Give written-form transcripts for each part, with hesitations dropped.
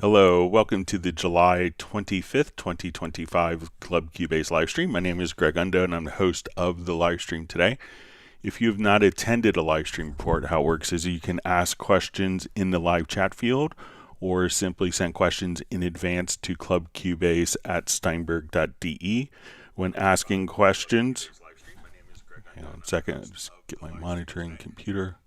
Hello, welcome to the July 25th, 2025 Club Cubase livestream. My name is Greg Undo and I'm the host of the livestream today. If you have not attended a livestream before, how it works is you can ask questions in the live chat field or simply send questions in advance to clubcubase@steinberg.de. When asking questions, hang on a second, just get my monitoring computer.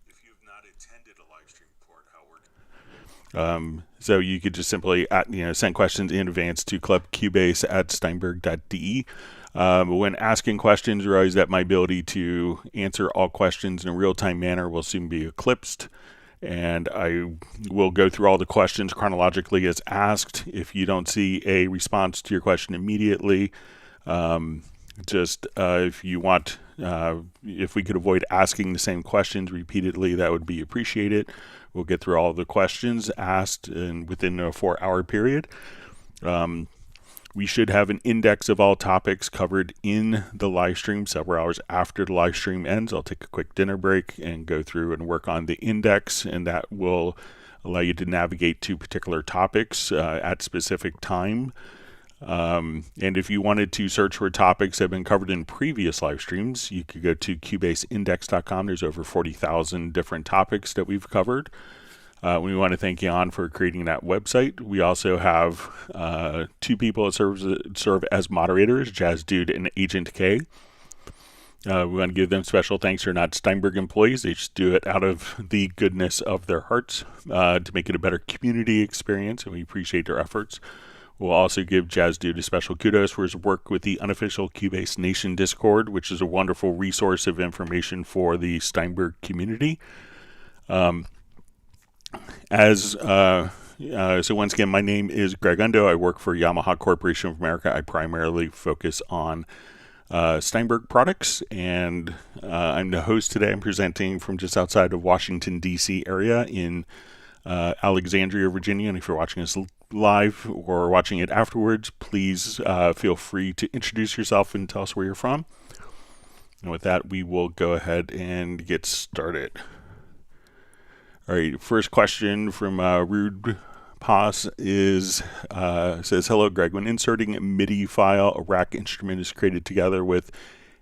So you could just simply send questions in advance to clubcubase@steinberg.de. When asking questions, realize that my ability to answer all questions in a real-time manner will soon be eclipsed, and I will go through all the questions chronologically as asked. If you don't see a response to your question immediately, if you want, if we could avoid asking the same questions repeatedly, that would be appreciated. We'll get through all the questions asked within a 4-hour period. We should have an index of all topics covered in the live stream several hours after the live stream ends. I'll take a quick dinner break and go through and work on the index, and that will allow you to navigate to particular topics at specific time. And if you wanted to search for topics that have been covered in previous live streams, you could go to cubaseindex.com. There's over 40,000 different topics that we've covered. We want to thank Jan for creating that website. We also have two people that serve as moderators, Jazz Dude and Agent K. We want to give them special thanks. They're not Steinberg employees. They just do it out of the goodness of their hearts to make it a better community experience, and we appreciate their efforts. We'll also give Jazz Dude a special kudos for his work with the unofficial Cubase Nation Discord, which is a wonderful resource of information for the Steinberg community. So once again, my name is Greg Undo. I work for Yamaha Corporation of America. I primarily focus on Steinberg products, and I'm the host today. I'm presenting from just outside of Washington, D.C. area in Alexandria, Virginia. And if you're watching us live or watching it afterwards, please feel free to introduce yourself and tell us where you're from. And with that, we will go ahead and get started. All right, first question from Rude Pass says, hello, Greg. When inserting a MIDI file, a rack instrument is created together with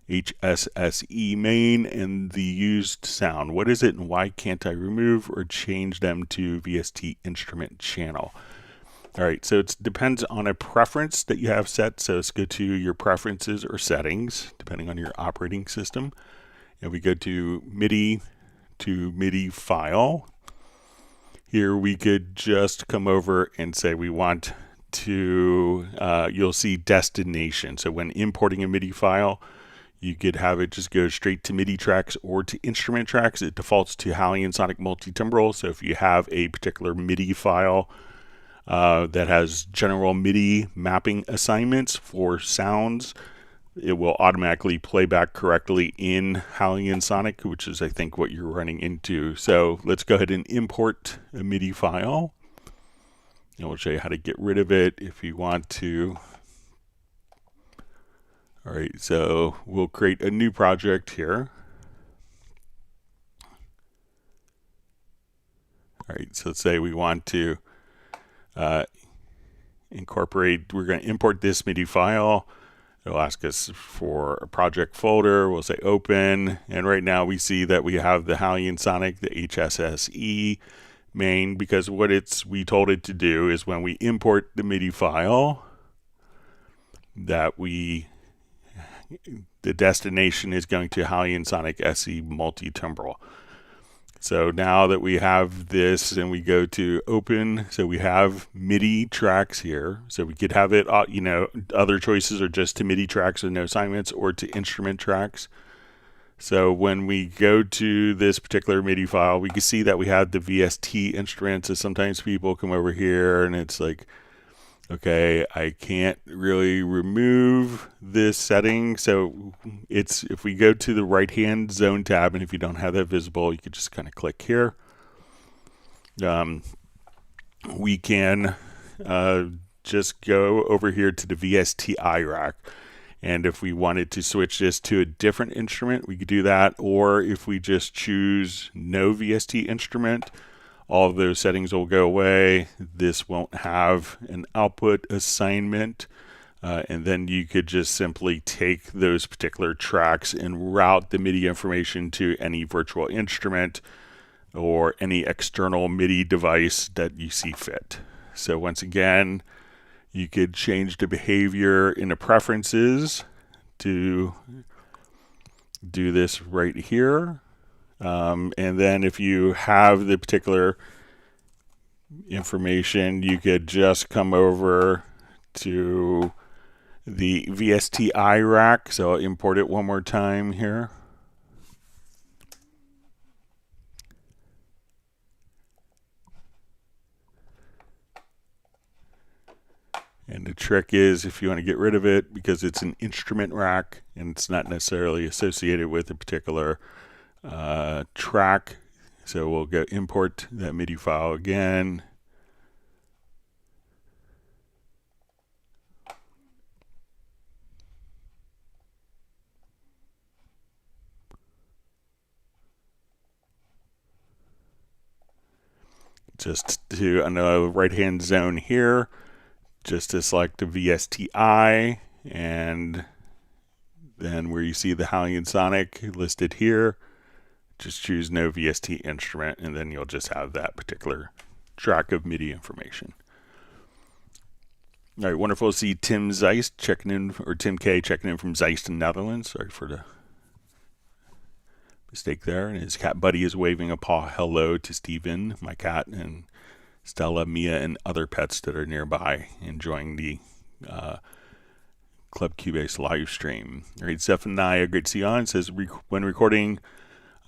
HSSE main and the used sound. What is it and why can't I remove or change them to VST instrument channel? All right, so it depends on a preference that you have set. So let's go to your preferences or settings, depending on your operating system. And we go to MIDI file. Here we could just come over and say we want to, you'll see destination. So when importing a MIDI file, you could have it just go straight to MIDI tracks or to instrument tracks. It defaults to Hallian Sonic Multitimbral. So if you have a particular MIDI file that has general MIDI mapping assignments for sounds, it will automatically play back correctly in Hallian Sonic, which is, I think, what you're running into. So let's go ahead and import a MIDI file. And we'll show you how to get rid of it if you want to. All right, so we'll create a new project here. All right, so let's say we want to incorporate, we're going to import this MIDI file. It'll ask us for a project folder. We'll say open. And right now we see that we have the Hallian Sonic, the HSSE main, because what we told it to do is when we import the MIDI file, that the destination is going to Hallian Sonic SE Multitimbral. So now that we have this and we go to open, so we have MIDI tracks here. So we could have it, other choices are just to MIDI tracks with no assignments or to instrument tracks. So when we go to this particular MIDI file, we can see that we have the VST instruments. So sometimes people come over here and it's like, okay, I can't really remove this setting. So if we go to the right-hand zone tab, and if you don't have that visible, you could just kind of click here. We can just go over here to the VSTI rack. And if we wanted to switch this to a different instrument, we could do that. Or if we just choose no VST instrument, all of those settings will go away. This won't have an output assignment. And then you could just simply take those particular tracks and route the MIDI information to any virtual instrument or any external MIDI device that you see fit. So once again, you could change the behavior in the preferences to do this right here. And then if you have the particular information, you could just come over to the VSTI rack. So I'll import it one more time here. And the trick is, if you want to get rid of it, because it's an instrument rack and it's not necessarily associated with a particular track, so we'll go import that MIDI file again. Just to on the right-hand zone here, just to select the VSTI, and then where you see the Hallian Sonic listed here, just choose no VST instrument, and then you'll just have that particular track of MIDI information. All right, wonderful to see Tim Zeist checking in, or Tim K checking in from Zeist in Netherlands. Sorry for the mistake there. And his cat buddy is waving a paw hello to Steven, my cat, and Stella, Mia, and other pets that are nearby enjoying the Club Cubase live stream. All right, Zephaniah, great to see you on. Says when recording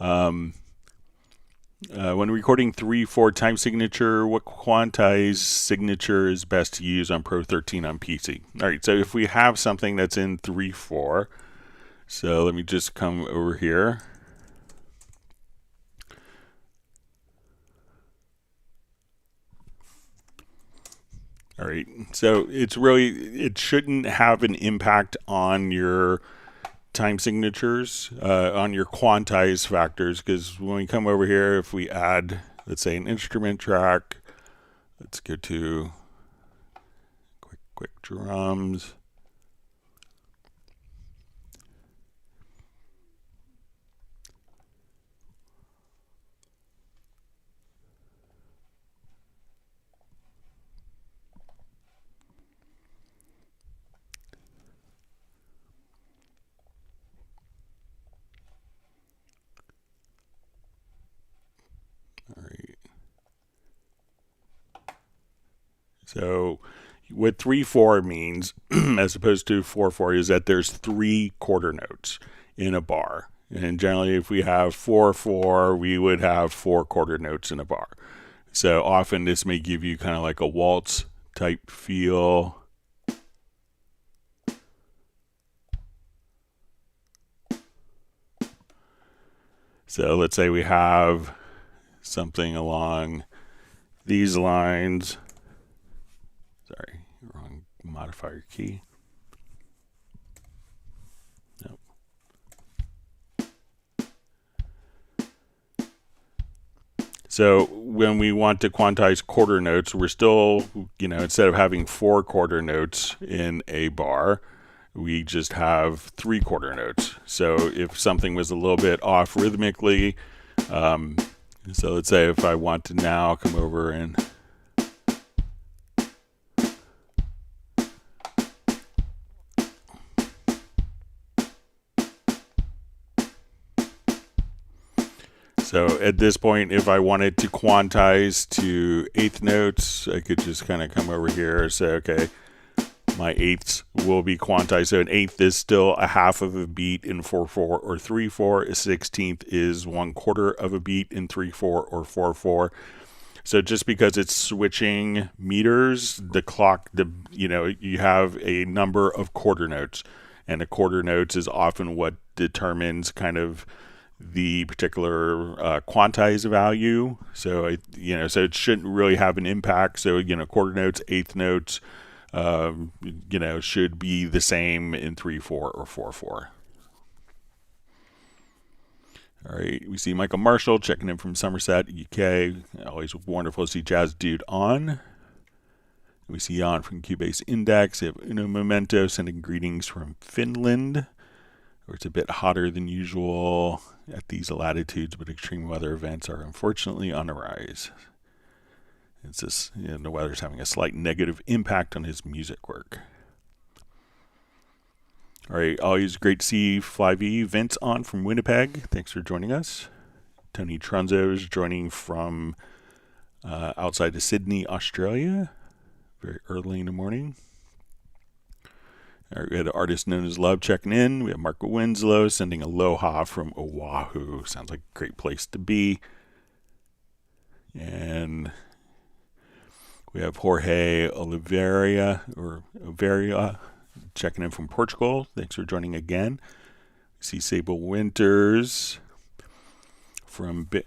3/4 time signature, what quantized signature is best to use on Pro 13 on PC? All right, so if we have something that's in 3/4, so let me just come over here. All right, so it shouldn't have an impact on your time signatures, on your quantize factors, because when we come over here, if we add, let's say, an instrument track, let's go to quick drums. So what 3/4 means, as opposed to 4/4, is that there's 3 quarter notes in a bar. And generally, if we have 4/4, we would have 4 quarter notes in a bar. So often this may give you kind of like a waltz type feel. So let's say we have something along these lines. Sorry, wrong modifier key. Nope. So when we want to quantize quarter notes, we're still, instead of having 4 quarter notes in a bar, we just have 3 quarter notes. So if something was a little bit off rhythmically, so let's say if I want to now come over and so at this point, if I wanted to quantize to eighth notes, I could just kind of come over here and say, okay, my eighths will be quantized. So an eighth is still a half of a beat in 4/4 or 3/4. A 16th is 1/4 of a beat in 3/4 or 4/4. So just because it's switching meters, the clock, you have a number of quarter notes, and a quarter notes is often what determines kind of the particular quantize value. So so it shouldn't really have an impact. So quarter notes, eighth notes, should be the same in 3/4 or 4/4. All right, we see Michael Marshall checking in from Somerset, UK. Always wonderful to see Jazz Dude on. We see Jan from Cubase Index. We have Uno Memento sending greetings from Finland, where it's a bit hotter than usual at these latitudes, but extreme weather events are unfortunately on the rise. It's just, the weather's having a slight negative impact on his music work. All right, always great to see Fly V. Vince on from Winnipeg. Thanks for joining us. Tony Trunzo is joining from outside of Sydney, Australia, very early in the morning. All right, we had an artist known as Love checking in. We have Mark Winslow sending aloha from Oahu. Sounds like a great place to be. And we have Jorge Oliveira checking in from Portugal. Thanks for joining again. We see Sable Winters from Bay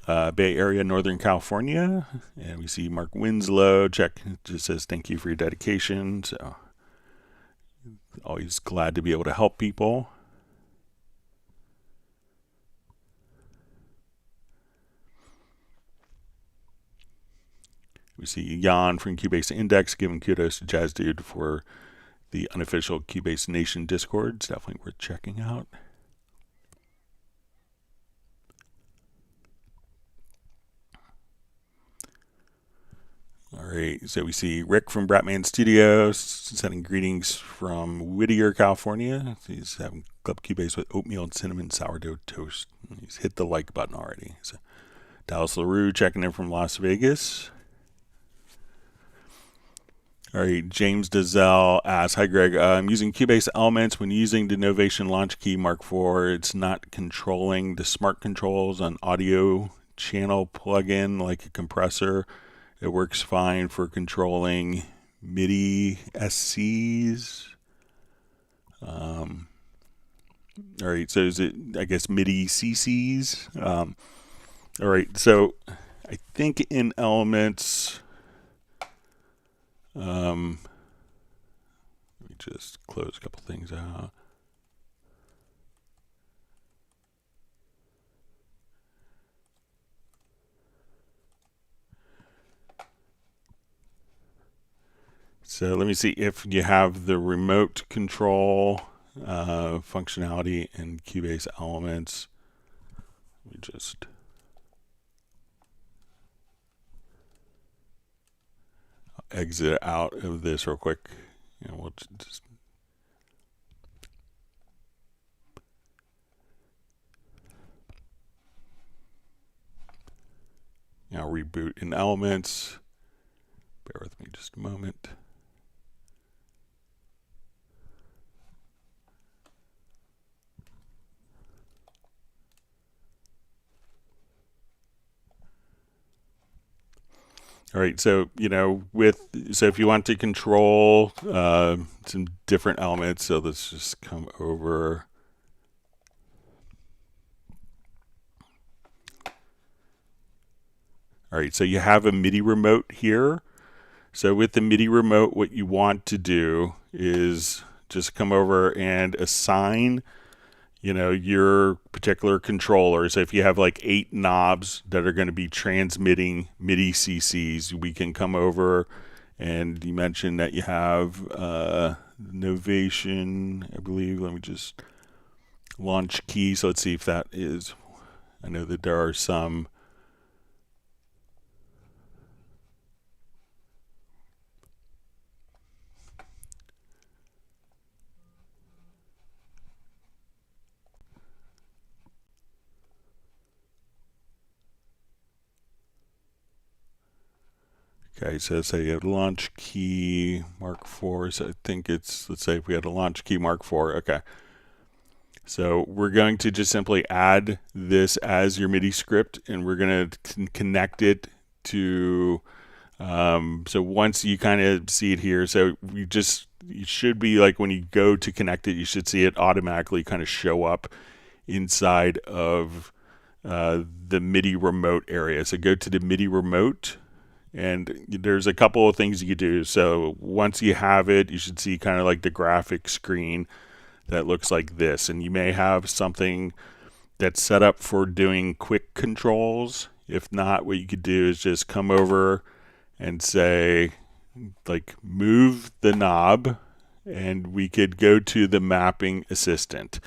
Area, Northern California. And we see Mark Winslow just says thank you for your dedication. So always glad to be able to help people. We see Jan from Cubase Index giving kudos to Jazz Dude for the unofficial Cubase Nation Discord. It's definitely worth checking out. All right, so we see Rick from Bratman Studios sending greetings from Whittier, California. He's having Club Cubase with oatmeal and cinnamon sourdough toast. He's hit the like button already. So Dallas LaRue checking in from Las Vegas. All right, James Dazelle asks, hi Greg, I'm using Cubase Elements. When using the Novation Launch Key Mark IV, it's not controlling the smart controls on audio channel plugin like a compressor. It works fine for controlling MIDI SCs. All right, so is it, I guess, MIDI CCs? All right, so I think in Elements... let me just close a couple things out. So let me see if you have the remote control functionality in Cubase Elements. Let me just... exit out of this real quick. We'll just reboot in Elements. Bear with me just a moment. All right, so if you want to control some different elements, so let's just come over. All right, so you have a MIDI remote here. So with the MIDI remote, what you want to do is just come over and assign your particular controller. So if you have like 8 knobs that are going to be transmitting MIDI CCs, we can come over, and you mentioned that you have Novation, I believe. Let me just launch key. So let's see if that is, I know that there are some. Okay, so say you have launch key Mark IV. So I think it's, let's say if we had a launch key Mark IV. Okay. So we're going to just simply add this as your MIDI script, and we're going to connect it to, so once you kind of see it here, so you should be like when you go to connect it, you should see it automatically kind of show up inside of the MIDI remote area. So go to the MIDI remote. And there's a couple of things you could do. So once you have it, you should see kind of like the graphic screen that looks like this. And you may have something that's set up for doing quick controls. If not, what you could do is just come over and say, like, move the knob, and we could go to the mapping assistant.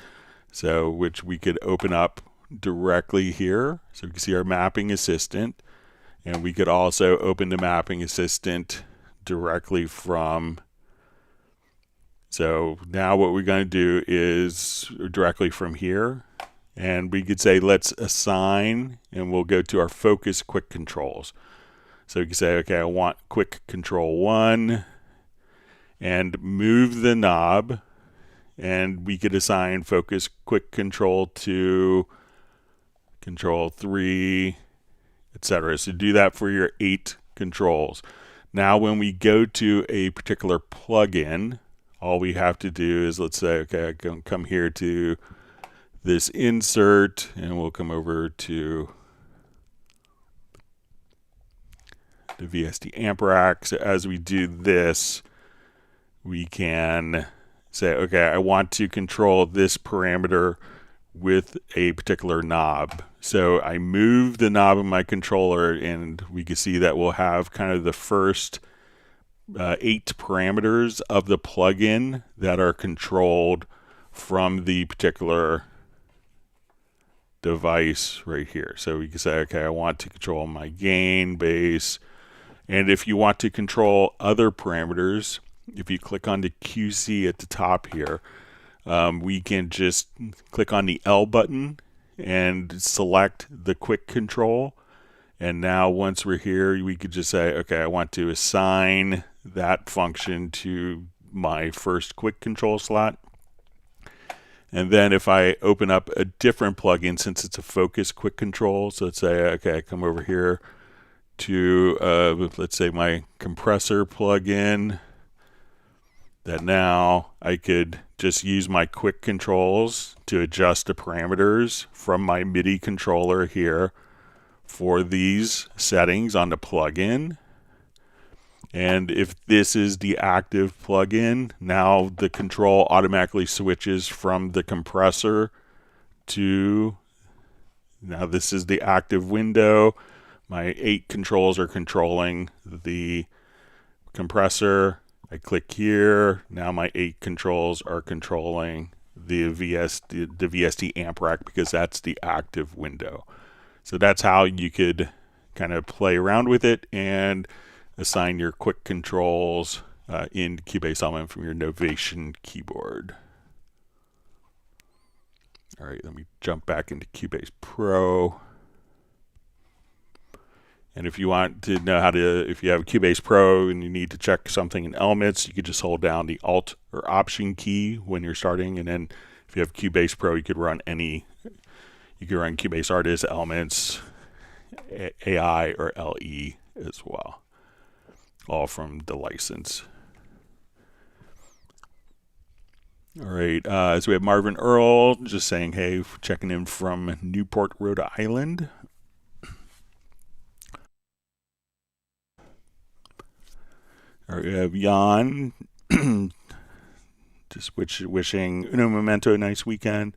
So, which we could open up directly here. So we can see our mapping assistant, and we could also open the mapping assistant directly from. So now what we're going to do is directly from here, and we could say let's assign, and we'll go to our focus quick controls. So we can say, okay, I want quick control 1 and move the knob, and we could assign focus quick control 2, control 3, etc. So do that for your 8 controls. Now when we go to a particular plugin, all we have to do is, let's say, okay, I can come here to this insert, and we'll come over to the VST amp rack. So as we do this, we can say, okay, I want to control this parameter with a particular knob. So I move the knob of my controller, and we can see that we'll have kind of the first 8 parameters of the plugin that are controlled from the particular device right here. So we can say, okay, I want to control my gain, bass, and if you want to control other parameters, if you click on the QC at the top here, we can just click on the L button and select the quick control. And now once we're here, we could just say, okay, I want to assign that function to my first quick control slot. And then if I open up a different plugin, since it's a focus quick control, so let's say, okay, I come over here to, let's say, my compressor plugin, that now I could just use my quick controls to adjust the parameters from my MIDI controller here for these settings on the plugin. And if this is the active plugin, now the control automatically switches from the compressor to, now this is the active window. My 8 controls are controlling the compressor. I click here. Now my 8 controls are controlling the VST amp rack, because that's the active window. So that's how you could kind of play around with it and assign your quick controls in Cubase Element from your Novation keyboard. All right, let me jump back into Cubase Pro. And if you want to know how to, if you have Cubase Pro and you need to check something in Elements, you could just hold down the Alt or Option key when you're starting. And then if you have Cubase Pro, you could run Cubase Artist, Elements, AI, or LE as well, all from the license. All right, so we have Marvin Earl just saying, hey, checking in from Newport, Rhode Island. All right, we have Jan just wishing Uno Momento a nice weekend.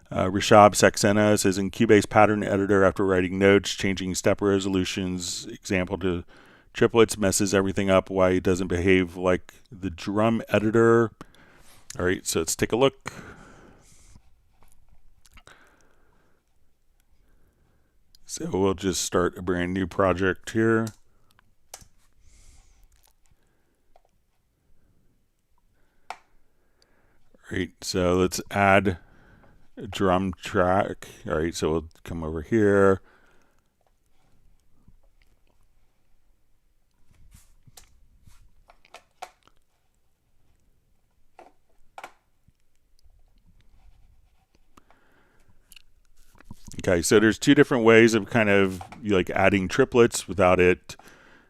Rishab Saxena says, in Cubase Pattern Editor, after writing notes, changing step resolutions, example to triplets messes everything up. Why it doesn't behave like the drum editor. All right, so let's take a look. So we'll just start a brand new project here. All right, so let's add a drum track. All right, so we'll come over here. Okay, so there's 2 different ways of kind of like adding triplets without it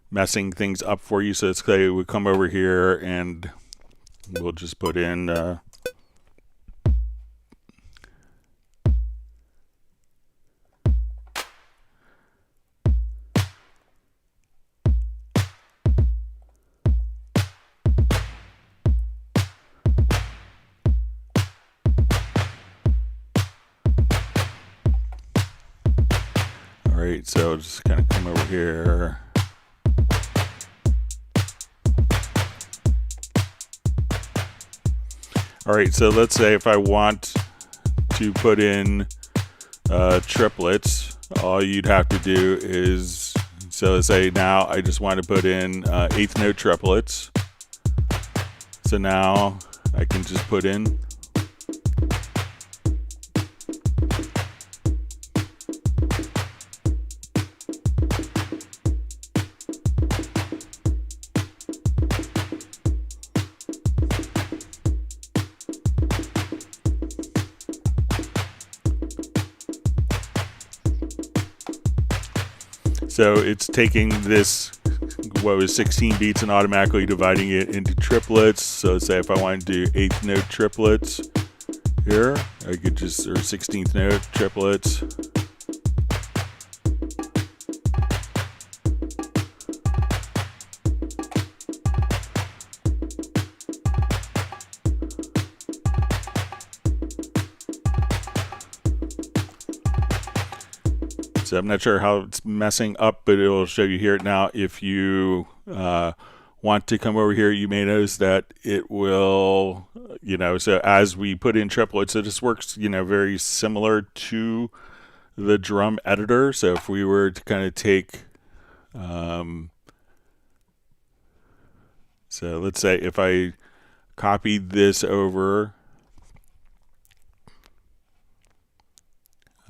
messing things up for you. So let's say we come over here and we'll just put in right, so just kind of come over here. All right, so let's say if I want to put in triplets, all you'd have to do is, so let's say now I just want to put in eighth note triplets. So now I can just put in so it's taking this, what was 16 beats, and automatically dividing it into triplets. So let's say if I want to do eighth note triplets here, I could just, or 16th note triplets. So I'm not sure how it's messing up, but it'll show you here now. If you want to come over here, you may notice that it will, so as we put in triplets, so this works, very similar to the drum editor. So if we were to kind of take, so let's say if I copied this over,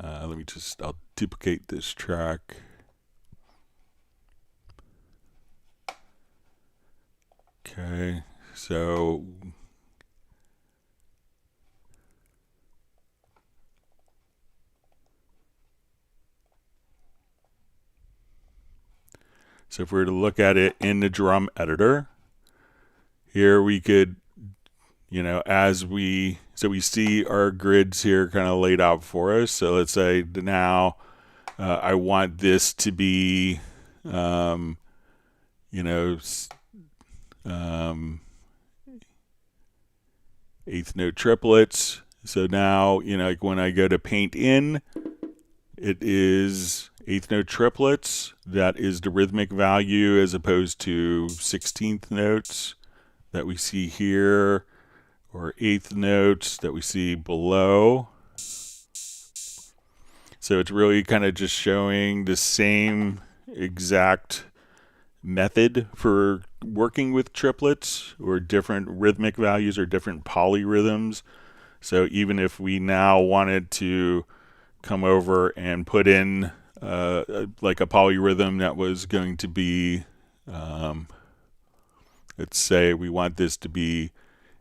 I'll duplicate this track. Okay, so if we were to look at it in the drum editor, here we could, as we see our grids here kind of laid out for us. So let's say now I want this to be, eighth note triplets. So now, like when I go to paint in, it is eighth note triplets. That is the rhythmic value, as opposed to 16th notes that we see here, or eighth notes that we see below. So it's really kind of just showing the same exact method for working with triplets, or different rhythmic values, or different polyrhythms. So even if we now wanted to come over and put in like a polyrhythm that was going to be, let's say we want this to be,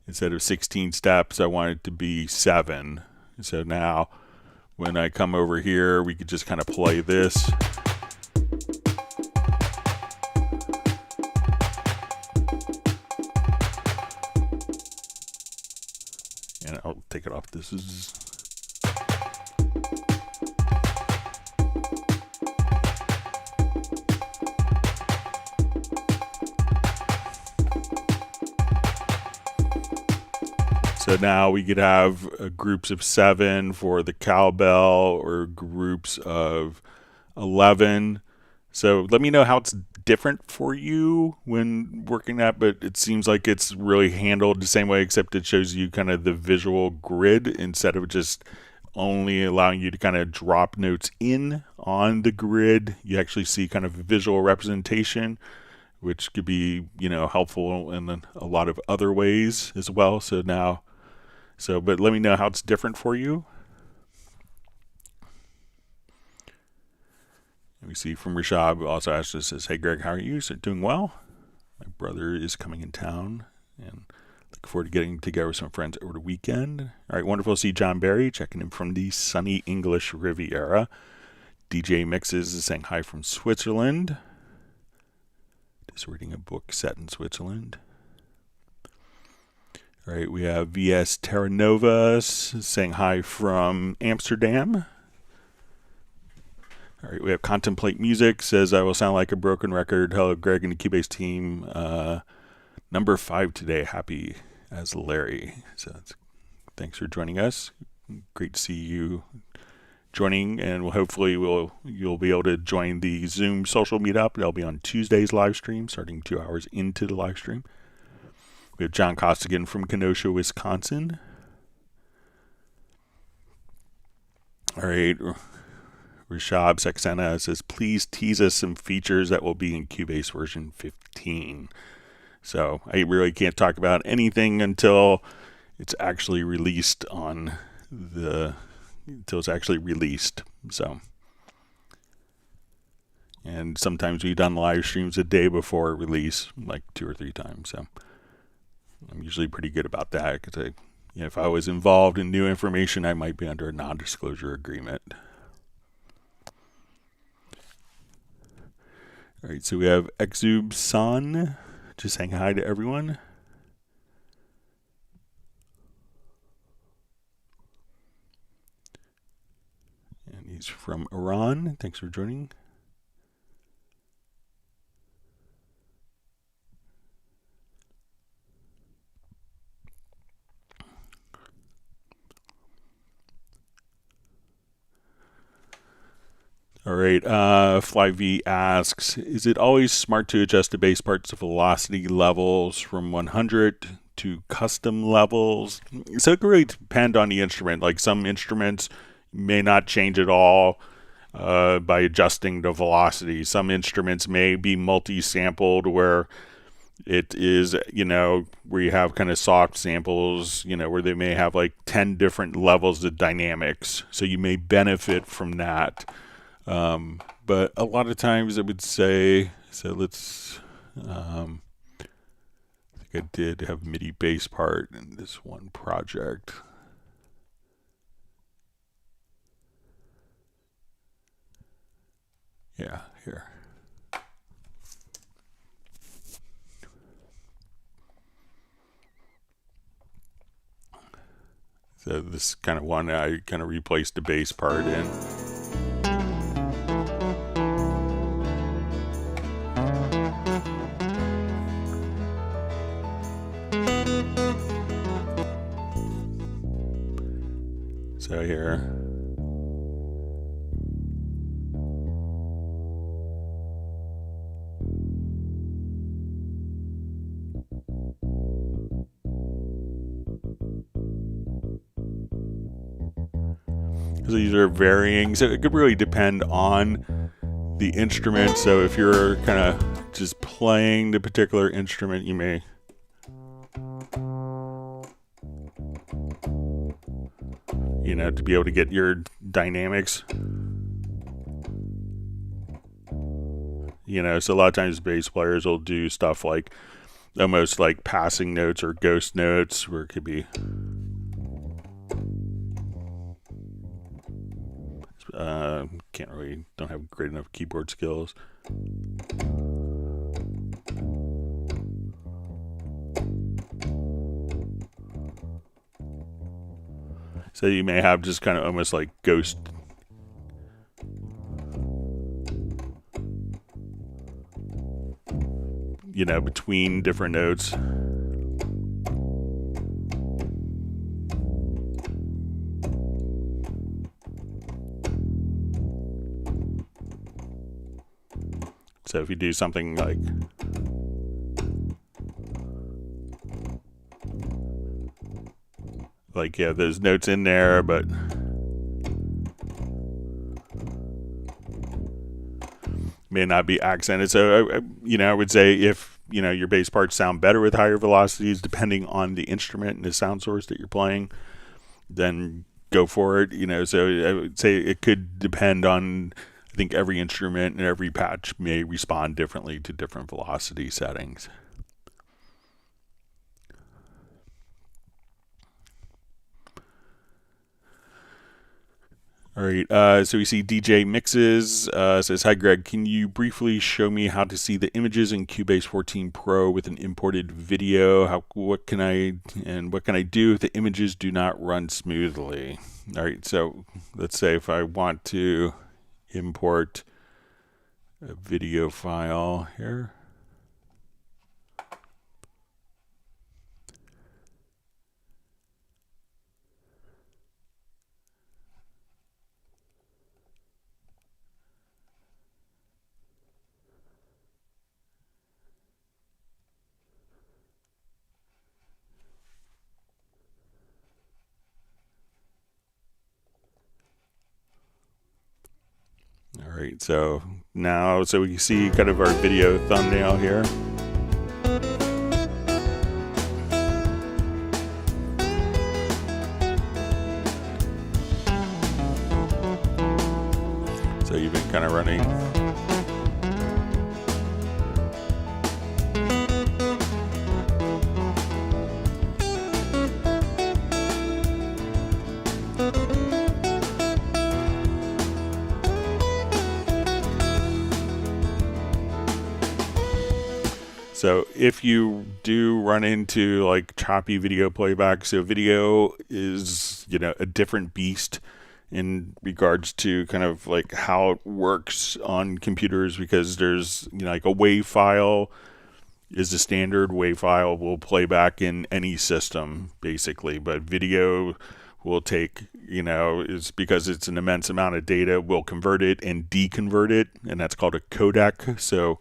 instead of 16 steps, I want it to be 7. So now when I come over here, we could just kind of play this. And I'll take it off. This is... So now we could have groups of 7 for the cowbell, or groups of 11. So let me know how it's different for you when working that, but it seems like it's really handled the same way, except it shows you kind of the visual grid instead of just only allowing you to kind of drop notes in on the grid. You actually see kind of visual representation, which could be, helpful in a lot of other ways as well. But let me know how it's different for you. We see from Rishab also asked us, says, "Hey Greg, how are you?" So doing well. My brother is coming in town, and look forward to getting together with some friends over the weekend. All right, wonderful to see John Barry checking in from the sunny English Riviera. DJ Mixes is saying hi from Switzerland. Just reading a book set in Switzerland. All right, we have VS Terranova saying hi from Amsterdam. All right, we have Contemplate Music says, "I will sound like a broken record. Hello, Greg and the Cubase team. Number 5 today. Happy as Larry." So thanks for joining us. Great to see you joining, and hopefully you'll be able to join the Zoom social meetup. That'll be on Tuesday's live stream, starting 2 hours into the live stream. We have John Costigan from Kenosha, Wisconsin. All right. Rishab Saxena says, please tease us some features that will be in Cubase version 15. So I really can't talk about anything until it's actually released So, and sometimes we've done live streams a day before release, like 2 or 3 times. So I'm usually pretty good about that, because if I was involved in new information, I might be under a non-disclosure agreement. All right, so we have Exub San just saying hi to everyone. And he's from Iran. Thanks for joining. All right, FlyV asks, is it always smart to adjust the bass parts velocity levels from 100 to custom levels? So it can really depend on the instrument. Like some instruments may not change at all by adjusting the velocity. Some instruments may be multi-sampled, where it is, where you have kind of soft samples, where they may have like 10 different levels of dynamics. So you may benefit from that. But a lot of times I would say, so let's, I think I did have MIDI bass part in this one project. Yeah, here. So this kind of one, I kind of replaced the bass part in. So here. So these are varying. So it could really depend on the instrument. So if you're kind of just playing the particular instrument, you may to be able to get your dynamics. So a lot of times bass players will do stuff like almost like passing notes or ghost notes, where it could be don't have great enough keyboard skills. So you may have just kind of almost like ghost between different notes. So if you do something like there's notes in there, but may not be accented. So I would say if your bass parts sound better with higher velocities, depending on the instrument and the sound source that you're playing, then go for it. So I would say it could depend on, I think every instrument and every patch may respond differently to different velocity settings. All right, so we see DJ Mixes says, hi Greg, can you briefly show me how to see the images in Cubase 14 Pro with an imported video? What can I do if the images do not run smoothly? All right, so let's say if I want to import a video file here. right, so now, so we can see kind of our video thumbnail here. So you've been kind of running. So if you do run into like choppy video playback, so video is, you know, a different beast in regards to kind of like how it works on computers, because there's, you know, like a WAV file is the standard. WAV file will play back in any system basically, but video will take, you know, is because it's an immense amount of data, will convert it and deconvert it, and that's called a codec. So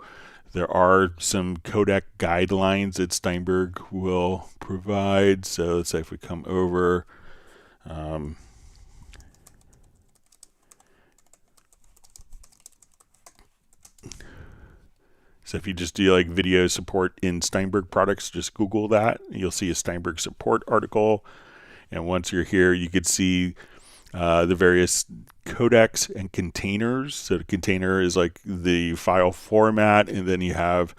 there are some codec guidelines that Steinberg will provide. So let's say if we come over, so if you just do like video support in Steinberg products, just Google that. You'll see a Steinberg support article. And once you're here, you could see the various codecs and containers. So the container is like the file format, and then you have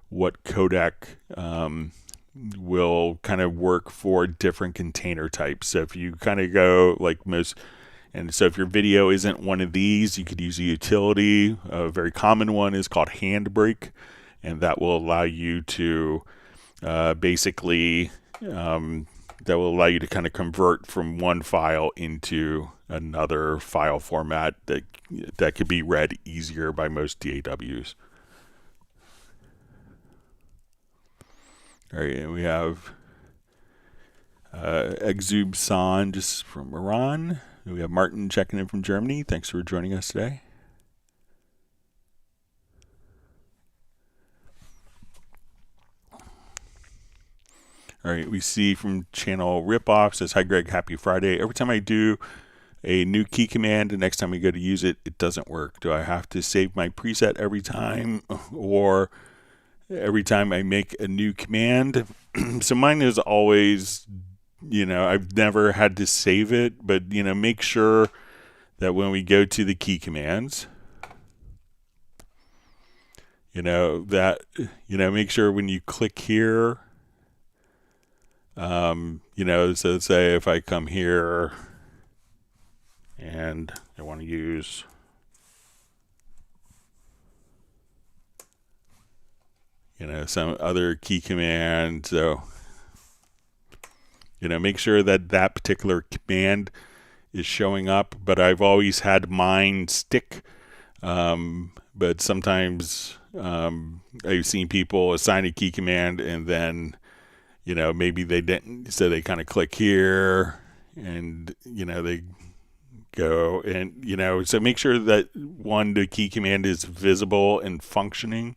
what codec will kind of work for different container types. So if you kind of go like most, and so if your video isn't one of these, you could use a utility. A very common one is called Handbrake, and that will allow you to basically that will allow you to kind of convert from one file into another file format that could be read easier by most DAWs. All right, and we have Exub San just from Iran. We have Martin checking in from Germany. Thanks for joining us today. All right, we see from channel Ripoff says, "Hi Greg, happy Friday. Every time I do a new key command, the next time we go to use it, it doesn't work. Do I have to save my preset every time, or every time I make a new command?" So mine is always, you know, I've never had to save it, but, you know, make sure that when we go to the key commands, you know, that, you know, make sure when you click here, you know, so say if I come here and I want to use, you know, some other key command, so, you know, make sure that that particular command is showing up. But I've always had mine stick, but sometimes I've seen people assign a key command and then, you know, maybe they didn't, so they kind of click here and, you know, they go and, you know, so make sure that the key command is visible and functioning.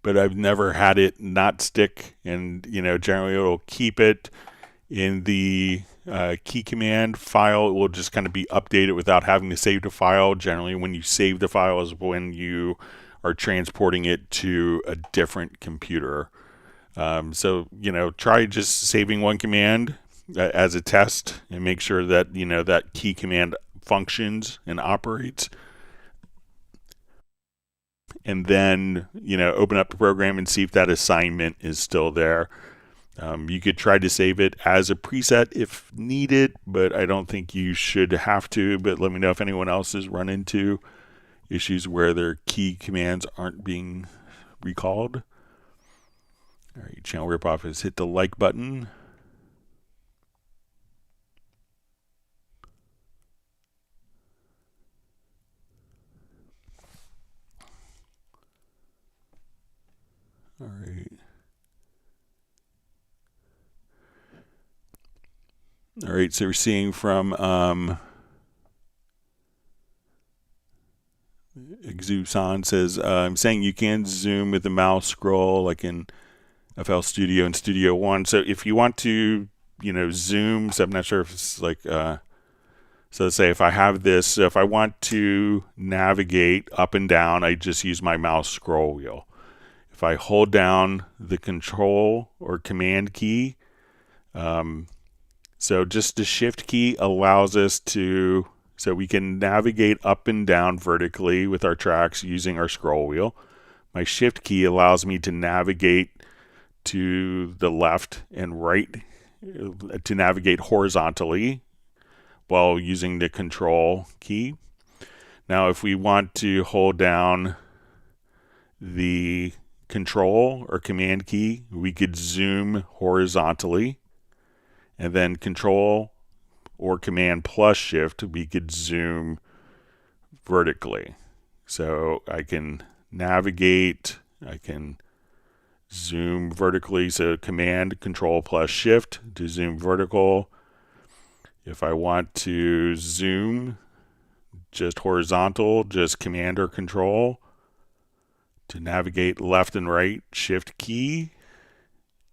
But I've never had it not stick, and, you know, generally it'll keep it in the key command file. It will just kind of be updated without having to save the file. Generally when you save the file is when you are transporting it to a different computer. So, you know, try just saving one command as a test and make sure that, you know, that key command functions and operates. And then, you know, open up the program and see if that assignment is still there. You could try to save it as a preset if needed, but I don't think you should have to. But let me know if anyone else has run into issues where their key commands aren't being recalled. All right, channel Ripoff has hit the like button. All right. All right, so we're seeing from Exusan says, I'm saying you can zoom with the mouse scroll like in FL Studio and Studio One. So if you want to, you know, zoom, so I'm not sure if it's like So let's say if I have this, so if I want to navigate up and down, I just use my mouse scroll wheel. If I hold down the control or command key, so just the shift key allows us to, so we can navigate up and down vertically with our tracks using our scroll wheel. My shift key allows me to navigate to the left and right, to navigate horizontally while using the control key. Now if we want to hold down the control or command key, we could zoom horizontally, and then control or command plus shift, we could zoom vertically. So I can navigate, I can zoom vertically, so command control plus shift to zoom vertical. If I want to zoom just horizontal, just command or control. To navigate left and right, shift key.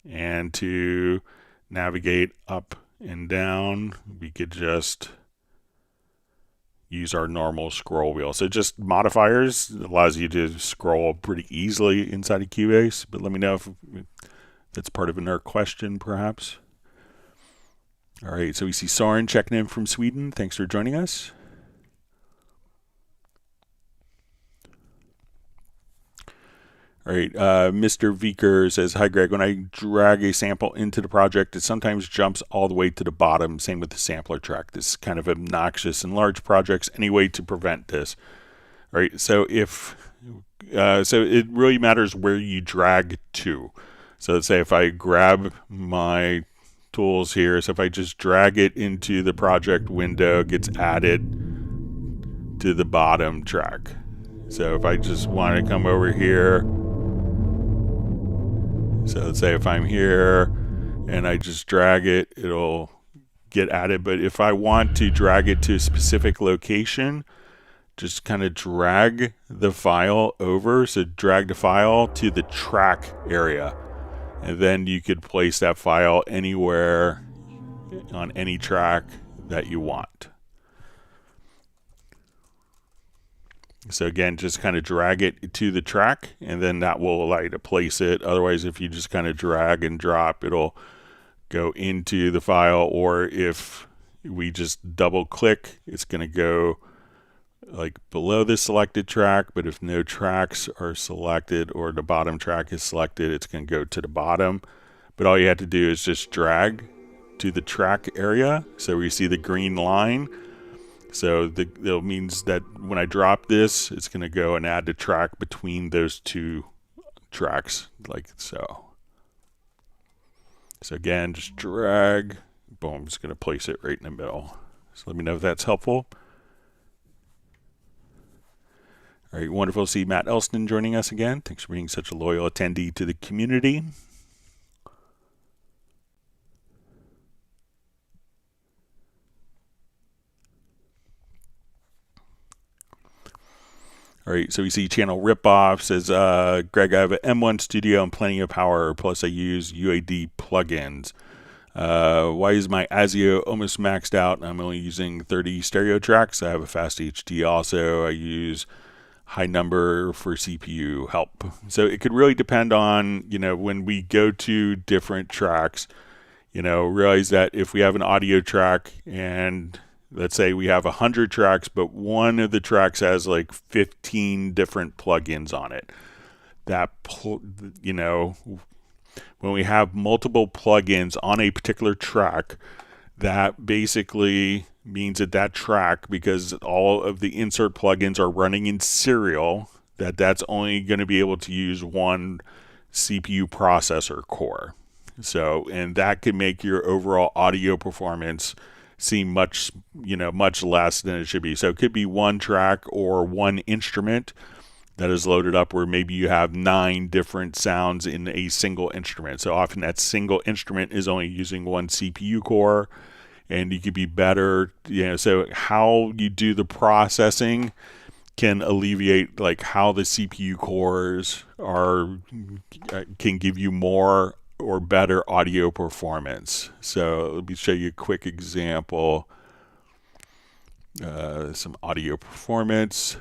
And to navigate up and down, we could just use our normal scroll wheel. So just modifiers allows you to scroll pretty easily inside of Cubase, but let me know if that's part of another question perhaps. All right, so we see Soren checking in from Sweden. Thanks for joining us. All right, Mr. Vicker says, hi Greg, when I drag a sample into the project, it sometimes jumps all the way to the bottom. Same with the sampler track. This is kind of obnoxious in large projects. Any way to prevent this? All right, so so it really matters where you drag to. So let's say if I grab my tools here, so if I just drag it into the project window, it gets added to the bottom track. So if I just want to come over here, so let's say if I'm here and I just drag it, it'll get added. But if I want to drag it to a specific location, just kind of drag the file over. So drag the file to the track area. And then you could place that file anywhere on any track that you want. So again, just kind of drag it to the track, and then that will allow you to place it. Otherwise, if you just kind of drag and drop, it'll go into the file. Or if we just double click, it's going to go like below the selected track. But if no tracks are selected or the bottom track is selected, it's going to go to the bottom. But all you have to do is just drag to the track area. So we see the green line. So that means that when I drop this, it's going to go and add the track between those two tracks, like so. So again, just drag, boom, just going to place it right in the middle. So let me know if that's helpful. All right, wonderful to see Matt Elston joining us again. Thanks for being such a loyal attendee to the community. All right, so we see channel ripoff says, Greg, I have an M1 Studio and plenty of power, plus I use UAD plugins. Why is my ASIO almost maxed out? I'm only using 30 stereo tracks. I have a fast HD also. I use high number for CPU help. So it could really depend on, when we go to different tracks, realize that if we have an audio track and let's say we have 100 tracks, but one of the tracks has like 15 different plugins on it. When we have multiple plugins on a particular track, that basically means that track, because all of the insert plugins are running in serial, that's only going to be able to use one CPU processor core. So, and that can make your overall audio performance seem much less than it should be. So it could be one track or one instrument that is loaded up where maybe you have 9 different sounds in a single instrument. So often that single instrument is only using one CPU core, and you could be better, so how you do the processing can alleviate like how the CPU cores can give you more or better audio performance. So let me show you a quick example. some audio performance.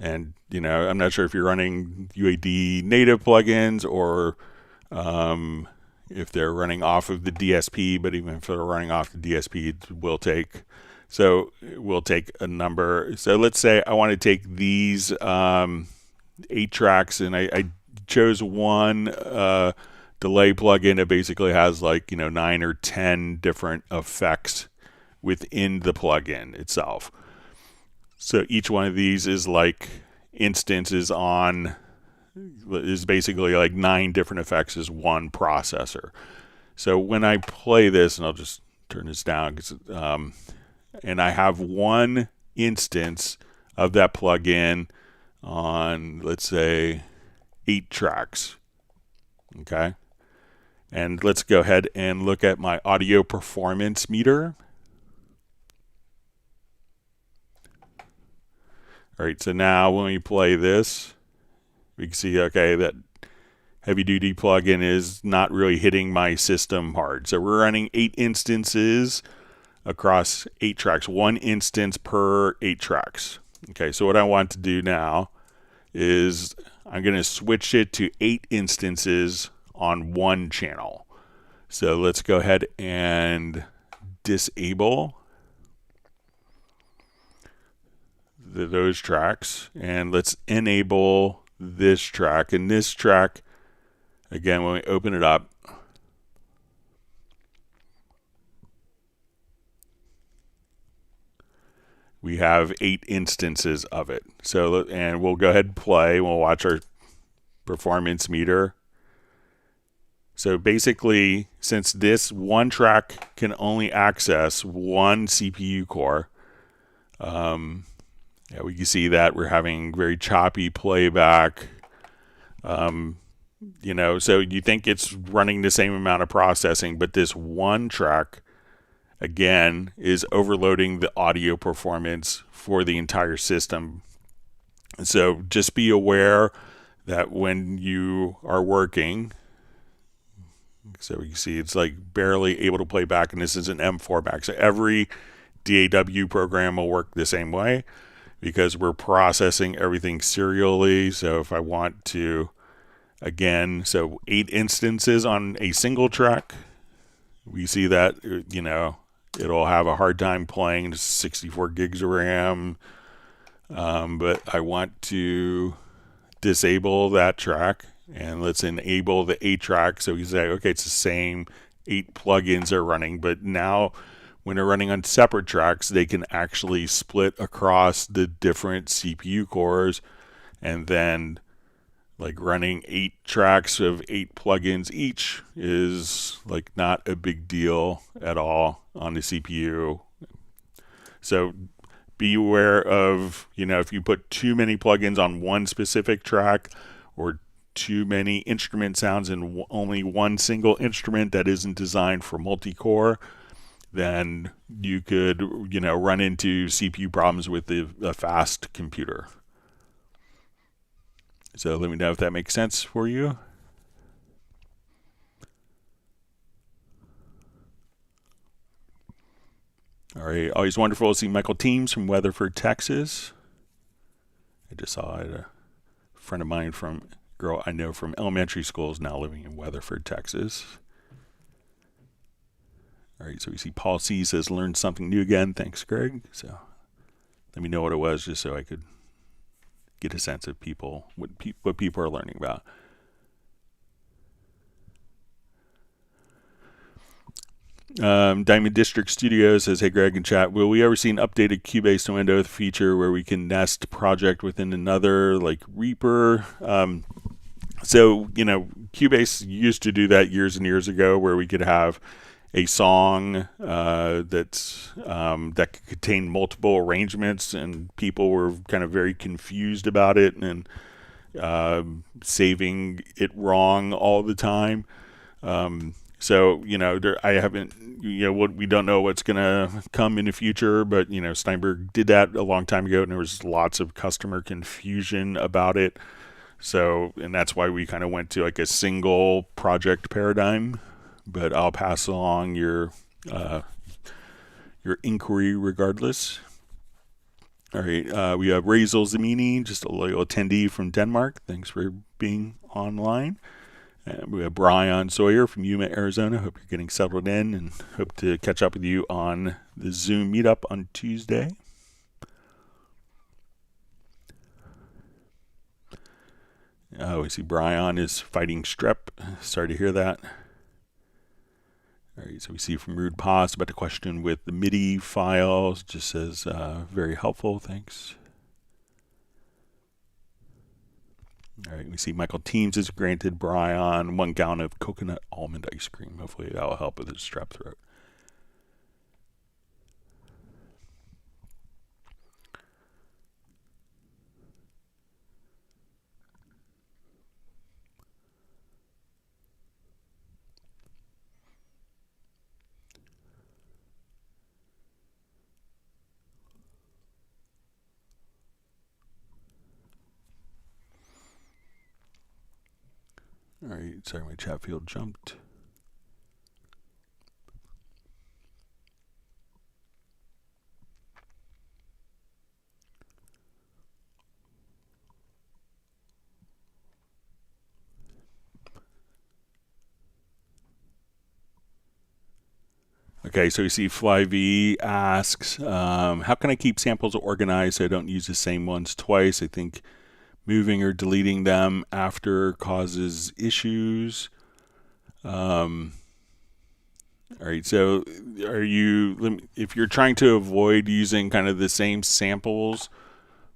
And, I'm not sure if you're running UAD native plugins or if they're running off of the DSP, but even if they're running off the DSP, it will take a number. So let's say I want to take these 8 tracks, and I chose one delay plugin that basically has 9 or 10 different effects within the plugin itself. So each one of these is is basically 9 different effects as one processor. So when I play this, and I'll just turn this down, and I have one instance of that plugin on, let's say, 8 tracks. Okay. And let's go ahead and look at my audio performance meter. All right, so now when we play this, we can see, okay, that heavy duty plugin is not really hitting my system hard. So we're running 8 instances across 8 tracks, 1 instance per 8 tracks. Okay, so what I want to do now is I'm going to switch it to 8 instances on one channel. So let's go ahead and disable those tracks, and let's enable this track. And this track, again, when we open it up, we have 8 instances of it. So, and we'll go ahead and play. We'll watch our performance meter. So basically, since this one track can only access one CPU core, we can see that we're having very choppy playback. So you think it's running the same amount of processing, but this one track, again, is overloading the audio performance for the entire system. So just be aware that when you are working, so we can see it's barely able to play back, and this is an M4 back. So every DAW program will work the same way because we're processing everything serially. So if I want to, again, so 8 instances on a single track, we see that, it'll have a hard time playing 64 gigs of RAM. But I want to disable that track, and let's enable the 8 track. So we say, okay, it's the same 8 plugins are running, but now when they're running on separate tracks, they can actually split across the different CPU cores, and then running 8 tracks of 8 plugins each is not a big deal at all on the CPU. So be aware of, if you put too many plugins on one specific track, or too many instrument sounds in only one single instrument that isn't designed for multi-core, then you could, run into CPU problems with a fast computer. So let me know if that makes sense for you. All right, always wonderful to see Michael Teams from Weatherford, Texas. I just saw it. A friend of mine girl I know from elementary school is now living in Weatherford, Texas. All right, so we see Paul C says, learned something new again. Thanks, Greg. So let me know what it was, just so I could get a sense of what people are learning about. Diamond District Studios says, hey Greg and chat, will we ever see an updated Cubase to Windows feature where we can nest project within another, like Reaper? So Cubase used to do that years and years ago, where we could have a song that could contain multiple arrangements, and people were kind of very confused about it and saving it wrong all the time. So I haven't what we don't know what's going to come in the future, but Steinberg did that a long time ago, and there was lots of customer confusion about it. So, and that's why we kind of went to like a single project paradigm. But I'll pass along your inquiry regardless. All right, we have Razel Zamini, just a loyal attendee from Denmark. Thanks for being online. And we have Brian Sawyer from Yuma, Arizona. Hope you're getting settled in, and hope to catch up with you on the Zoom meetup on Tuesday. Oh, I see Brian is fighting strep. Sorry to hear that. All right, so we see from Rude Paz about the question with the MIDI files. Just says, very helpful, thanks. All right, we see Michael Teams has granted Brian 1 gallon of coconut almond ice cream. Hopefully that will help with his strep throat. All right, sorry, my chat field jumped. Okay, so you see FlyV asks, how can I keep samples organized so I don't use the same ones twice? I think moving or deleting them after causes issues. All right, so if you're trying to avoid using kind of the same samples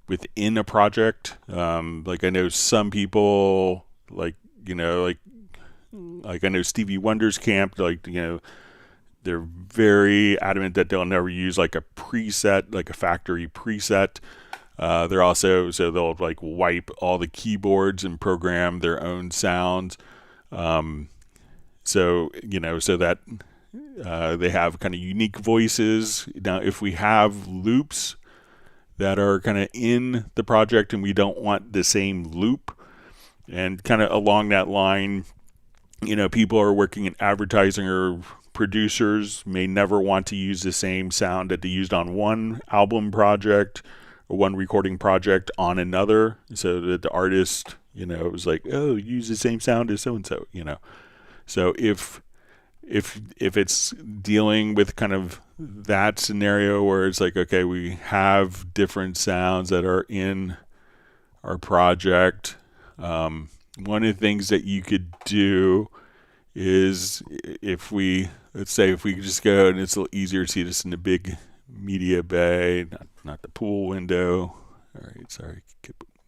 within a project, like I know some people, like I know Stevie Wonder's camp, they're very adamant that they'll never use like a preset, like a factory preset. They're also, so they'll like wipe all the keyboards and program their own sounds. So that they have kind of unique voices. Now, if we have loops that are kind of in the project and we don't want the same loop, and kind of along that line, people are working in advertising or producers may never want to use the same sound that they used on one album project or one recording project on another, so that the artist, it was like, oh, use the same sound as so-and-so, So if it's dealing with kind of that scenario where it's like, okay, we have different sounds that are in our project, one of the things that you could do is let's say if we just go, and it's a little easier to see this in the big media bay, not the pool window. All right, sorry,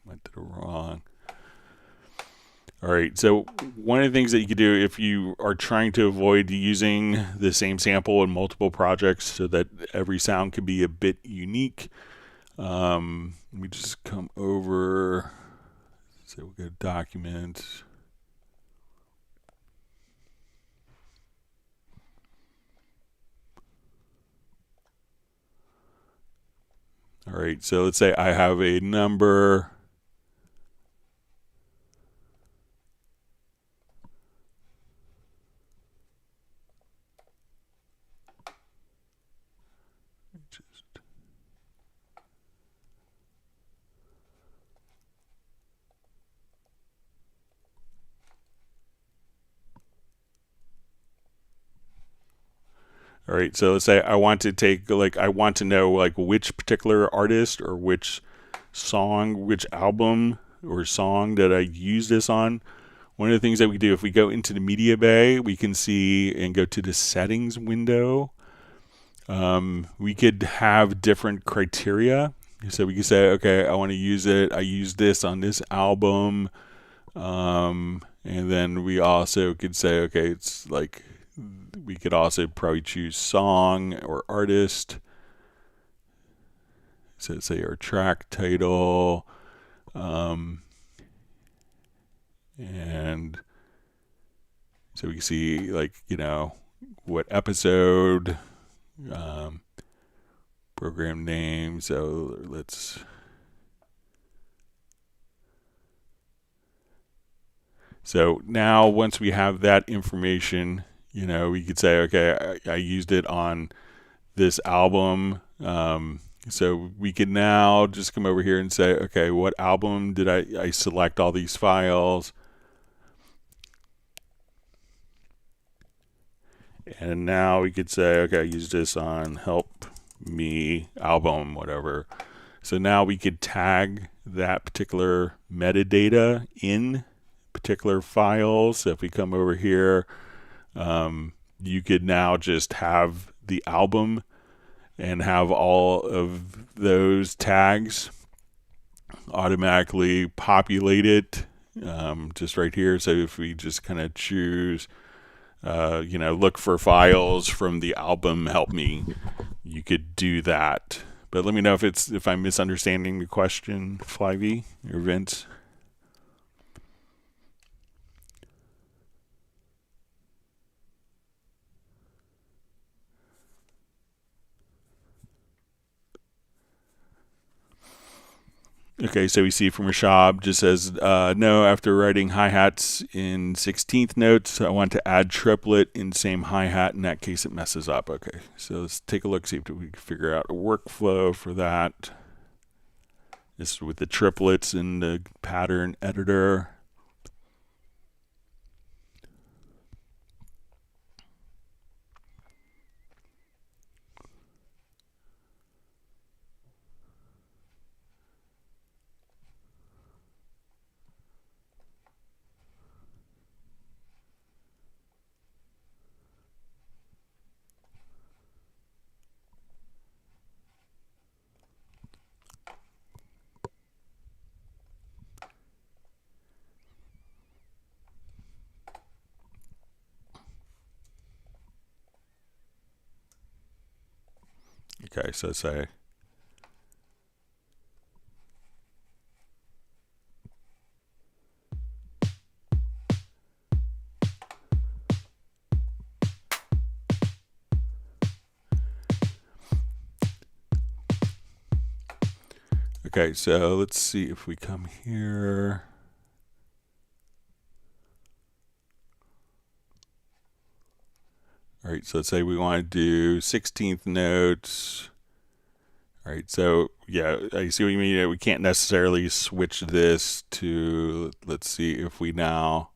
went to the wrong. All right, so one of the things that you could do if you are trying to avoid using the same sample in multiple projects so that every sound can be a bit unique, we just come over, so we'll go document. All right, so let's say I have a number. All right, so let's say I want to know which particular artist or which song, which album or song that I use this on. One of the things that we do, if we go into the media bay, we can see and go to the settings window. We could have different criteria. So we can say, okay, I want to use it. I use this on this album. And then we also could say, okay, it's like, we could also probably choose song or artist. So say our track title. And so we can see what episode, program name. So let's. So now once we have that information, we could say, okay, I used it on this album. So we can now just come over here and say, okay, what album did I select all these files? And now we could say, okay, I used this on Help Me album, whatever. So now we could tag that particular metadata in particular files. So if we come over here, you could now just have the album and have all of those tags automatically populated just right here. So if we just kind of choose, look for files from the album Help Me, you could do that. But let me know if I'm misunderstanding the question, Flyvy or Vince. Okay, so we see from Rashab just says, no, after writing hi-hats in 16th notes, I want to add triplet in same hi-hat. In that case, it messes up. Okay, so let's take a look, see if we can figure out a workflow for that. This is with the triplets in the pattern editor. Okay, so say okay, so let's see if we come here. All right, so let's say we want to do 16th notes. All right, so yeah, I see what you mean. We can't necessarily switch this to, let's see if we now.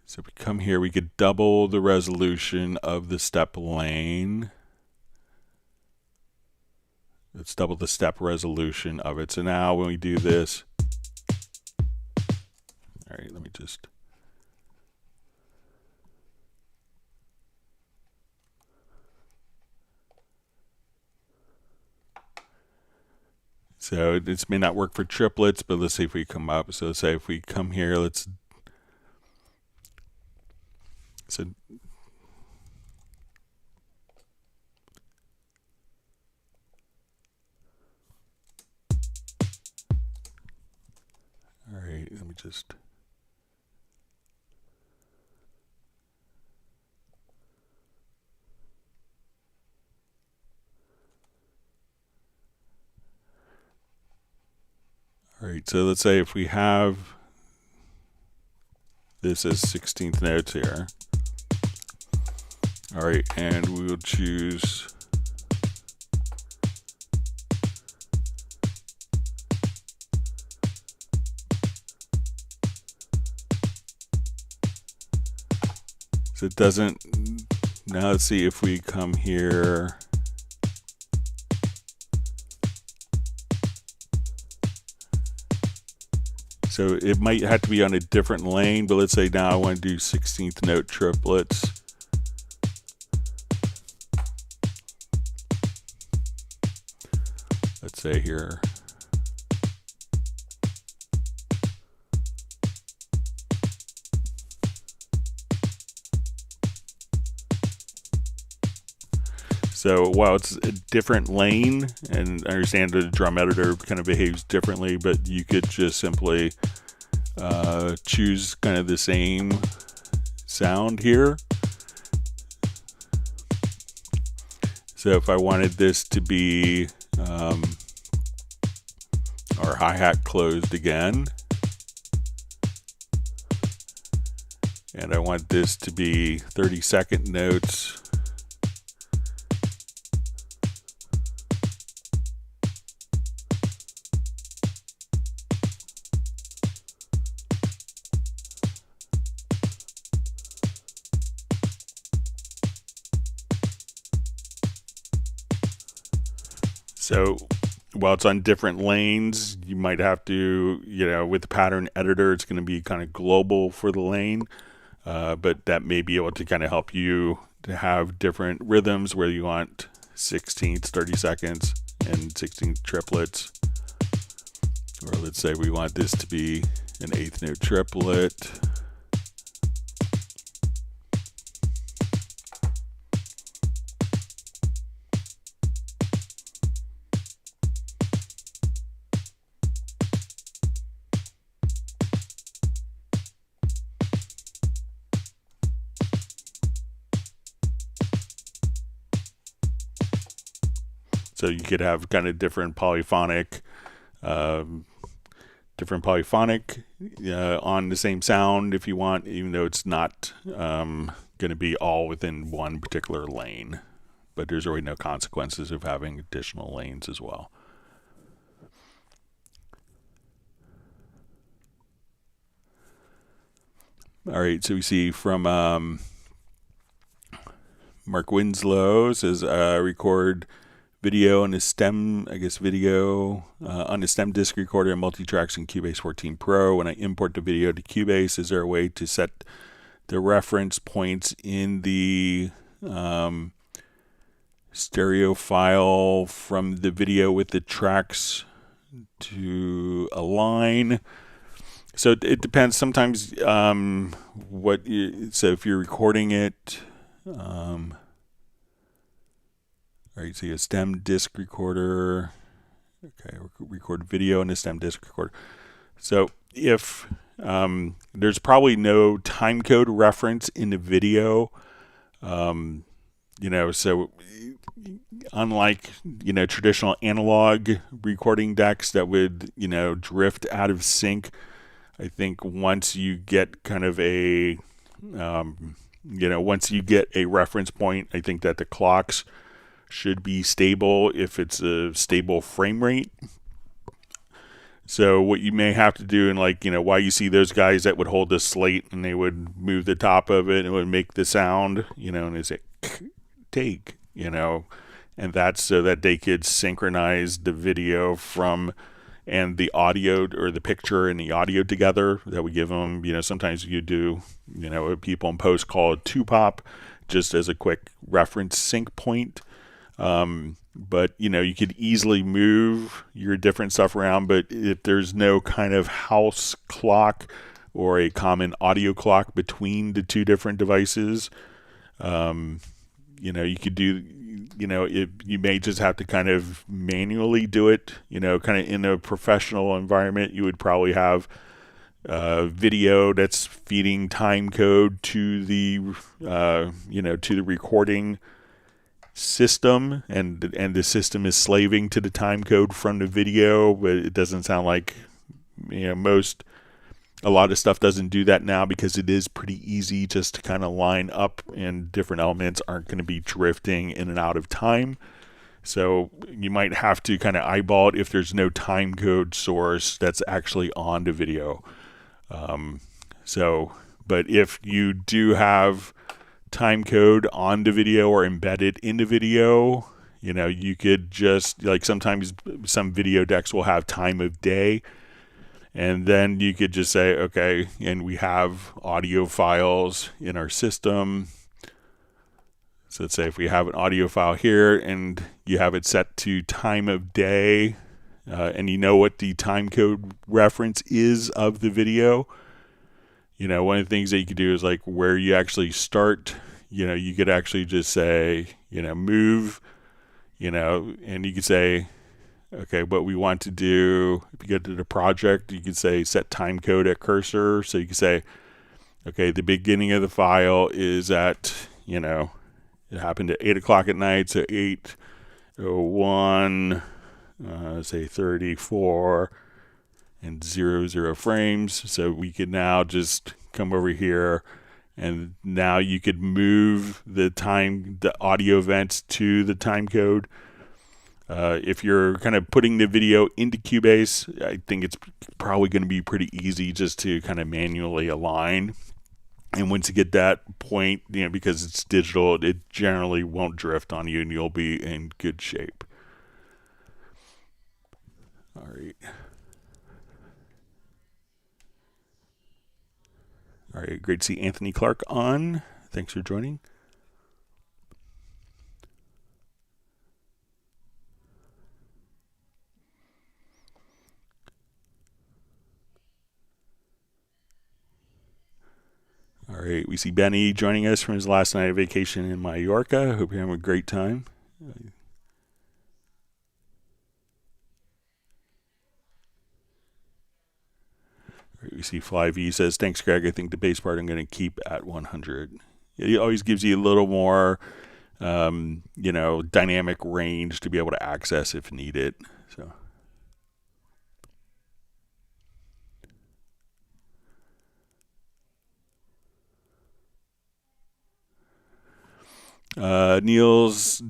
So if we come here, we could double the resolution of the step lane. Let's double the step resolution of it. So now when we do this, all right, let me just. So this may not work for triplets, but let's see if we come up. So let's say if we come here, let's. So. All right, let me just. All right, so let's say if we have this as 16th notes here. All right, and we will choose so it doesn't. Now let's see if we come here. So it might have to be on a different lane, but let's say now I want to do 16th note triplets. Let's say here. So while it's a different lane, and I understand the drum editor kind of behaves differently, but you could just simply choose kind of the same sound here. So if I wanted this to be our hi-hat closed again, and I want this to be 30-second notes, so while it's on different lanes, you might have to, with the pattern editor, it's going to be kind of global for the lane, but that may be able to kind of help you to have different rhythms where you want 16ths, 30 seconds, and 16th triplets. Or let's say we want this to be an 8th note triplet. So you could have kind of different polyphonic on the same sound if you want, even though it's not going to be all within one particular lane. But there's really no consequences of having additional lanes as well. All right, so we see from Mark Winslow says record video on the stem, video on the stem disc recorder and multi-tracks in Cubase 14 Pro. When I import the video to Cubase, is there a way to set the reference points in the stereo file from the video with the tracks to align? So it depends. Sometimes so if you're recording it, all right, so you have stem disc recorder. Okay, record video in the stem disc recorder. So if there's probably no time code reference in the video, so unlike traditional analog recording decks that would drift out of sync, I think once you get kind of a once you get a reference point, I think that the clocks should be stable if it's a stable frame rate. So what you may have to do, and why you see those guys that would hold the slate and they would move the top of it and it would make the sound, and they say take, and that's so that they could synchronize the video and the audio, or the picture and the audio together. That would give them, sometimes you do, what people in post call a 2-pop, just as a quick reference sync point. But you could easily move your different stuff around, but if there's no kind of house clock or a common audio clock between the two different devices, you could do, you may just have to kind of manually do it, kind of in a professional environment. You would probably have video that's feeding time code to the, to the recording system, and the system is slaving to the time code from the video, but it doesn't sound like a lot of stuff doesn't do that now, because it is pretty easy just to kind of line up and different elements aren't going to be drifting in and out of time. So you might have to kind of eyeball it if there's no time code source that's actually on the video. But if you do have time code on the video or embedded in the video, you could just, sometimes some video decks will have time of day, and then you could just say, okay, and we have audio files in our system. So let's say if we have an audio file here and you have it set to time of day, and you know what the time code reference is of the video, one of the things that you could do is where you actually start, you could actually just say, move, and you could say, Okay, what we want to do, if you go to the project, you can say set time code at cursor. So you can say, okay, the beginning of the file is at, it happened at 8 o'clock at night, so 8:01, say 34 and 00 frames. So we could now just come over here, and now you could move the audio events to the time code. If you're kind of putting the video into Cubase, I think it's probably going to be pretty easy just to kind of manually align. And once you get that point, because it's digital, it generally won't drift on you and you'll be in good shape. All right. All right, great to see Anthony Clark on. Thanks for joining. All right, we see Benny joining us from his last night of vacation in Mallorca. Hope you're having a great time. All right, we see Fly V says, thanks, Greg. I think the bass part I'm going to keep at 100. It always gives you a little more, dynamic range to be able to access if needed. So. Niels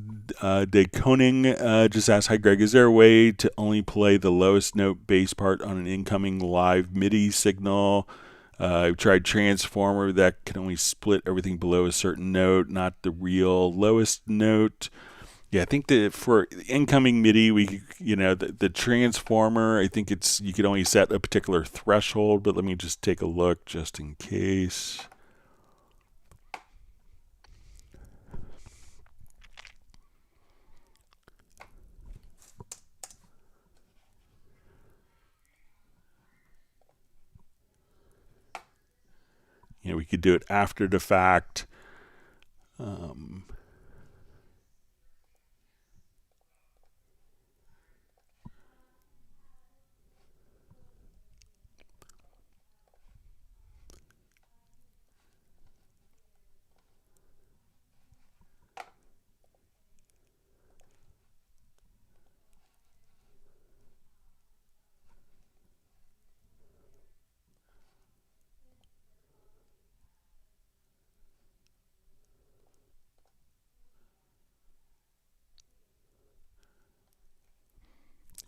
De Koning just asked, hi Greg, is there a way to only play the lowest note bass part on an incoming live MIDI signal? I've tried Transformer that can only split everything below a certain note, not the real lowest note. Yeah, I think that for incoming MIDI, the Transformer, I think you could only set a particular threshold, but let me just take a look just in case. We could do it after the fact.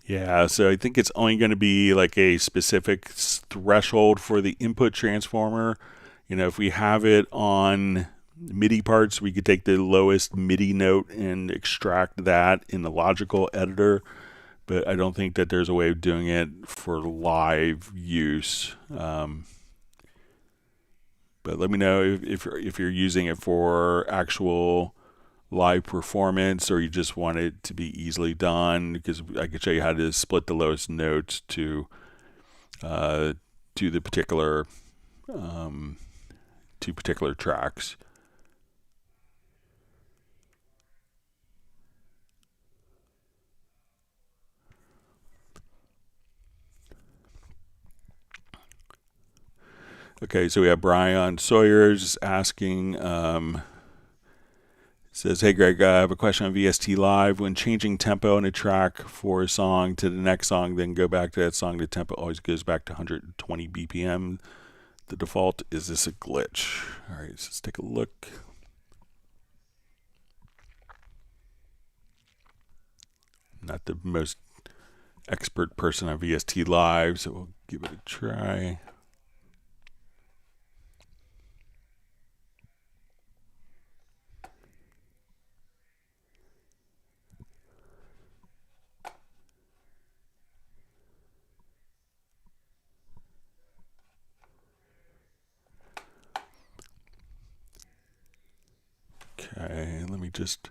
Yeah, so I think it's only going to be like a specific threshold for the input transformer. If we have it on MIDI parts, we could take the lowest MIDI note and extract that in the logical editor. But I don't think that there's a way of doing it for live use. But let me know if you're using it for actual live performance, or you just want it to be easily done, because I could show you how to split the lowest notes to the particular two particular tracks. Okay, so we have Brian Sawyers asking, says, hey Greg, I have a question on VST Live. When changing tempo in a track for a song to the next song, then go back to that song, the tempo always goes back to 120 BPM. The default, is this a glitch? All right, so let's take a look. Not the most expert person on VST Live, so we'll give it a try. Okay, let me just...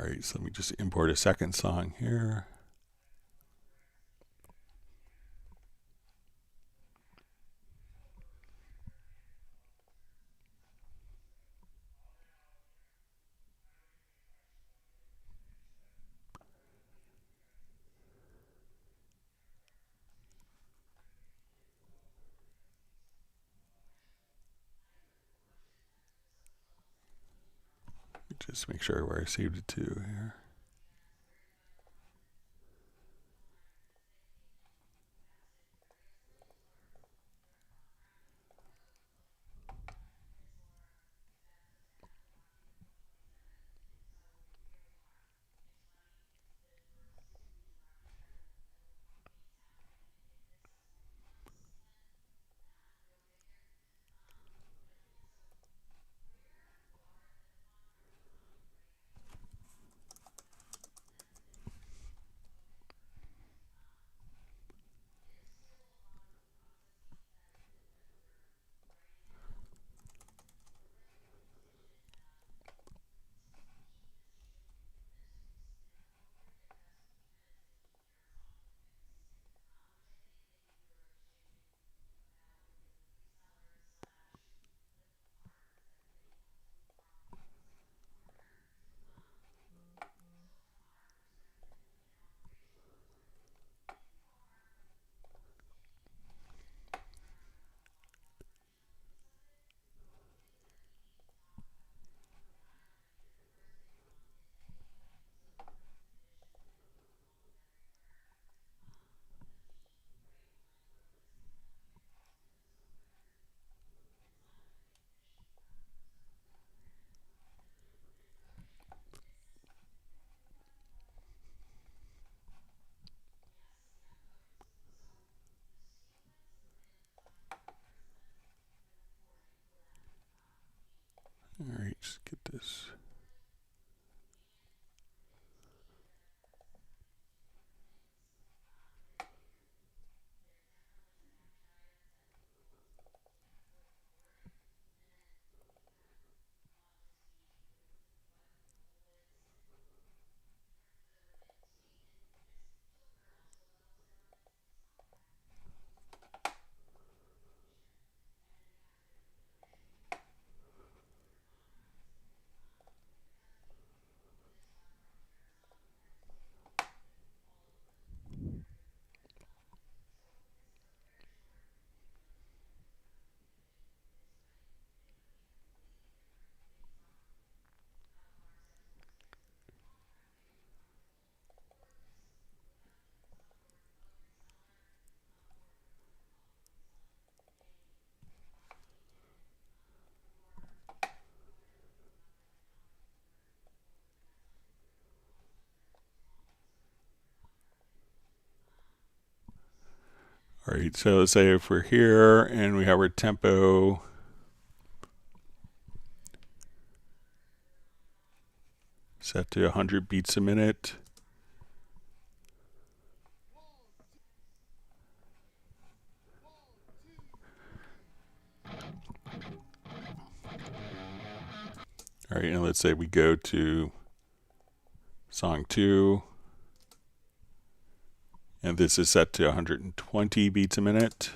right, so let me just import a second song here. Just make sure where I saved it to here. All right, just get this. All right, so let's say if we're here and we have our tempo set to 100 beats a minute. All right, and let's say we go to song 2, and this is set to 120 beats a minute.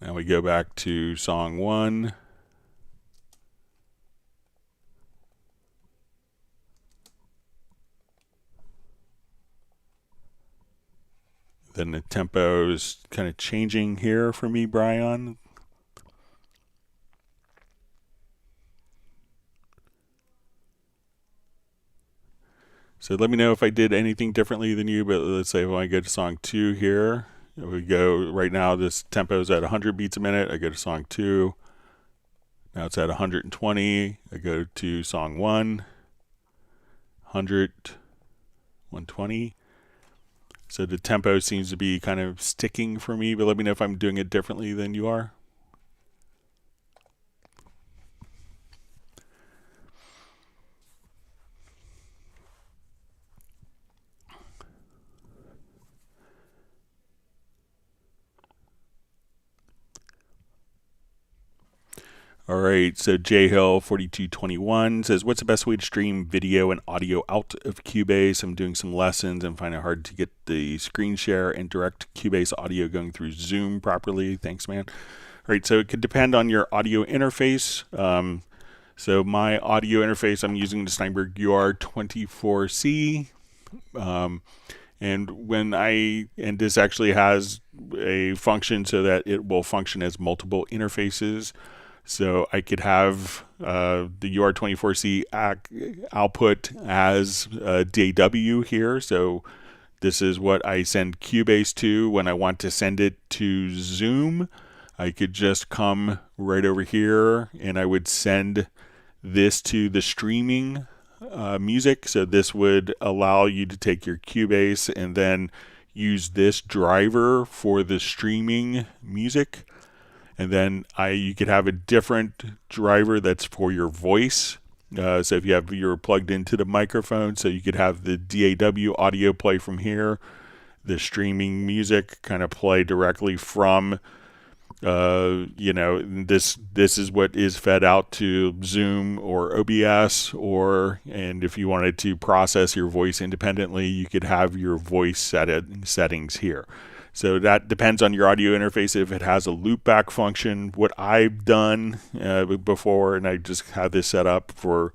Now we go back to song 1. Then the tempo is kind of changing here for me, Brian. So let me know if I did anything differently than you, but let's say when I go to song 2 here, we go, right now this tempo is at 100 beats a minute. I go to song 2. Now it's at 120. I go to song 1, 100, 120. So the tempo seems to be kind of sticking for me, but let me know if I'm doing it differently than you are. All right, so jhill4221 says, what's the best way to stream video and audio out of Cubase? I'm doing some lessons and find it hard to get the screen share and direct Cubase audio going through Zoom properly. Thanks, man. All right, so it could depend on your audio interface. So my audio interface, I'm using the Steinberg UR24C. And this actually has a function so that it will function as multiple interfaces. So I could have the UR24C output as DAW here. So this is what I send Cubase to when I want to send it to Zoom. I could just come right over here and I would send this to the streaming music. So this would allow you to take your Cubase and then use this driver for the streaming music. And then you could have a different driver that's for your voice. So if you're plugged into the microphone, so you could have the DAW audio play from here, the streaming music kind of play directly from, this is what is fed out to Zoom or OBS, and if you wanted to process your voice independently, you could have your voice settings here. So that depends on your audio interface. If it has a loopback function, what I've done before, and I just have this set up for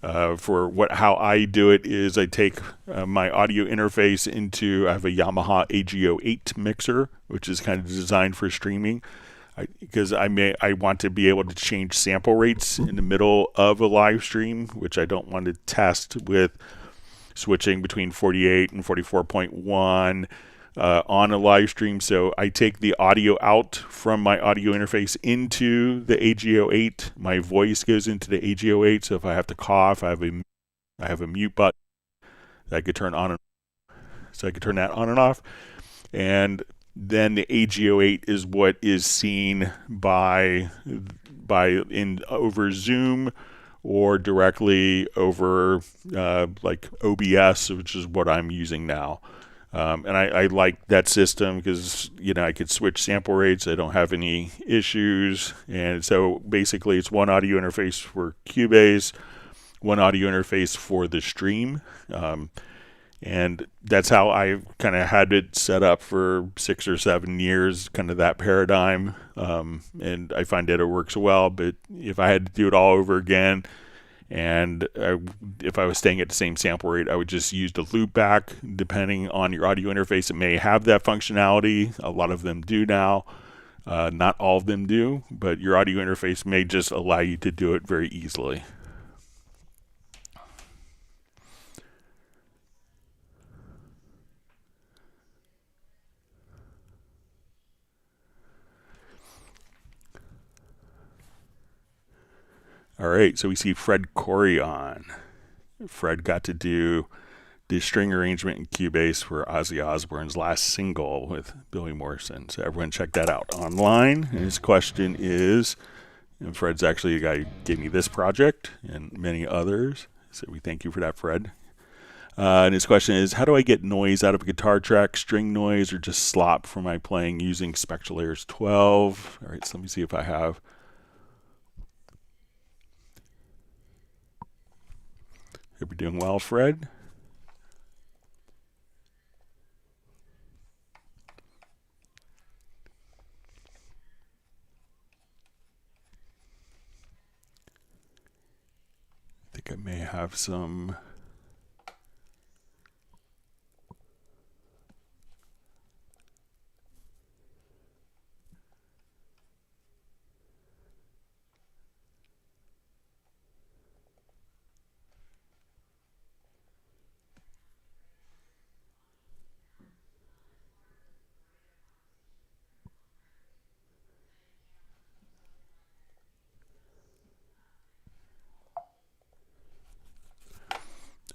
how I do it, is I take my audio interface into, I have a Yamaha AGO8 mixer, which is kind of designed for streaming, because I want to be able to change sample rates in the middle of a live stream, which I don't want to test with switching between 48 and 44.1 on a live stream. So I take the audio out from my audio interface into the AGO8. My voice goes into the AGO8. So if I have to cough, I have a mute button that I could turn on, so I could turn that on and off. And then the AGO8 is what is seen by over Zoom or directly over like OBS, which is what I'm using now. And I like that system because, I could switch sample rates. I don't have any issues. And so basically it's one audio interface for Cubase, one audio interface for the stream. And that's how I kind of had it set up for 6 or 7 years, kind of that paradigm. And I find that it works well. But if I had to do it all over again, and if I was staying at the same sample rate, I would just use the loopback. Depending on your audio interface, it may have that functionality. A lot of them do now. Not all of them do, but your audio interface may just allow you to do it very easily. All right, so we see Fred Corey on. Fred got to do the string arrangement in Cubase for Ozzy Osbourne's last single with Billy Morrison. So everyone check that out online. And his question is, and Fred's actually the guy who gave me this project and many others. So we thank you for that, Fred. And his question is, how do I get noise out of a guitar track, string noise, or just slop for my playing using Spectral Layers 12? All right, so let me see if I have. Hope you're doing well, Fred. I think I may have some.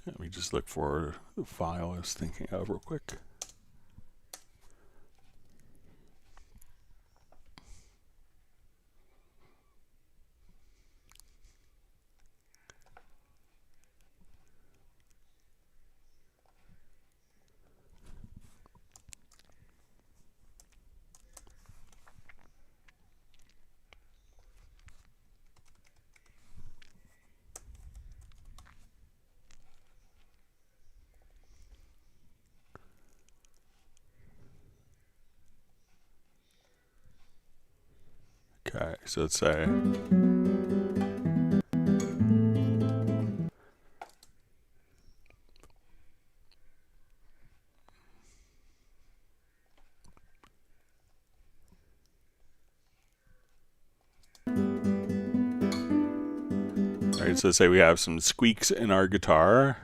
Let me just look for the file I was thinking of real quick. Okay, so let's say. All right, so let's say we have some squeaks in our guitar.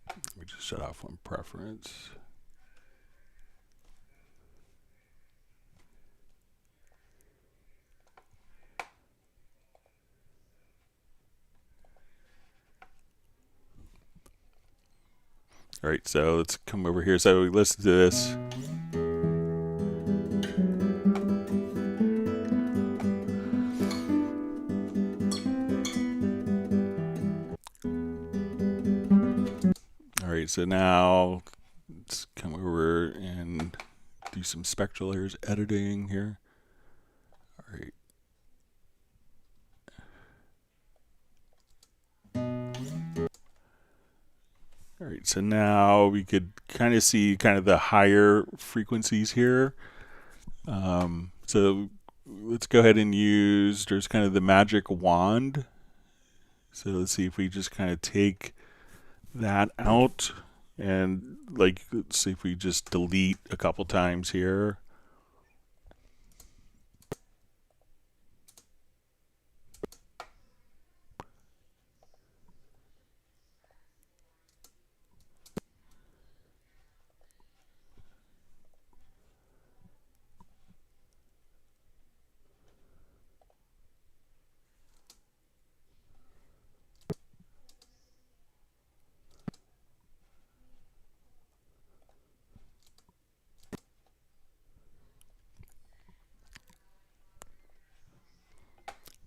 Let me just shut off one preference. All right, so let's come over here. So we listen to this. All right, so now let's come over and do some spectral layers editing here. All right. All right, so now we could kind of see kind of the higher frequencies here. So let's go ahead and use, there's kind of the magic wand. So let's see if we just kind of take that out and like, let's see if we just delete a couple times here.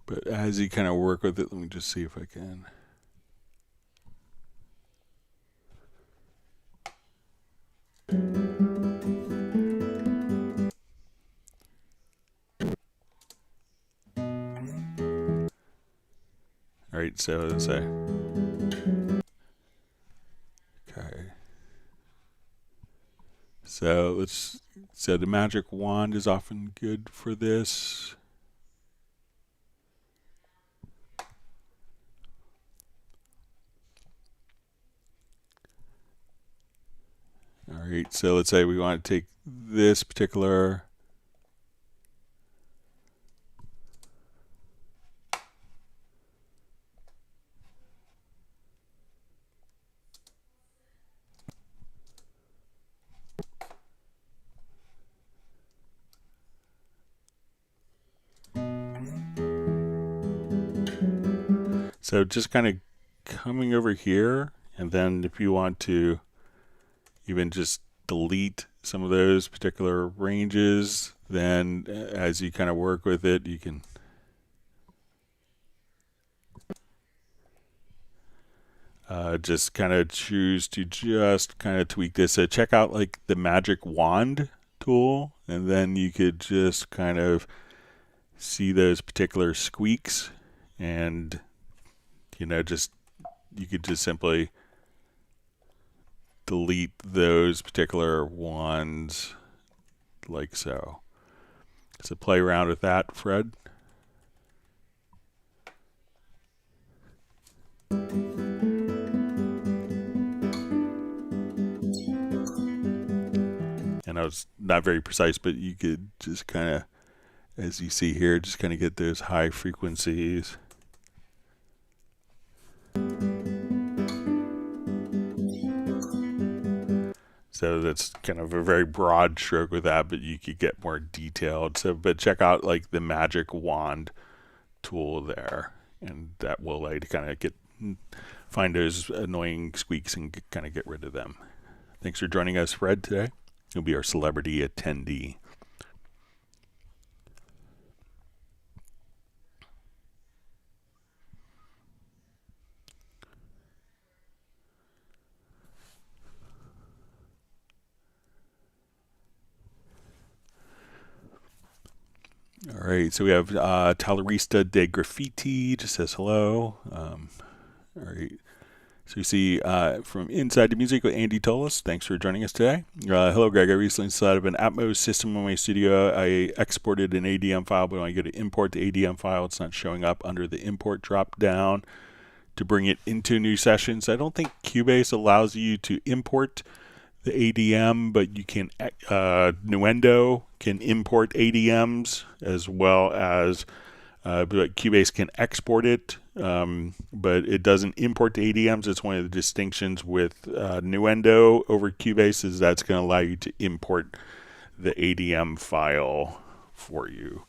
But as you kind of work with it, let me just see if I can. All right, so let's say. Okay. So the magic wand is often good for this. All right, so let's say we want to take this particular. So just kind of coming over here, and then if you want to even just delete some of those particular ranges, then as you kind of work with it, you can just kind of choose to just kind of tweak this. So check out like the magic wand tool, and then you could just kind of see those particular squeaks, and you know, just you could just simply delete those particular ones like so. So play around with that, Fred. And I was not very precise, but you could just kind of, as you see here, just kind of get those high frequencies. So that's kind of a very broad stroke with that, but you could get more detailed. So, but check out like the magic wand tool there, and that will allow you to kind of find those annoying squeaks and kind of get rid of them. Thanks for joining us, Fred, today. You'll be our celebrity attendee. All right, so we have Talarista de Graffiti just says hello. All right, So you see from Inside the Music with Andy Tolis. Thanks for joining us today. Hello, Greg. I recently installed an Atmos system in my studio. I exported an ADM file, but when I go to import the ADM file, it's not showing up under the import drop down to bring it into new sessions. I don't think Cubase allows you to import the ADM, but you can, Nuendo can import ADMs as well as but Cubase can export it, but it doesn't import the ADMs. It's one of the distinctions with Nuendo over Cubase is that's going to allow you to import the ADM file for you.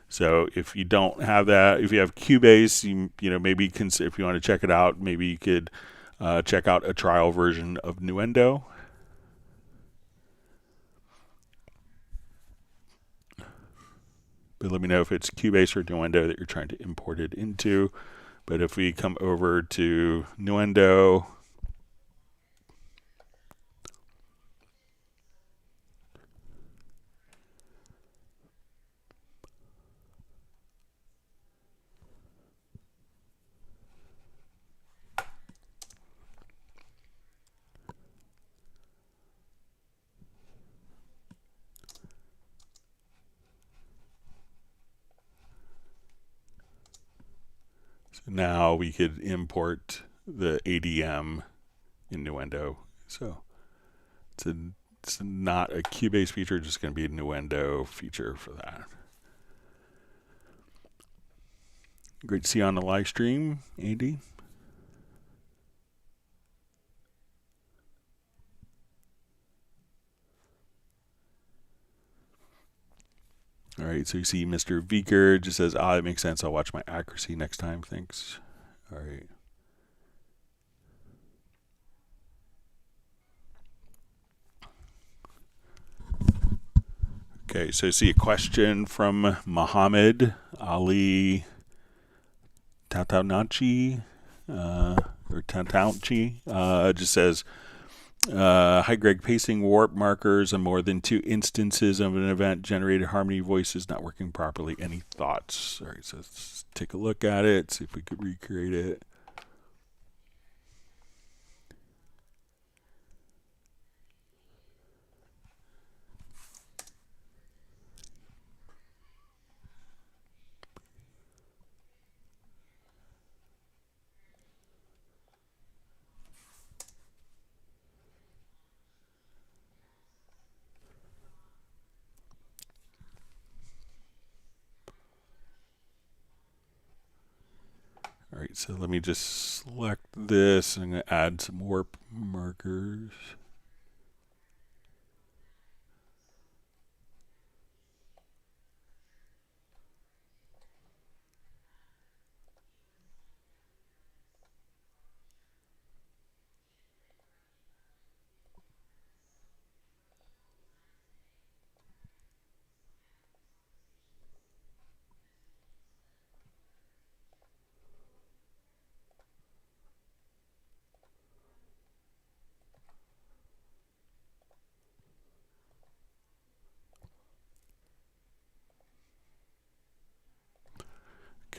So if you don't have that, if you have Cubase, you know maybe if you want to check it out, maybe you could check out a trial version of Nuendo. But let me know if it's Cubase or Nuendo that you're trying to import it into. But if we come over to Nuendo, so now we could import the ADM in Nuendo. So it's not a Cubase feature, just going to be a Nuendo feature for that. Great to see you on the live stream, Andy. All right, so you see Mr. Vicker just says, that makes sense. I'll watch my accuracy next time. Thanks. All right. Okay, so I see a question from Muhammad Ali Tataunachi, or Tatauchi, just says, hi Greg, pasting warp markers on more than 2 instances of an event generated harmony voice is not working properly. Any thoughts? All right, so let's take a look at it, see if we could recreate it. All right, so let me just select this. I'm going to add some warp markers.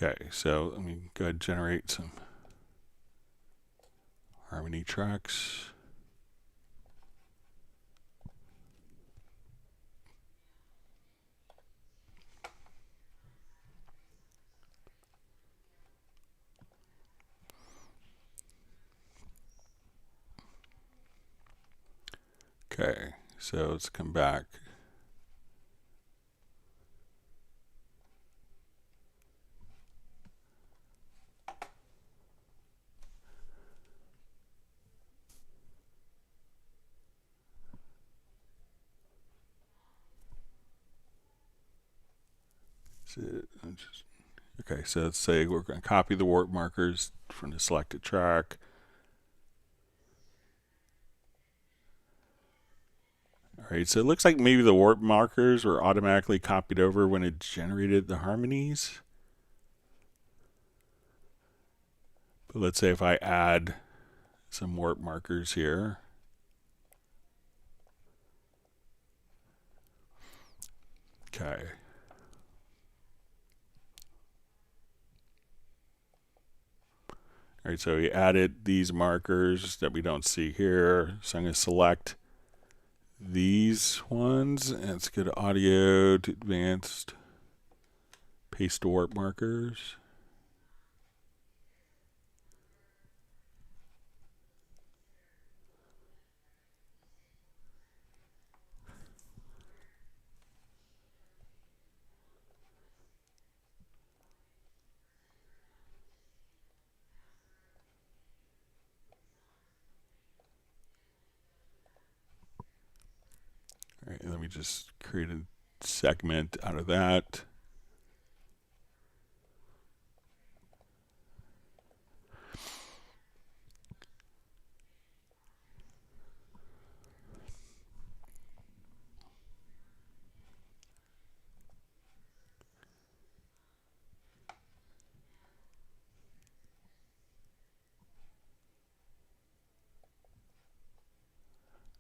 Okay, so let me go ahead and generate some harmony tracks. Okay, so let's come back. Okay, so let's say we're going to copy the warp markers from the selected track. All right, so it looks like maybe the warp markers were automatically copied over when it generated the harmonies. But let's say if I add some warp markers here. Okay. All right, so we added these markers that we don't see here. So I'm going to select these ones, and let's go to audio, to advanced, paste to warp markers. All right, let me just create a segment out of that.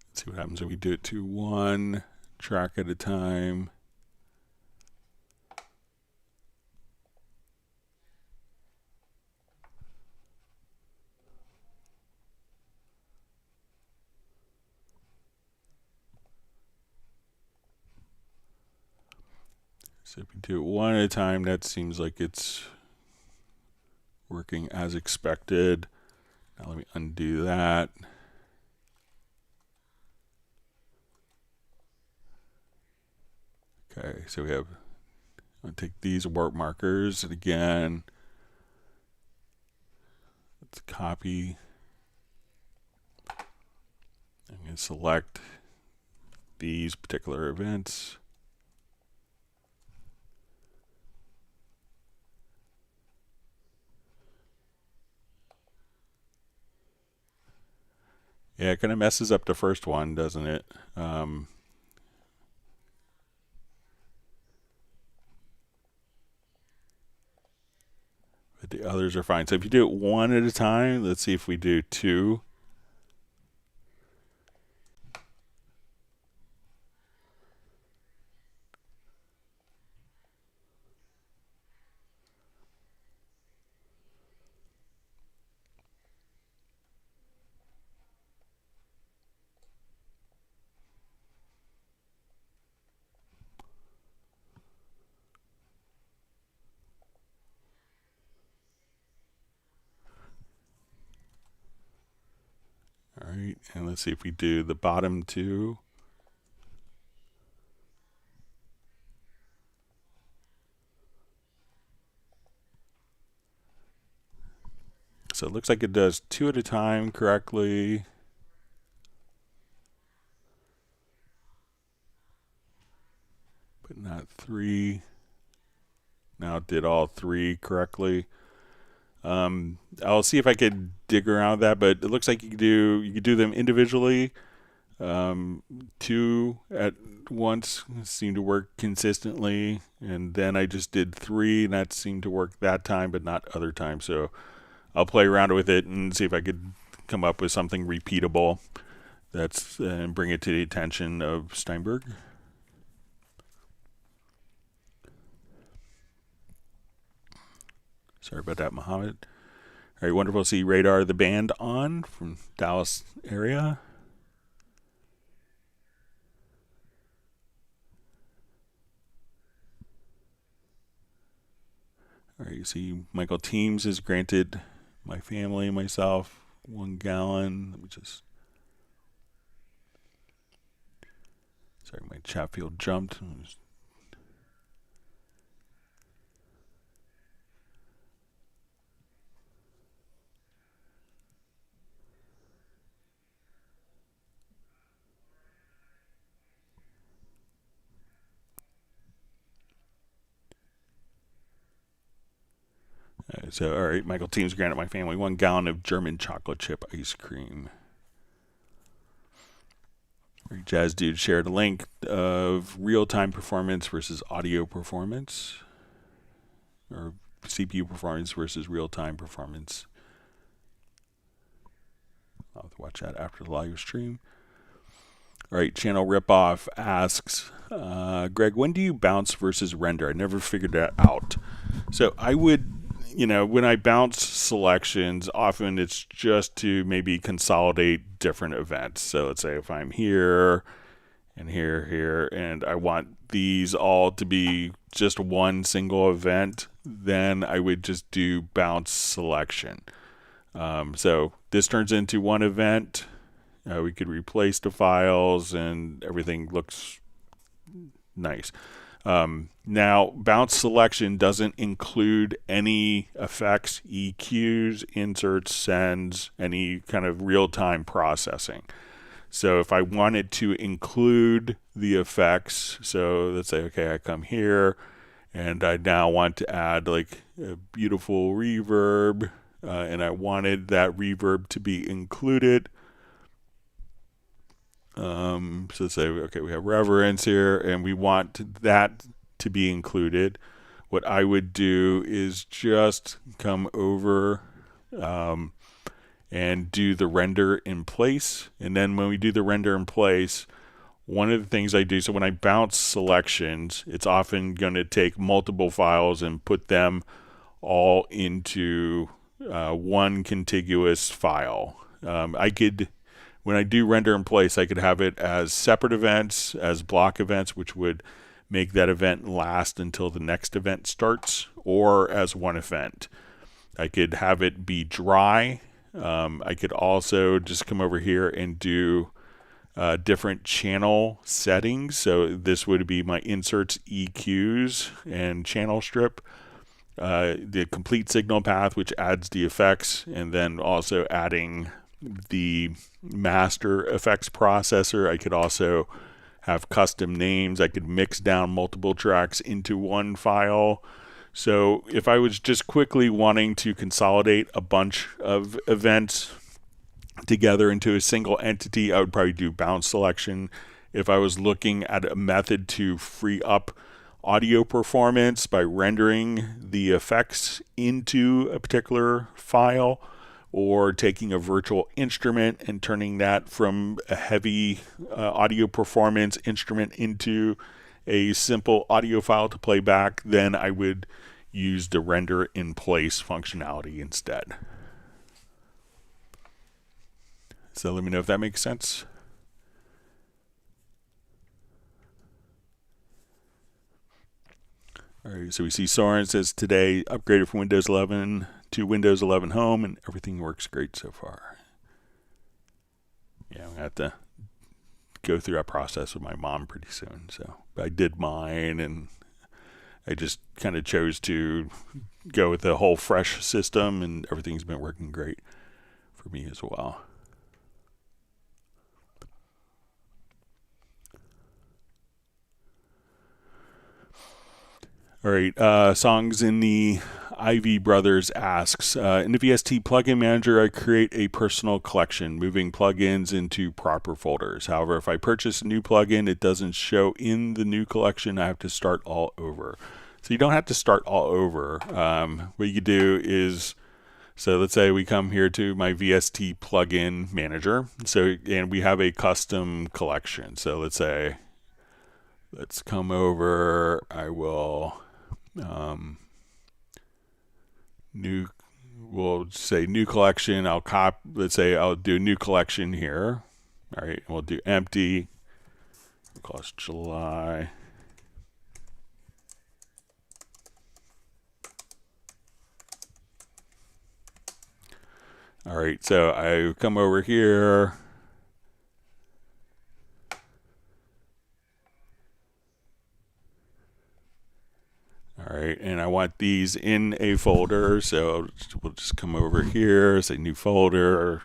Let's see what happens if we do it to one track at a time. So if we do it one at a time, that seems like it's working as expected. Now let me undo that. Okay, so we have, I'm going to take these warp markers, and again, let's copy. I'm going to select these particular events. Yeah, it kind of messes up the first one, doesn't it? But the others are fine. So if you do it one at a time, let's see if we do two. All right, and let's see if we do the bottom two. So it looks like it does two at a time correctly. But not three. Now it did all three correctly. I'll see if I could dig around that, but it looks like you could do them individually. Two at once seemed to work consistently, and then I just did three, and that seemed to work that time, but not other times. So I'll play around with it and see if I could come up with something repeatable that's and bring it to the attention of Steinberg. Sorry about that, Mohammed. All right, wonderful to see Radar the Band on from Dallas area. All right, you see Michael Teams has granted my family and myself 1 gallon. Let me just... Sorry, my chat field jumped. So, all right, Michael Teams granted my family 1 gallon of German chocolate chip ice cream. Jazz Dude shared a link of real-time performance versus audio performance, or CPU performance versus real-time performance. I'll have to watch that after the live stream. All right, Channel Ripoff asks, Greg, when do you bounce versus render? I never figured that out. So I would, when I bounce selections, often it's just to maybe consolidate different events. So let's say if I'm here and here, and I want these all to be just one single event, then I would just do bounce selection. So this turns into one event. We could replace the files and everything looks nice. Now, bounce selection doesn't include any effects, EQs, inserts, sends, any kind of real-time processing. So if I wanted to include the effects, so let's say, okay, I come here and I now want to add like a beautiful reverb, and I wanted that reverb to be included. So let's say, okay, we have reverence here and we want that to be included. What I would do is just come over and do the render in place. And then when we do the render in place, one of the things I do, so when I bounce selections, it's often going to take multiple files and put them all into one contiguous file. When I do render in place, I could have it as separate events, as block events, which would make that event last until the next event starts, or as one event. I could have it be dry. I could also just come over here and do different channel settings. So this would be my inserts, EQs, and channel strip. The complete signal path, which adds the effects, and then also adding the master effects processor. I could also have custom names. I could mix down multiple tracks into one file. So if I was just quickly wanting to consolidate a bunch of events together into a single entity, I would probably do bounce selection. If I was looking at a method to free up audio performance by rendering the effects into a particular file, or taking a virtual instrument and turning that from a heavy audio performance instrument into a simple audio file to play back, then I would use the render in place functionality instead. So let me know if that makes sense. All right, so we see Soren says today upgraded from Windows 11 to Windows 11 Home, and everything works great so far. Yeah, I'm going to have to go through that process with my mom pretty soon. So I did mine, and I just kind of chose to go with the whole fresh system, and everything's been working great for me as well. All right, Songs in the Ivy Brothers asks, in the VST plugin manager, I create a personal collection, moving plugins into proper folders. However, if I purchase a new plugin, it doesn't show in the new collection. I have to start all over. So you don't have to start all over. What you do is, so let's say we come here to my VST plugin manager. So, and we have a custom collection. So let's say, let's come over, I will, we'll say new collection. Let's say I'll do a new collection here. All right, we'll do empty. We'll call this July. All right, so I come over here. All right, and I want these in a folder, so we'll just come over here, say new folder.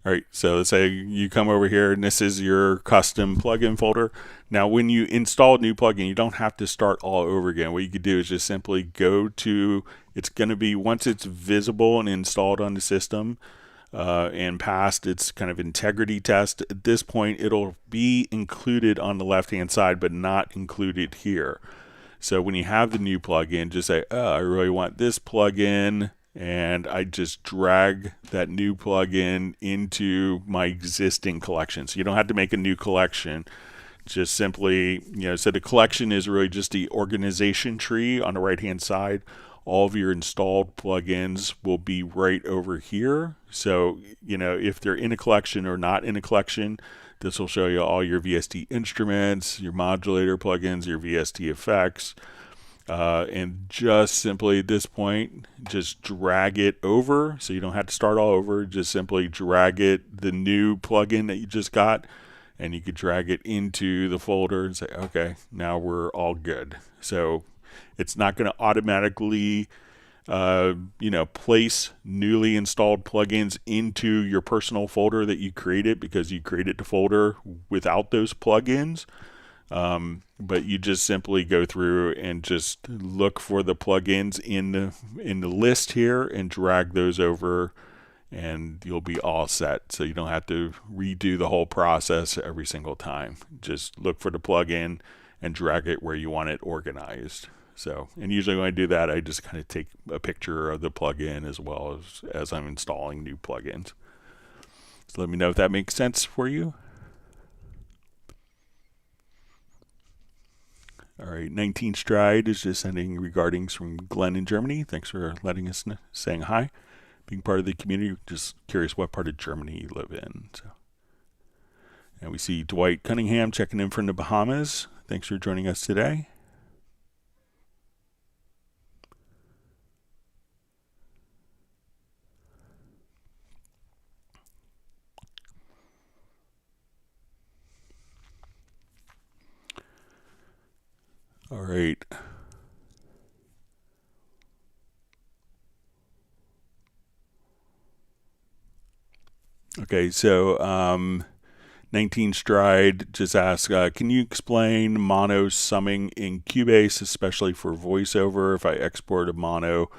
All right, so let's say you come over here and this is your custom plugin folder. Now, when you install a new plugin, you don't have to start all over again. What you could do is just simply go to, it's going to be, once it's visible and installed on the system, and passed its kind of integrity test, at this point it'll be included on the left hand side but not included here. So when you have the new plugin, just say, oh, I really want this plugin, and I just drag that new plugin into my existing collection. So you don't have to make a new collection. Just simply, so the collection is really just the organization tree on the right-hand side. All of your installed plugins will be right over here. So, if they're in a collection or not in a collection, this will show you all your VST instruments, your modulator plugins, your VST effects. And just simply at this point, just drag it over. So you don't have to start all over. Just simply drag the new plugin that you just got, and you could drag it into the folder and say, okay, now we're all good. So it's not going to automatically, place newly installed plugins into your personal folder that you created because you created the folder without those plugins. But you just simply go through and just look for the plugins in the list here and drag those over, and you'll be all set. So you don't have to redo the whole process every single time. Just look for the plugin and drag it where you want it organized. So, and usually when I do that, I just kind of take a picture of the plugin as well as I'm installing new plugins. So let me know if that makes sense for you. All right, 19 Stride is just sending regardings from Glenn in Germany. Thanks for letting us saying hi, being part of the community. Just curious what part of Germany you live in. So, and we see Dwight Cunningham checking in from the Bahamas. Thanks for joining us today. All right. Okay, so 19 Stride just asks, can you explain mono summing in Cubase, especially for voiceover? If I export a mono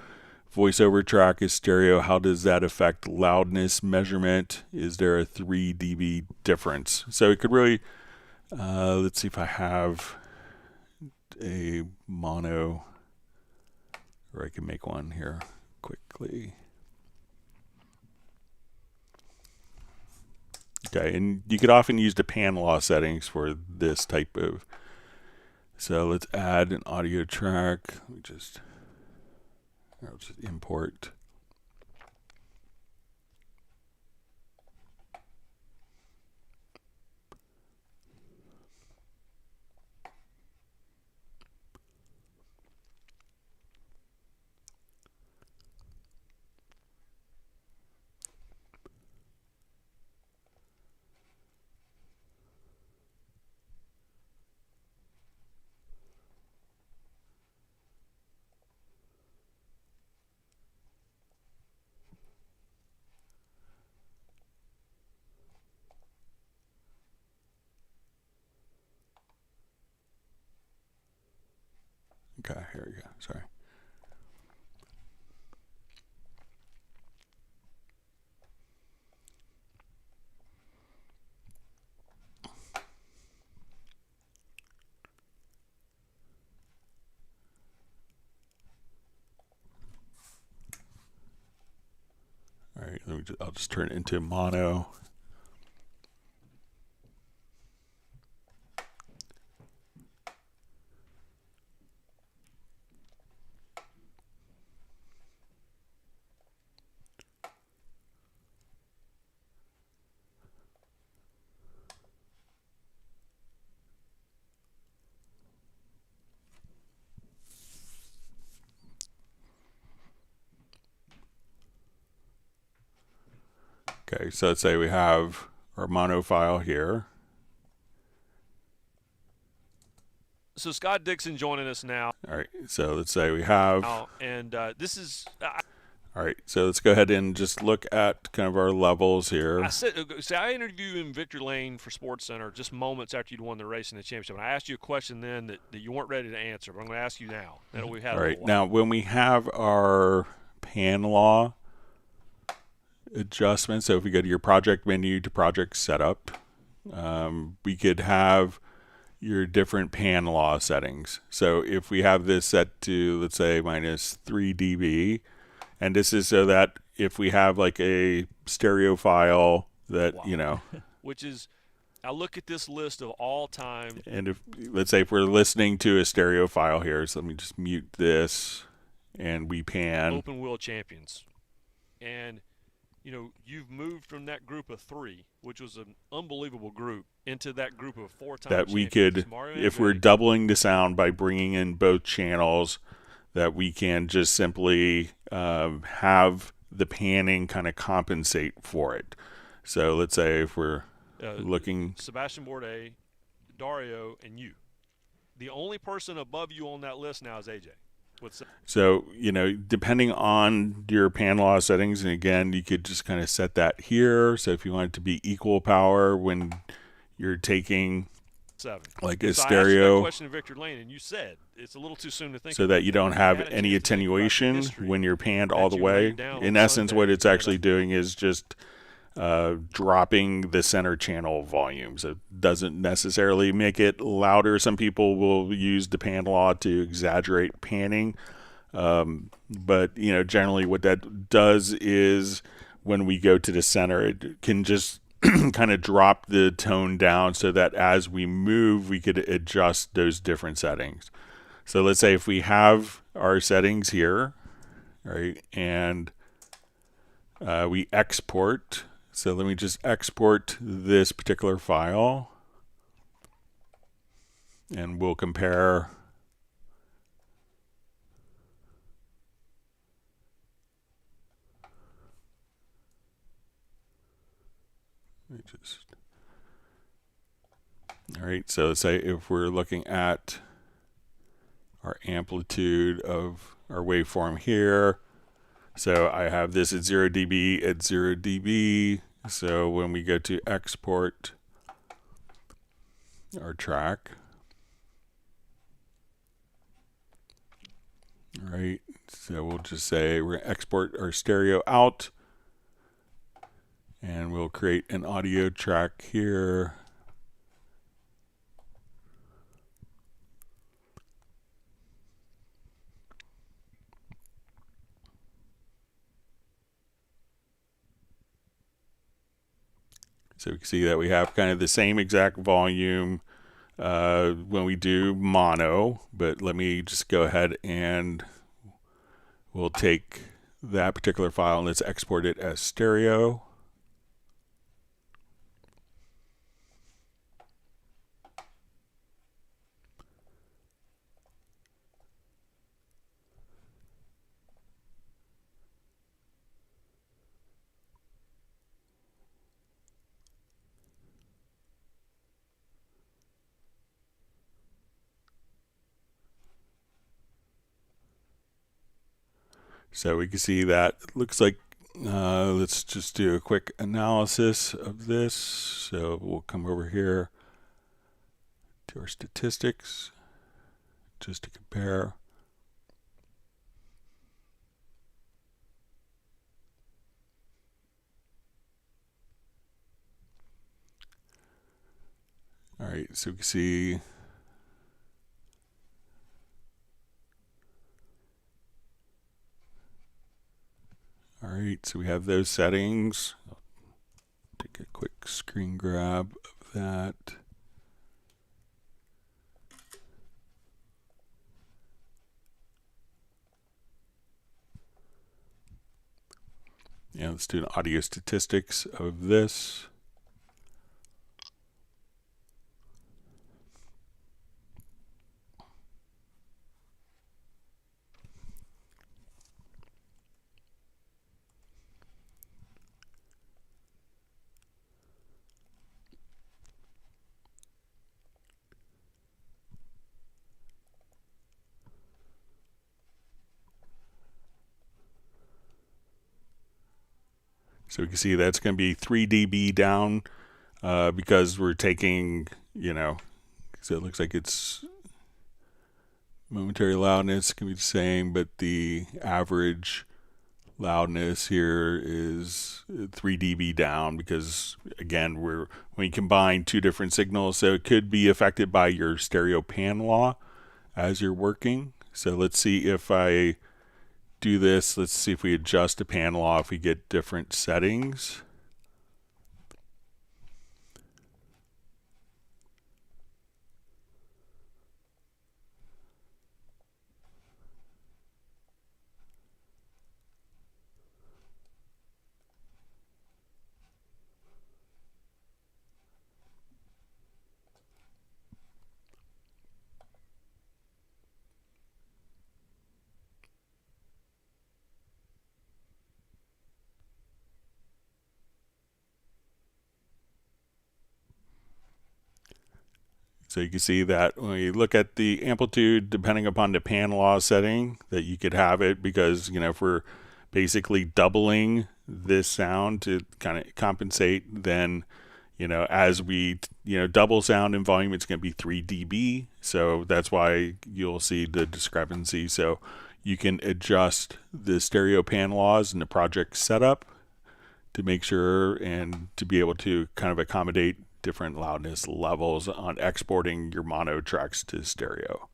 voiceover track as stereo, how does that affect loudness measurement? Is there a 3 dB difference? So it could really, let's see if I have a mono, or I can make one here quickly. Okay, and you could often use the pan law settings for this type of. So let's add an audio track. I'll just import. Okay, here we go. Sorry. All right, I'll just turn it into mono. Okay, so let's say we have our mono file here. So Scott Dixon joining us now. All right, so let's say we have. And this is. All right, so let's go ahead and just look at kind of our levels here. I interviewed you in Victory Lane for SportsCenter just moments after you'd won the race in the championship. And I asked you a question then that you weren't ready to answer, but I'm going to ask you now. That we had. All right, now when we have our pan law adjustment, so if we go to your project menu to project setup, we could have your different pan law settings. So if we have this set to, let's say, minus 3 dB, And this is so that if we have like a stereo file that, Which is, I look at this list of all time. and if, let's say if we're listening to a stereo file here, so let me just mute this and we pan. Open wheel champions. And, you've moved from that group of 3, which was an unbelievable group, into that group of 4-time that we champions. could, if we're doubling the sound by bringing in both channels, that we can just simply have the panning kind of compensate for it. So let's say if we're looking... Sebastian Bourdais, Dario, and you. The only person above you on that list now is AJ. So, depending on your pan law settings, and again, you could just kind of set that here. So if you want it to be equal power when you're taking 7. like a so stereo. I asked you that question in Victor Lane, and you said it's a little too soon to think. So that you don't have any attenuation when you're panned all the way. In essence, what it's actually doing is just dropping the center channel volumes. It doesn't necessarily make it louder. Some people will use the pan law to exaggerate panning. But, generally what that does is when we go to the center, it can just kind of drop the tone down so that as we move, we could adjust those different settings. So let's say if we have our settings here, right, and we export. So let me just export this particular file, and we'll compare. All right, so let's say if we're looking at our amplitude of our waveform here. So I have this at 0 dB at 0 dB. So when we go to export our track, all right, so we'll just say we're going to export our stereo out, and we'll create an audio track here. So we can see that we have kind of the same exact volume when we do mono, but let me just go ahead and we'll take that particular file and let's export it as stereo. So we can see that it looks like, let's just do a quick analysis of this. So we'll come over here to our statistics just to compare. All right, so we can see all right, so we have those settings. I'll take a quick screen grab of that. Yeah, let's do an audio statistics of this. So we can see that's going to be 3 dB down because we're taking, so it looks like it's momentary loudness can be the same, but the average loudness here is 3 dB down because, again, when you combine two different signals, so it could be affected by your stereo pan law as you're working. So let's see if I do this, let's see if we adjust the panel off, we get different settings. So you can see that when you look at the amplitude, depending upon the pan law setting, that you could have it, because, you know, if we're basically doubling this sound to kind of compensate, then, you know, as we, you know, double sound and volume, it's going to be 3 dB. So that's why you'll see the discrepancy. So you can adjust the stereo pan laws in the project setup to make sure and to be able to kind of accommodate different loudness levels on exporting your mono tracks to stereo.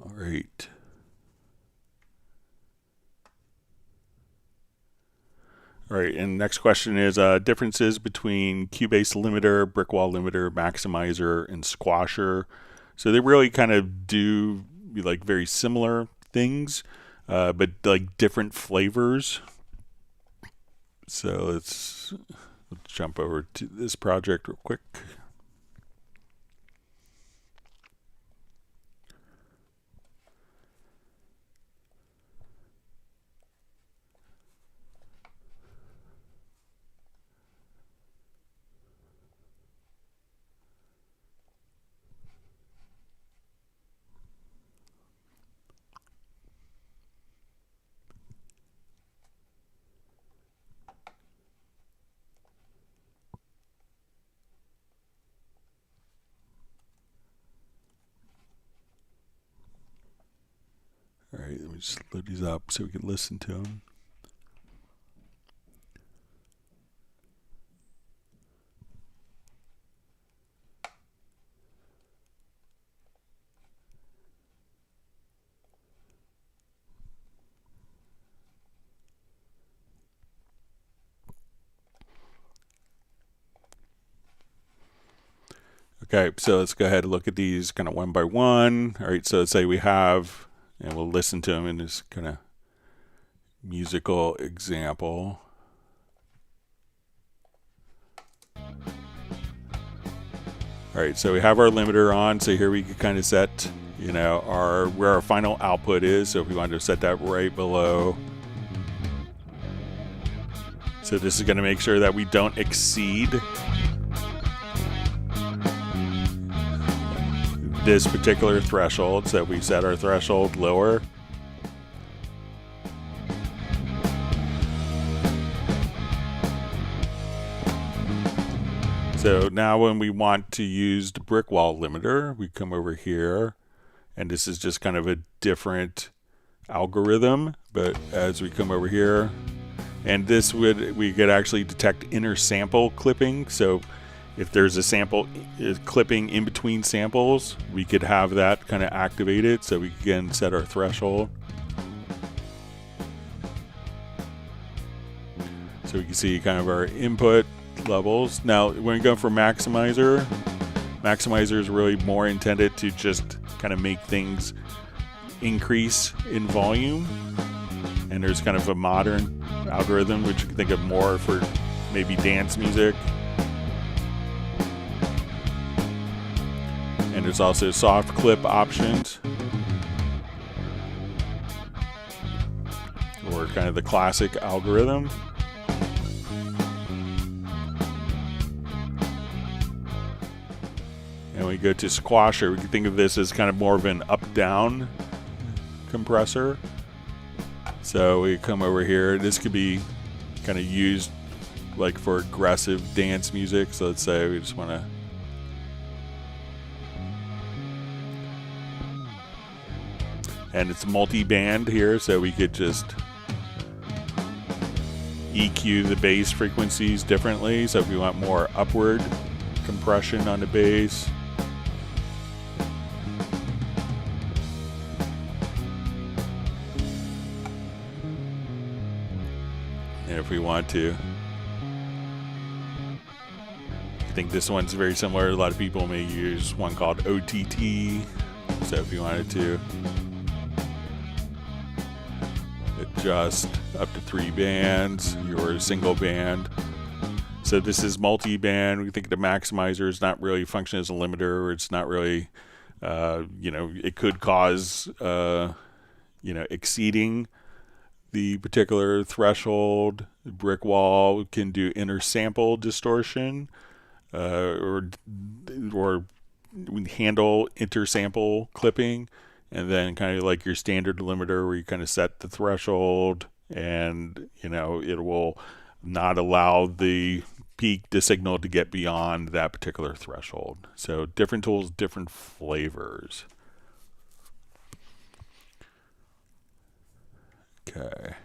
All right. All right, and next question is differences between Cubase limiter, brick wall limiter, maximizer, and squasher. So they really kind of do like very similar things, but like different flavors. So let's jump over to this project real quick. All right, let me just load these up so we can listen to them. Okay, so let's go ahead and look at these kind of one by one. All right, so let's say we have, and we'll listen to them in this kind of musical example. All right, so we have our limiter on. So here we can kind of set, you know, where our final output is. So if we wanted to set that right below. So this is going to make sure that we don't exceed this particular threshold, so we set our threshold lower. So now when we want to use the brick wall limiter, we come over here, and this is just kind of a different algorithm, but as we come over here, and this we could actually detect inner sample clipping. So if there's a sample clipping in between samples, we could have that kind of activated, so we can set our threshold. So we can see kind of our input levels. Now, when we go for maximizer is really more intended to just kind of make things increase in volume. And there's kind of a modern algorithm, which you can think of more for maybe dance music. And there's also soft clip options, or kind of the classic algorithm. And we go to squasher. We can think of this as kind of more of an up-down compressor. So we come over here. This could be kind of used like for aggressive dance music. So let's say we just want to and it's multi-band here, so we could just EQ the bass frequencies differently. So if you want more upward compression on the bass, and if we want to, I think this one's very similar. A lot of people may use one called OTT. So if you wanted to adjust up to 3 bands, your single band. So this is multi-band. We think the maximizer is not really function as a limiter. It's not really, it could cause, exceeding the particular threshold. Brick wall can do inner sample distortion, or handle intersample clipping, and then kind of like your standard limiter where you kind of set the threshold, and it will not allow the peak the signal to get beyond that particular threshold. So different tools, different flavors. Okay.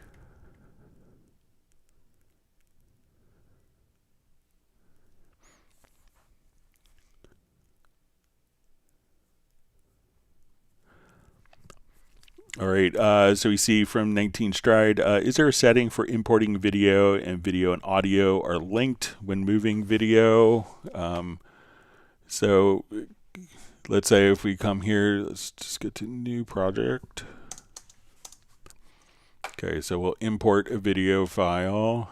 All right, so we see from 19 Stride, is there a setting for importing video and audio are linked when moving video? So let's say if we come here, let's just get to new project. Okay, so we'll import a video file.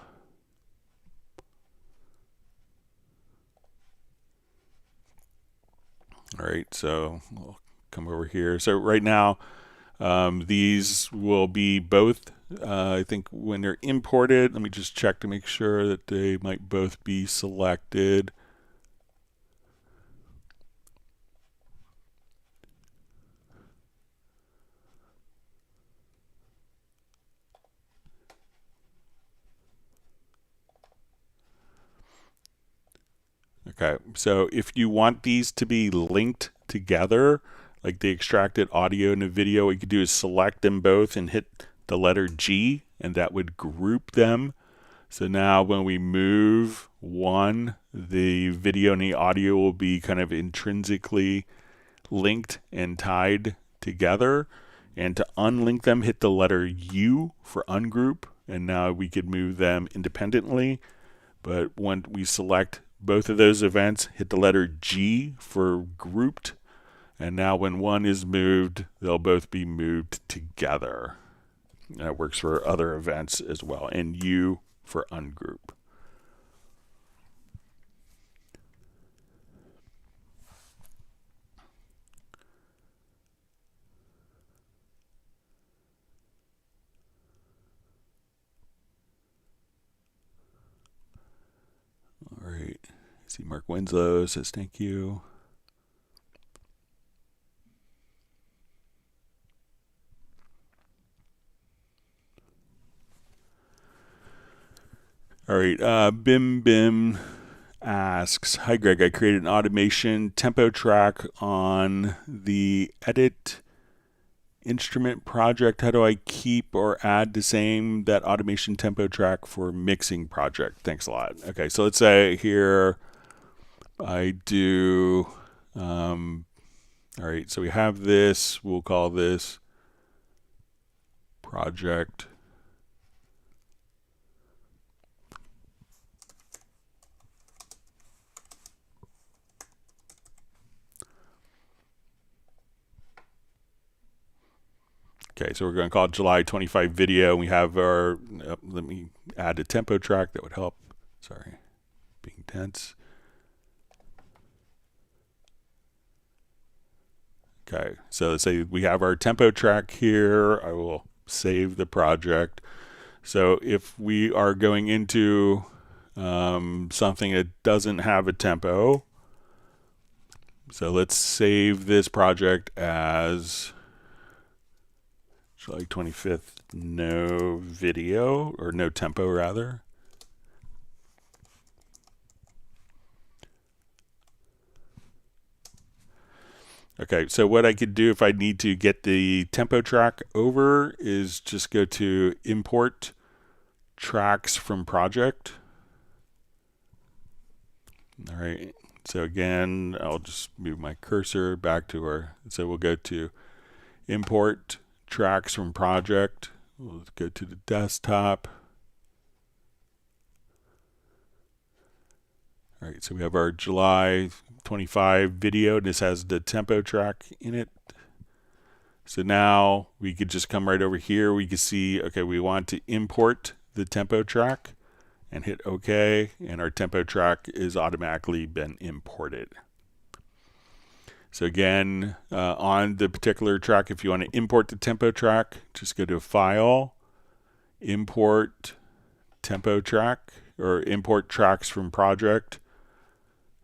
All right, so we'll come over here. So right now, these will be both, I think when they're imported, let me just check to make sure that they might both be selected. Okay, so if you want these to be linked together, like the extracted audio and the video, what you could do is select them both and hit the letter G, and that would group them. So now when we move one, the video and the audio will be kind of intrinsically linked and tied together. And to unlink them, hit the letter U for ungroup, and now we could move them independently. But when we select both of those events, hit the letter G for grouped. And now when one is moved, they'll both be moved together. That works for other events as well. And U for ungroup. All right. See Mark Winslow says thank you. All right, Bim Bim asks, hi Greg, I created an automation tempo track on the edit instrument project. How do I keep or add that automation tempo track for mixing project? Thanks a lot. Okay, so let's say here I do, all right, so we have this, we'll call this project. Okay, so we're going to call it July 25 video. We have our, let me add a tempo track that would help. Sorry, being tense. Okay, so let's say we have our tempo track here. I will save the project. So if we are going into something that doesn't have a tempo, so let's save this project as July 25th, no video, or no tempo rather. Okay, so what I could do if I need to get the tempo track over is just go to import tracks from project. All right. So again, I'll just move my cursor back to so we'll go to import tracks from project. We'll go to the desktop. All right, so we have our July 25 video. This has the tempo track in it. So now we could just come right over here. We can see, okay, we want to import the tempo track and hit OK, and our tempo track is automatically been imported. So again, on the particular track, if you want to import the tempo track, just go to File, Import Tempo Track, or Import Tracks from Project.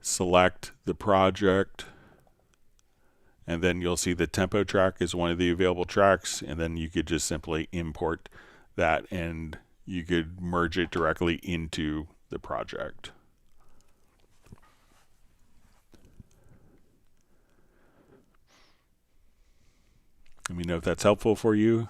Select the project, and then you'll see the tempo track is one of the available tracks, and then you could just simply import that and you could merge it directly into the project. Let me know if that's helpful for you.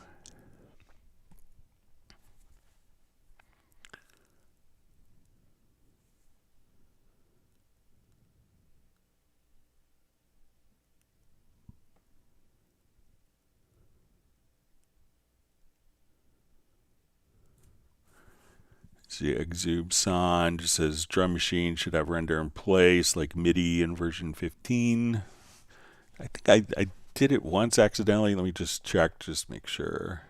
See, Exube San just says drum machine should have render in place like MIDI in version 15. I think I did it once accidentally. Let me just check, just make sure.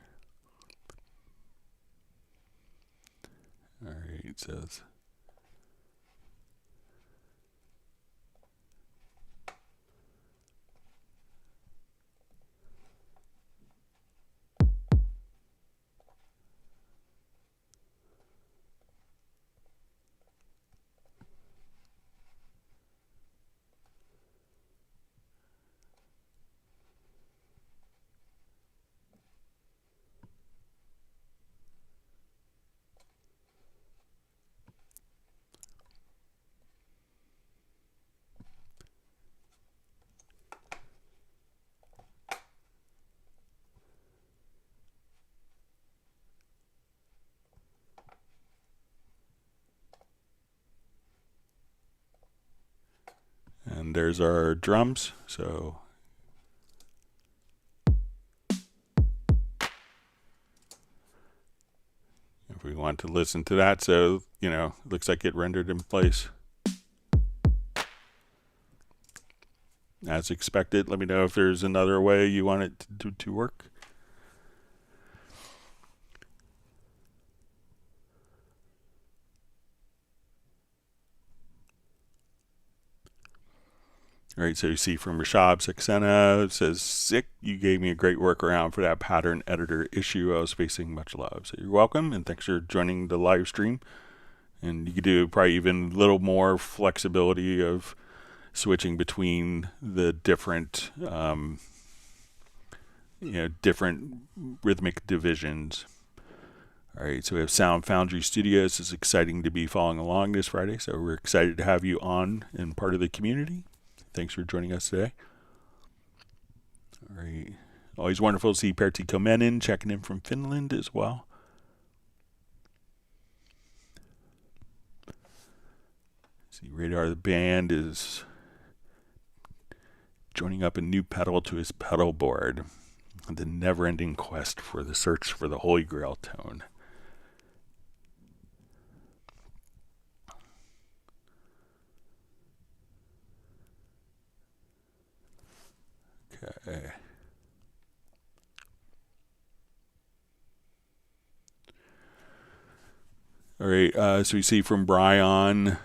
All right, it says. And there's our drums. So if we want to listen to that, so, you know, it looks like it rendered in place as expected. Let me know if there's another way you want it to work. All right, so you see from Rashab Saxena, it says, sick, you gave me a great workaround for that pattern editor issue I was facing. Much love. So you're welcome, and thanks for joining the live stream. And you could do probably even a little more flexibility of switching between the different, different rhythmic divisions. All right, so we have Sound Foundry Studios. It's exciting to be following along this Friday, so we're excited to have you on and part of the community. Thanks for joining us today. All right. Always wonderful to see Pertti Komenen checking in from Finland as well. See, Radar the Band is joining up a new pedal to his pedal board. The never-ending quest for the search for the Holy Grail tone. Okay. All right, so we see from Brian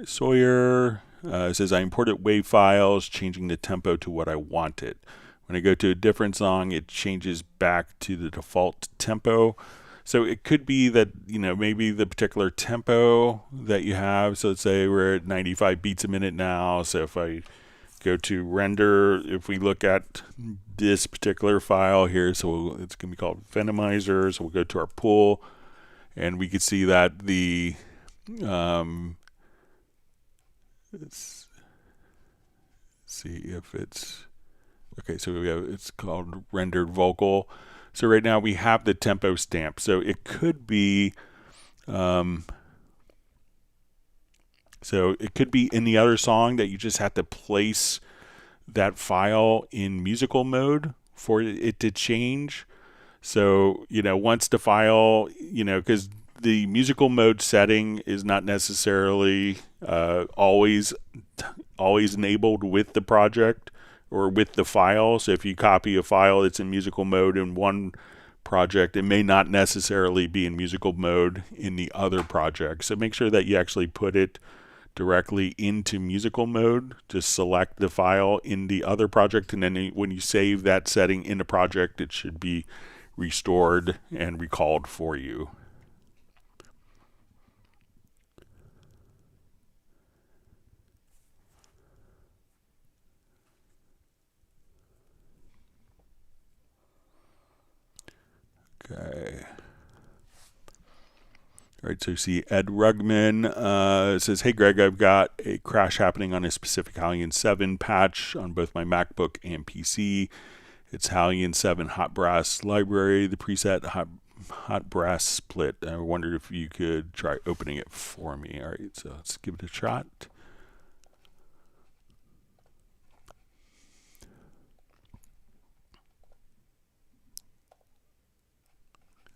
Sawyer, it says, I imported WAV files, changing the tempo to what I wanted. When I go to a different song, it changes back to the default tempo. So it could be that, you know, maybe the particular tempo that you have, so let's say we're at 95 beats a minute now, so if I go to render, if we look at this particular file here, so it's going to be called Venomizer, so we'll go to our pool, and we can see that the let's see if it's okay, so we have, it's called rendered vocal. So right now we have the tempo stamp, so it could be So it could be in the other song that you just have to place that file in musical mode for it to change. So, once the file, because the musical mode setting is not necessarily always enabled with the project or with the file. So if you copy a file that's in musical mode in one project, it may not necessarily be in musical mode in the other project. So make sure that you actually put it directly into musical mode. Just select the file in the other project, and then when you save that setting in the project, it should be restored and recalled for you. Okay. All right, so you see Ed Rugman says, "Hey Greg, I've got a crash happening on a specific Halion 7 patch on both my MacBook and PC. It's Halion 7 Hot Brass Library, the preset Hot Brass Split. I wondered if you could try opening it for me." All right, so let's give it a shot.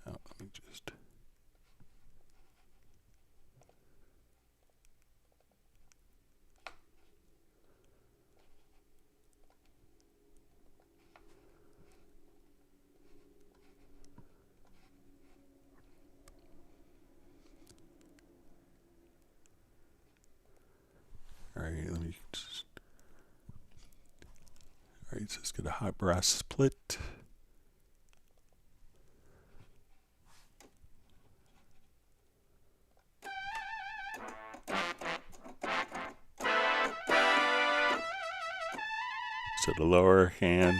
Oh, let me just... All right, let me just... All right, so let's get a Hot Brass Split. So the lower hand.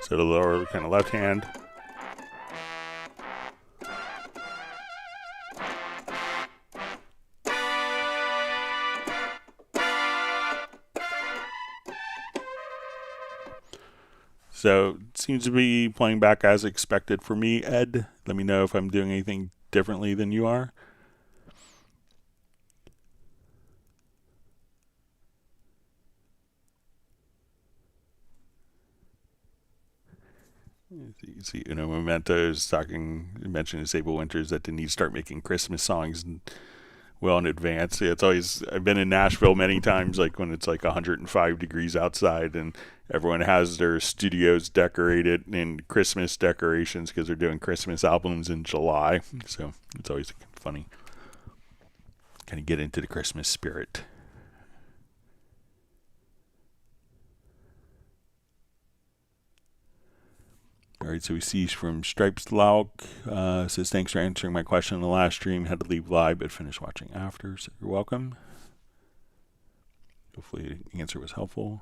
So the lower kind of left hand. So it seems to be playing back as expected for me, Ed. Let me know if I'm doing anything differently than you are. You see, Uno Momento is mentioning Sable Winters that they need to start making Christmas songs well in advance. Yeah, it's always, I've been in Nashville many times, like when it's like 105 degrees outside and everyone has their studios decorated in Christmas decorations because they're doing Christmas albums in July. So it's always funny. Kind of get into the Christmas spirit. All right, so we see from Stripes Lauk, says, "Thanks for answering my question in the last stream. Had to leave live, but finished watching after." So you're welcome. Hopefully the answer was helpful.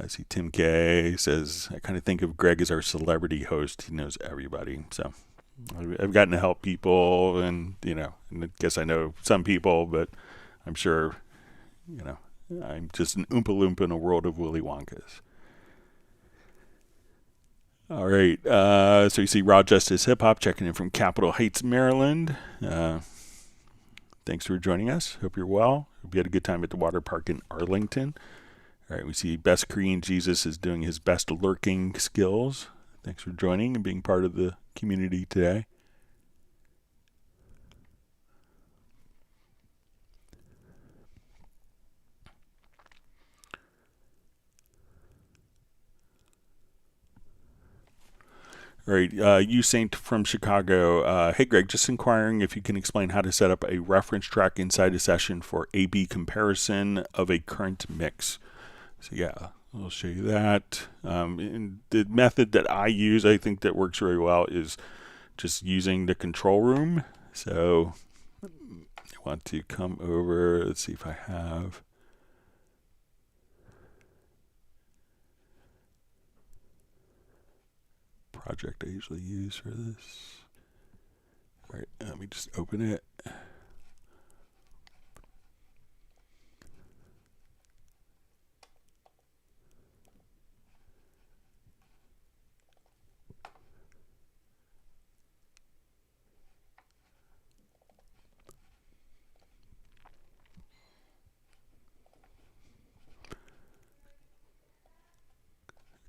I see Tim K says, "I kind of think of Greg as our celebrity host. He knows everybody." So I've gotten to help people, and and I guess I know some people, but I'm sure, I'm just an Oompa Loompa in a world of Willy Wonkas. All right, so you see Raw Justice Hip Hop checking in from Capitol Heights, Maryland. Thanks for joining us. Hope you're well. Hope you had a good time at the water park in Arlington. All right, we see Best Korean Jesus is doing his best lurking skills. Thanks for joining and being part of the community today. All right, you Saint from Chicago. Hey Greg, just inquiring if you can explain how to set up a reference track inside a session for A/B comparison of a current mix. So yeah, I'll show you that. And the method that I use, I think that works very well, is just using the control room. So I want to come over. Let's see if I have. project I usually use for this. All right, let me just open it.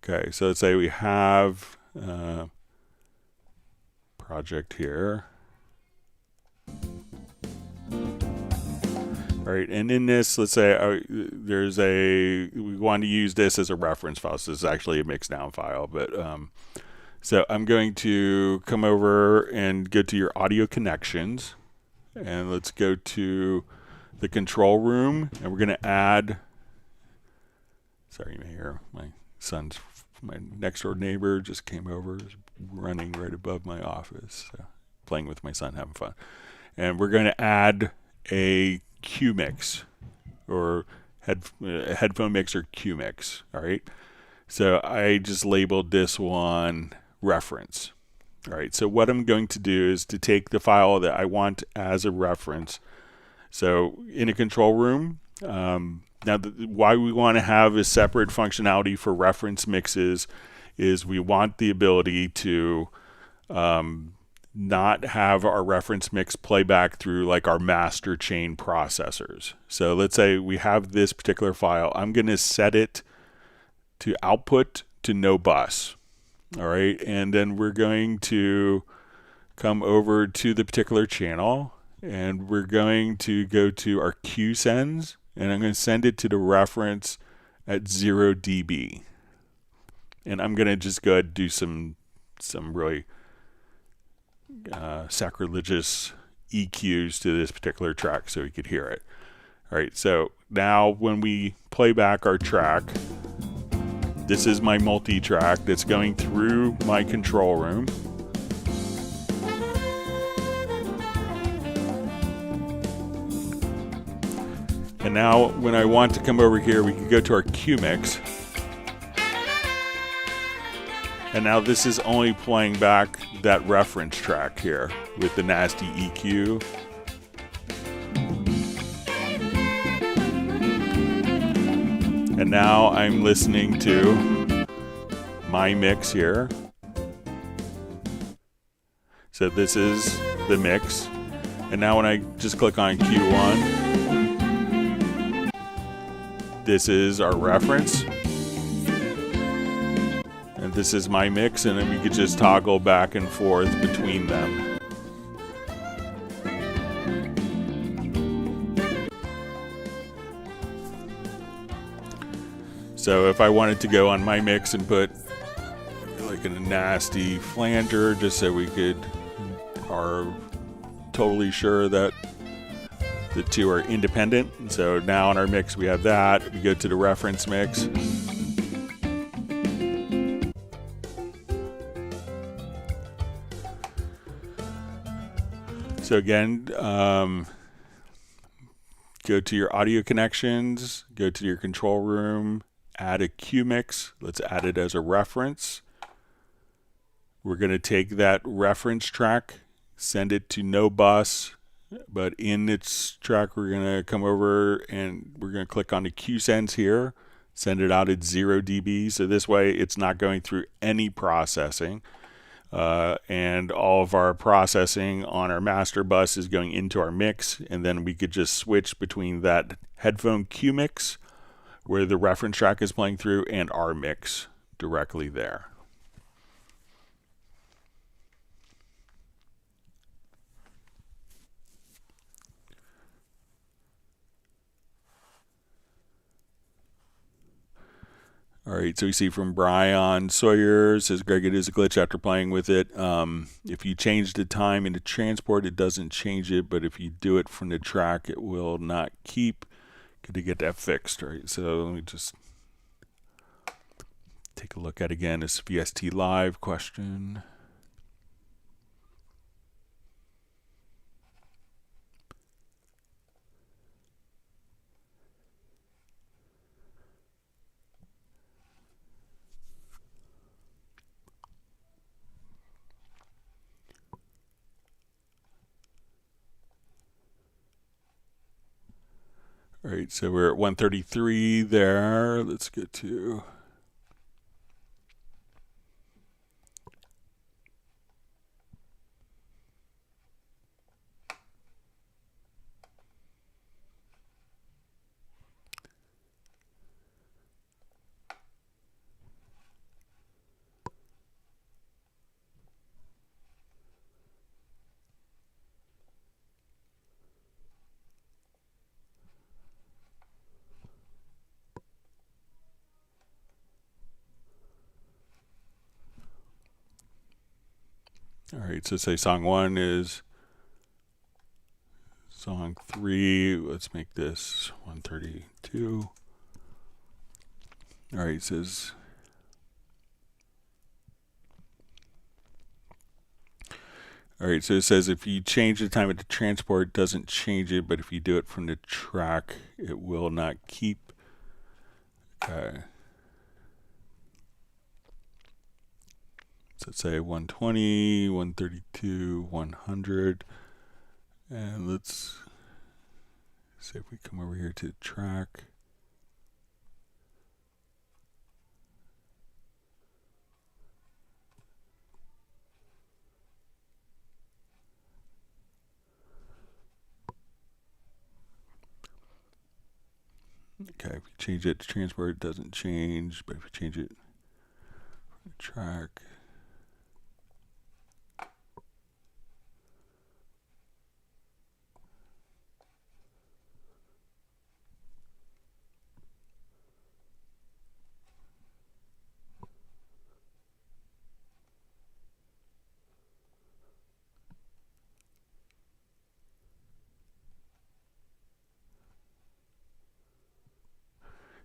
Okay, so let's say we have project here. All right, and in this, let's say we want to use this as a reference file. So this is actually a mixdown file, but so I'm going to come over and go to your audio connections, and let's go to the control room, and we're going to add. Sorry, you may hear my next door neighbor just came over, running right above my office, so playing with my son, having fun. And we're going to add a Q mix or headphone mix or Q mix. All right. So I just labeled this one reference. All right. So what I'm going to do is to take the file that I want as a reference. So in a control room, now why we want to have a separate functionality for reference mixes is we want the ability to not have our reference mix playback through like our master chain processors. So let's say we have this particular file. I'm going to set it to output to no bus. All right. And then we're going to come over to the particular channel, and we're going to go to our Q sends, and I'm going to send it to the reference at 0 dB. And I'm going to just go ahead and do some really sacrilegious EQs to this particular track so we could hear it. All right, so now when we play back our track, this is my multi-track that's going through my control room. And now when I want to come over here, we can go to our Q mix. And now this is only playing back that reference track here with the nasty EQ. And now I'm listening to my mix here. So this is the mix. And now when I just click on Q1, this is our reference. And this is my mix, and then we could just toggle back and forth between them. So if I wanted to go on my mix and put like a nasty flanger, just so we are totally sure that the two are independent. And so now in our mix we have that. We go to the reference mix. So again, go to your audio connections, go to your control room, add a Q mix. Let's add it as a reference. We're going to take that reference track, send it to no bus, but in its track we're going to come over and we're going to click on the Q sends here, send it out at 0 dB. So this way it's not going through any processing. And all of our processing on our master bus is going into our mix, and then we could just switch between that headphone Q mix where the reference track is playing through and our mix directly there. All right, so we see from Brian Sawyer, says Greg, it is a glitch after playing with it. If you change the time in the transport, it doesn't change it, but if you do it from the track, it will not keep. Could you get that fixed? Right, so let me just take a look at again this VST Live question. All right, so we're at 133 there. Let's get to... All right, so say song 1 is song 3. Let's make this 132. All right, it says... All right, so it says if you change the time of the transport, it doesn't change it, but if you do it from the track, it will not keep. Okay. So let's say 120, 132, 100. And let's see if we come over here to the track. Okay, if you change it to transport, it doesn't change, but if you change it to track.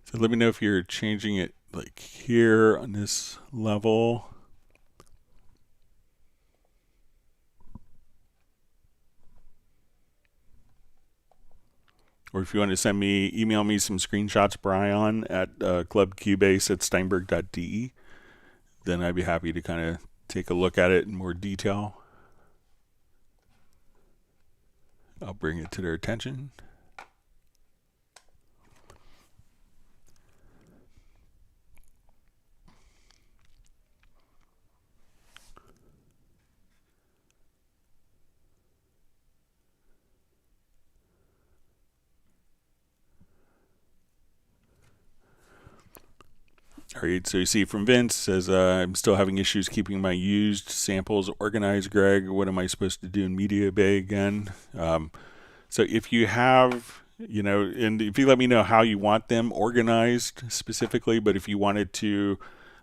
So let me know if you're changing it like here on this level. Or if you want to email me some screenshots, Brian, at clubcubase@steinberg.de, then I'd be happy to kind of take a look at it in more detail. I'll bring it to their attention. All right, so you see from Vince says, I'm still having issues keeping my used samples organized, Greg. What am I supposed to do in Media Bay again? So if you have, and if you let me know how you want them organized specifically, but if you wanted to,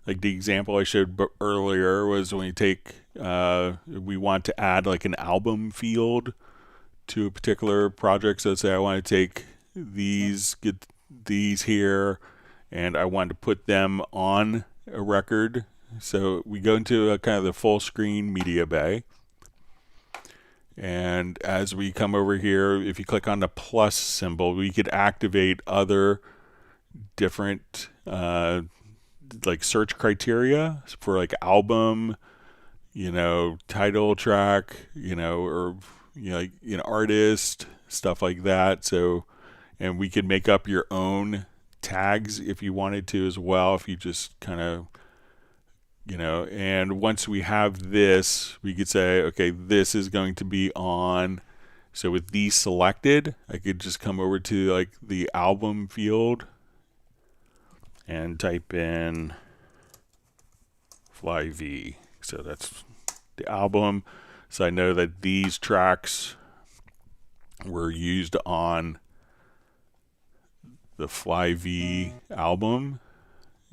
like the example I showed earlier was when you take, we want to add like an album field to a particular project. So let's say I want to take get these here, and I want to put them on a record. So we go into a kind of the full screen media bay. And as we come over here, if you click on the plus symbol, we could activate other different like search criteria for like album, title track, or artist, stuff like that. So, and we could make up your own tags if you wanted to as well, if you just kind of and once we have this, we could say, okay, this is going to be on. So with these selected, I could just come over to like the album field and type in Fly V. So that's the album. So I know that these tracks were used on the Fly V album,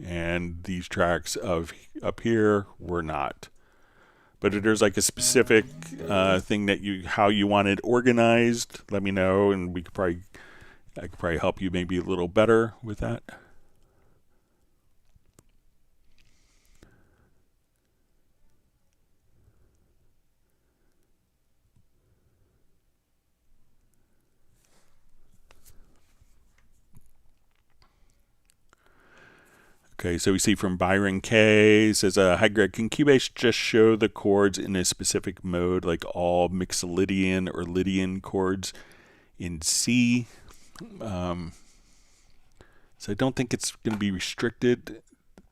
and these tracks up here were not. But if there's like a specific thing that how you want it organized, let me know, and I could probably help you maybe a little better with that. Okay, so we see from Byron K. Says, hi Greg, can Cubase just show the chords in a specific mode, like all Mixolydian or Lydian chords in C? So I don't think it's going to be restricted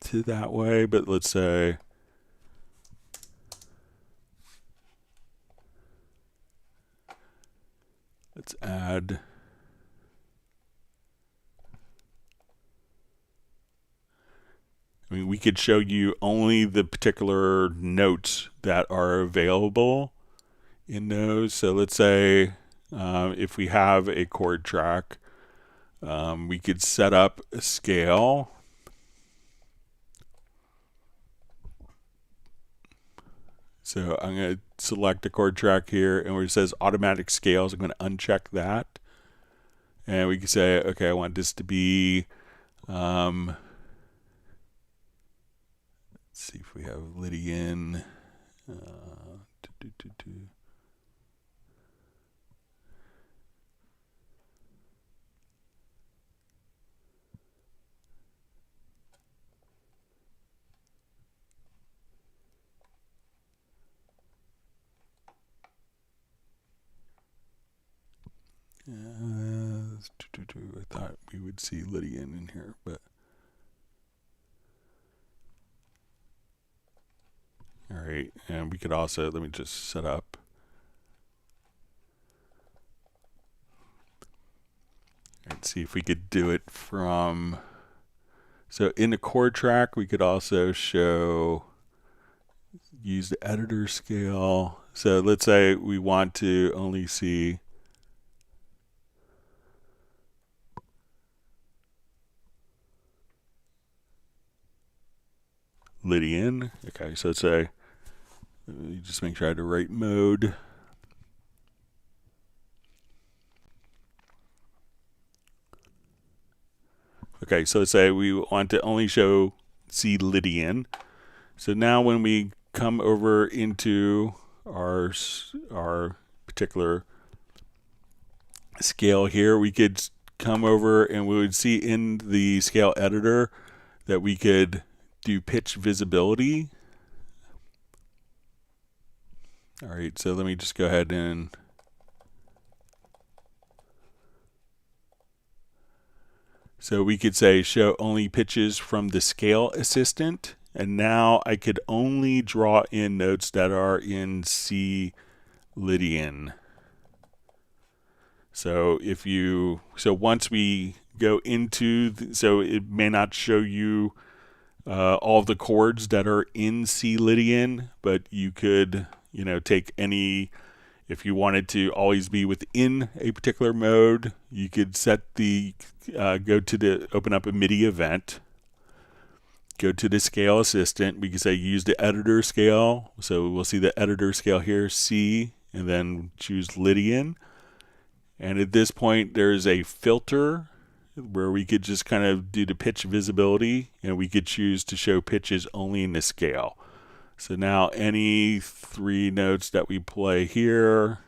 to that way, but let's say let's add we could show you only the particular notes that are available in those. So let's say if we have a chord track, we could set up a scale. So I'm going to select a chord track here, and where it says automatic scales, I'm going to uncheck that. And we can say, okay, I want this to be, let's see if we have Lydian. I thought we would see Lydian in here, but all right. And we could also, let me just set up. And see if we could do it from, so in the chord track, we could also use the editor scale. So let's say we want to only see Lydian. Okay, so let's say, just make sure I have the right mode. Okay, so let's say we want to only see Lydian. So now when we come over into our particular scale here, we could come over and we would see in the scale editor that we could do pitch visibility. All right, so let me just go ahead and so we could say show only pitches from the scale assistant, and now I could only draw in notes that are in C Lydian. So once we go into, so it may not show you all the chords that are in C Lydian, but you could, take any, if you wanted to always be within a particular mode, you could set open up a MIDI event, go to the scale assistant. We can say use the editor scale. So we'll see the editor scale here, C, and then choose Lydian. And at this point, there's a filter where we could just kind of do the pitch visibility, and we could choose to show pitches only in the scale. So now any 3 notes that we play here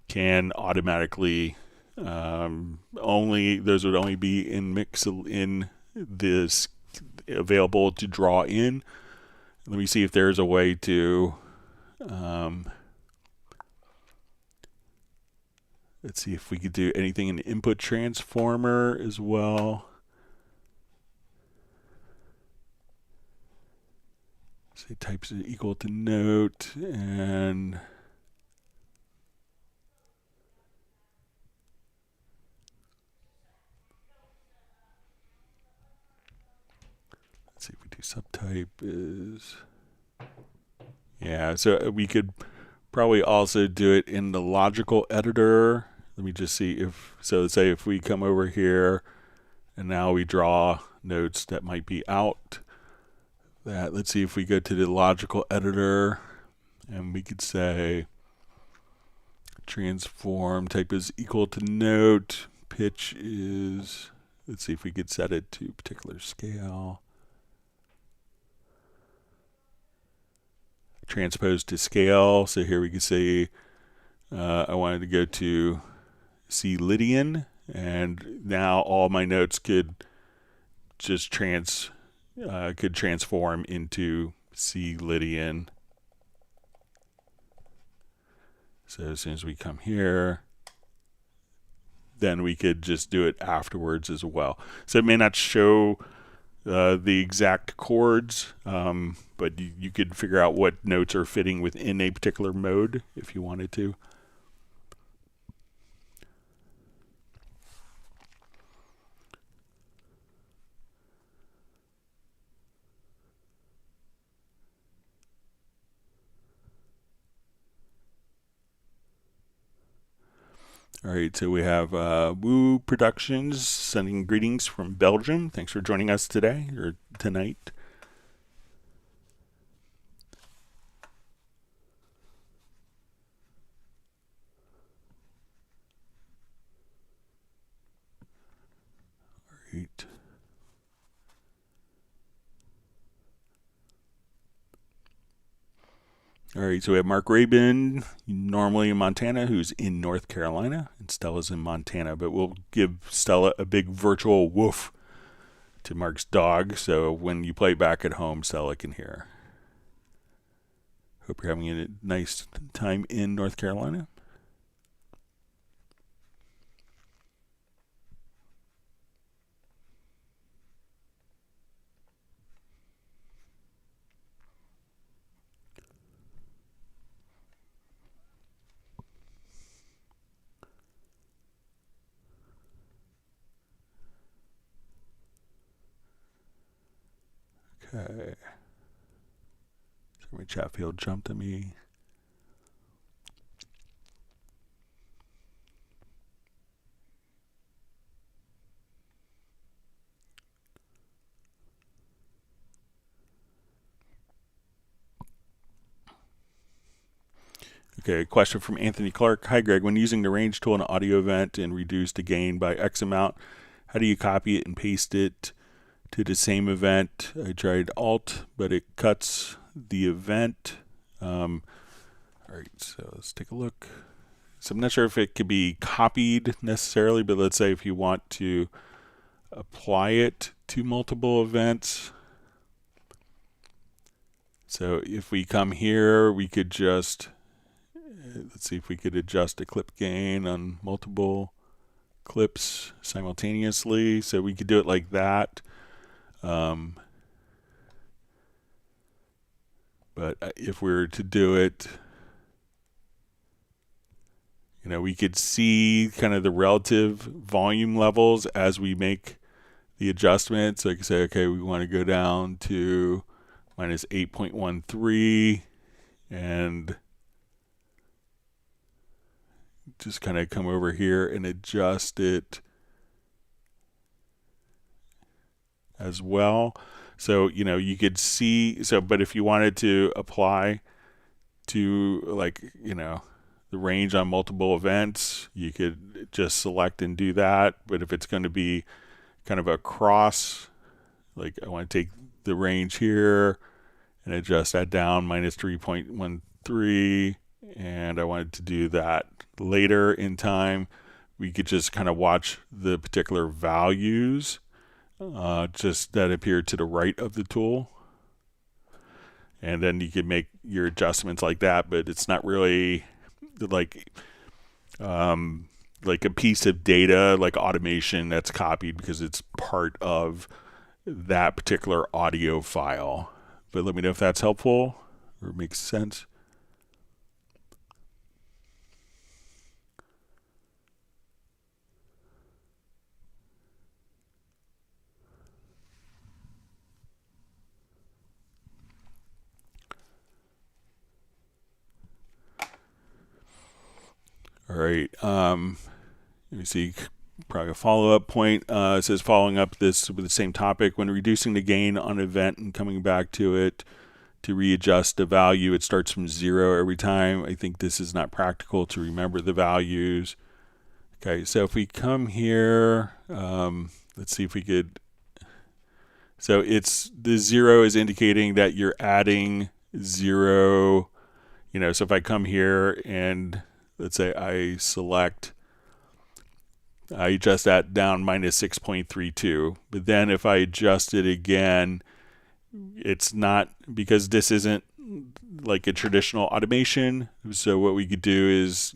can automatically those would only be in this available to draw in. Let me see if there's a way to let's see if we could do anything in the input transformer as well. Say types is equal to note, and let's see if we do subtype is, yeah, so we could probably also do it in the logical editor. Let me just see let's say if we come over here and now we draw notes that might be out. Let's see if we go to the logical editor, and we could say transform type is equal to note, pitch is, let's see if we could set it to a particular scale. Transpose to scale. So here we can say I wanted to go to C Lydian, and now all my notes could just transform into C Lydian. So as soon as we come here, then we could just do it afterwards as well. So it may not show the exact chords, but you could figure out what notes are fitting within a particular mode if you wanted to. All right, so we have Woo Productions sending greetings from Belgium. Thanks for joining us today or tonight. All right. All right, so we have Mark Rabin, normally in Montana, who's in North Carolina, and Stella's in Montana. But we'll give Stella a big virtual woof to Mark's dog, so when you play back at home, Stella can hear. Hope you're having a nice time in North Carolina. Okay. Sorry, Chatfield jumped at me. Okay, question from Anthony Clark. Hi, Greg. When using the range tool in an audio event and reduce the gain by X amount, how do you copy it and paste it to the same event? I tried Alt, but it cuts the event. All right, so let's take a look. So I'm not sure if it could be copied necessarily, but let's say if you want to apply it to multiple events. So if we come here, we could just, let's see if we could adjust the clip gain on multiple clips simultaneously. So we could do it like that. But if we were to do it, we could see kind of the relative volume levels as we make the adjustments. So I could say, okay, we want to go down to minus 8.13 and just kind of come over here and adjust it as well. So, you could see, but if you wanted to apply to the range on multiple events, you could just select and do that. But if it's going to be kind of across, like I want to take the range here and adjust that down minus 3.13, and I wanted to do that later in time, we could just kind of watch the particular values just that appear to the right of the tool. And then you can make your adjustments like that, but it's not really like a piece of data, like automation that's copied because it's part of that particular audio file. But let me know if that's helpful or makes sense. All right. Let me see. Probably a follow-up point. It says following up this with the same topic. When reducing the gain on an event and coming back to it to readjust the value, it starts from 0 every time. I think this is not practical to remember the values. Okay, so if we come here, let's see if we could. So it's the 0 is indicating that you're adding 0. So if I come here and let's say I adjust that down minus 6.32. But then if I adjust it again, it's not, because this isn't like a traditional automation. So what we could do is,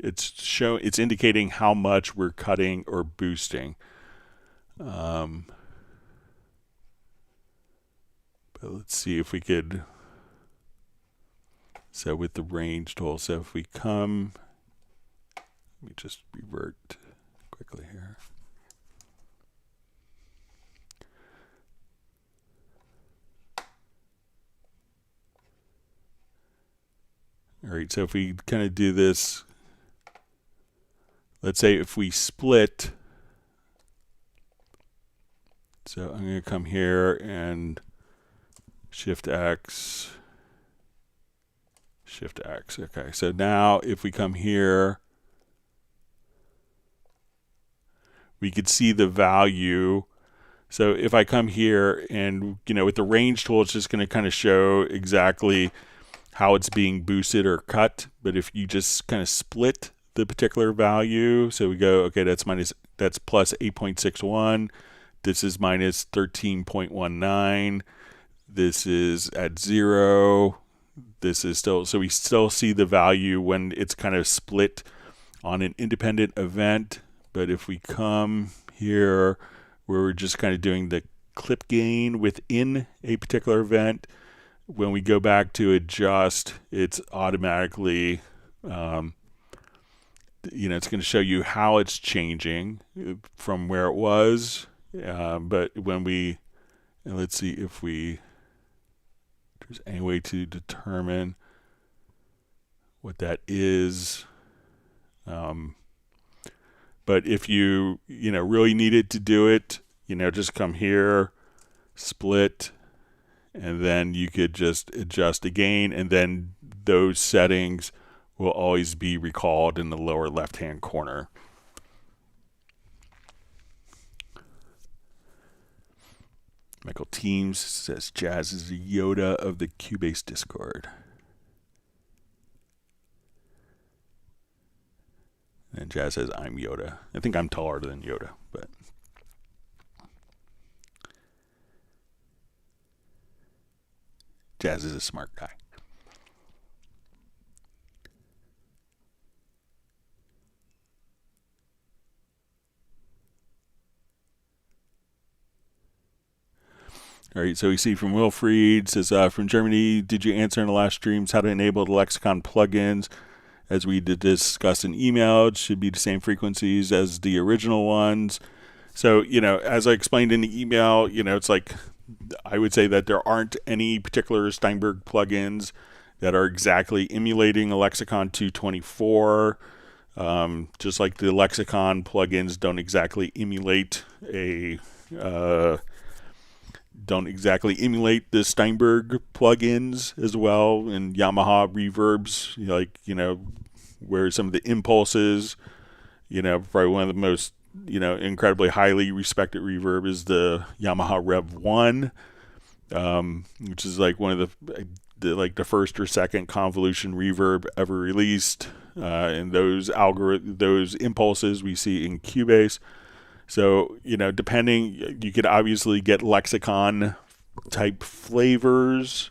it's indicating how much we're cutting or boosting. But let's see if we could. So with the range tool, so if we come, let me just revert quickly here. All right, so if we kind of do this, let's say if we split, so I'm going to come here and Shift X, Shift X. Okay, so now if we come here, we could see the value. So if I come here and, with the range tool, it's just going to kind of show exactly how it's being boosted or cut. But if you just kind of split the particular value, so we go, okay, that's plus 8.61. This is minus 13.19. This is at 0. This is still, so we still see the value when it's kind of split on an independent event. But if we come here where we're just kind of doing the clip gain within a particular event, when we go back to adjust, it's automatically, it's going to show you how it's changing from where it was. But when we, let's see if there's any way to determine what that is. But if you, really needed to do it, just come here, split, and then you could just adjust again, and then those settings will always be recalled in the lower left-hand corner. Michael Teams says Jazz is the Yoda of the Cubase Discord. And Jazz says I'm Yoda. I think I'm taller than Yoda, but Jazz is a smart guy. All right, so we see from Wilfried, says, from Germany, did you answer in the last streams how to enable the Lexicon plugins? As we did discuss in email, it should be the same frequencies as the original ones. So, as I explained in the email, it's like, I would say that there aren't any particular Steinberg plugins that are exactly emulating a Lexicon 224. Just like the Lexicon plugins don't exactly emulate the Steinberg plugins as well, and Yamaha reverbs, where some of the impulses, probably one of the most, incredibly highly respected reverb is the Yamaha Rev 1, which is like one of the first or second convolution reverb ever released, and those impulses we see in Cubase. So, depending, you could obviously get Lexicon type flavors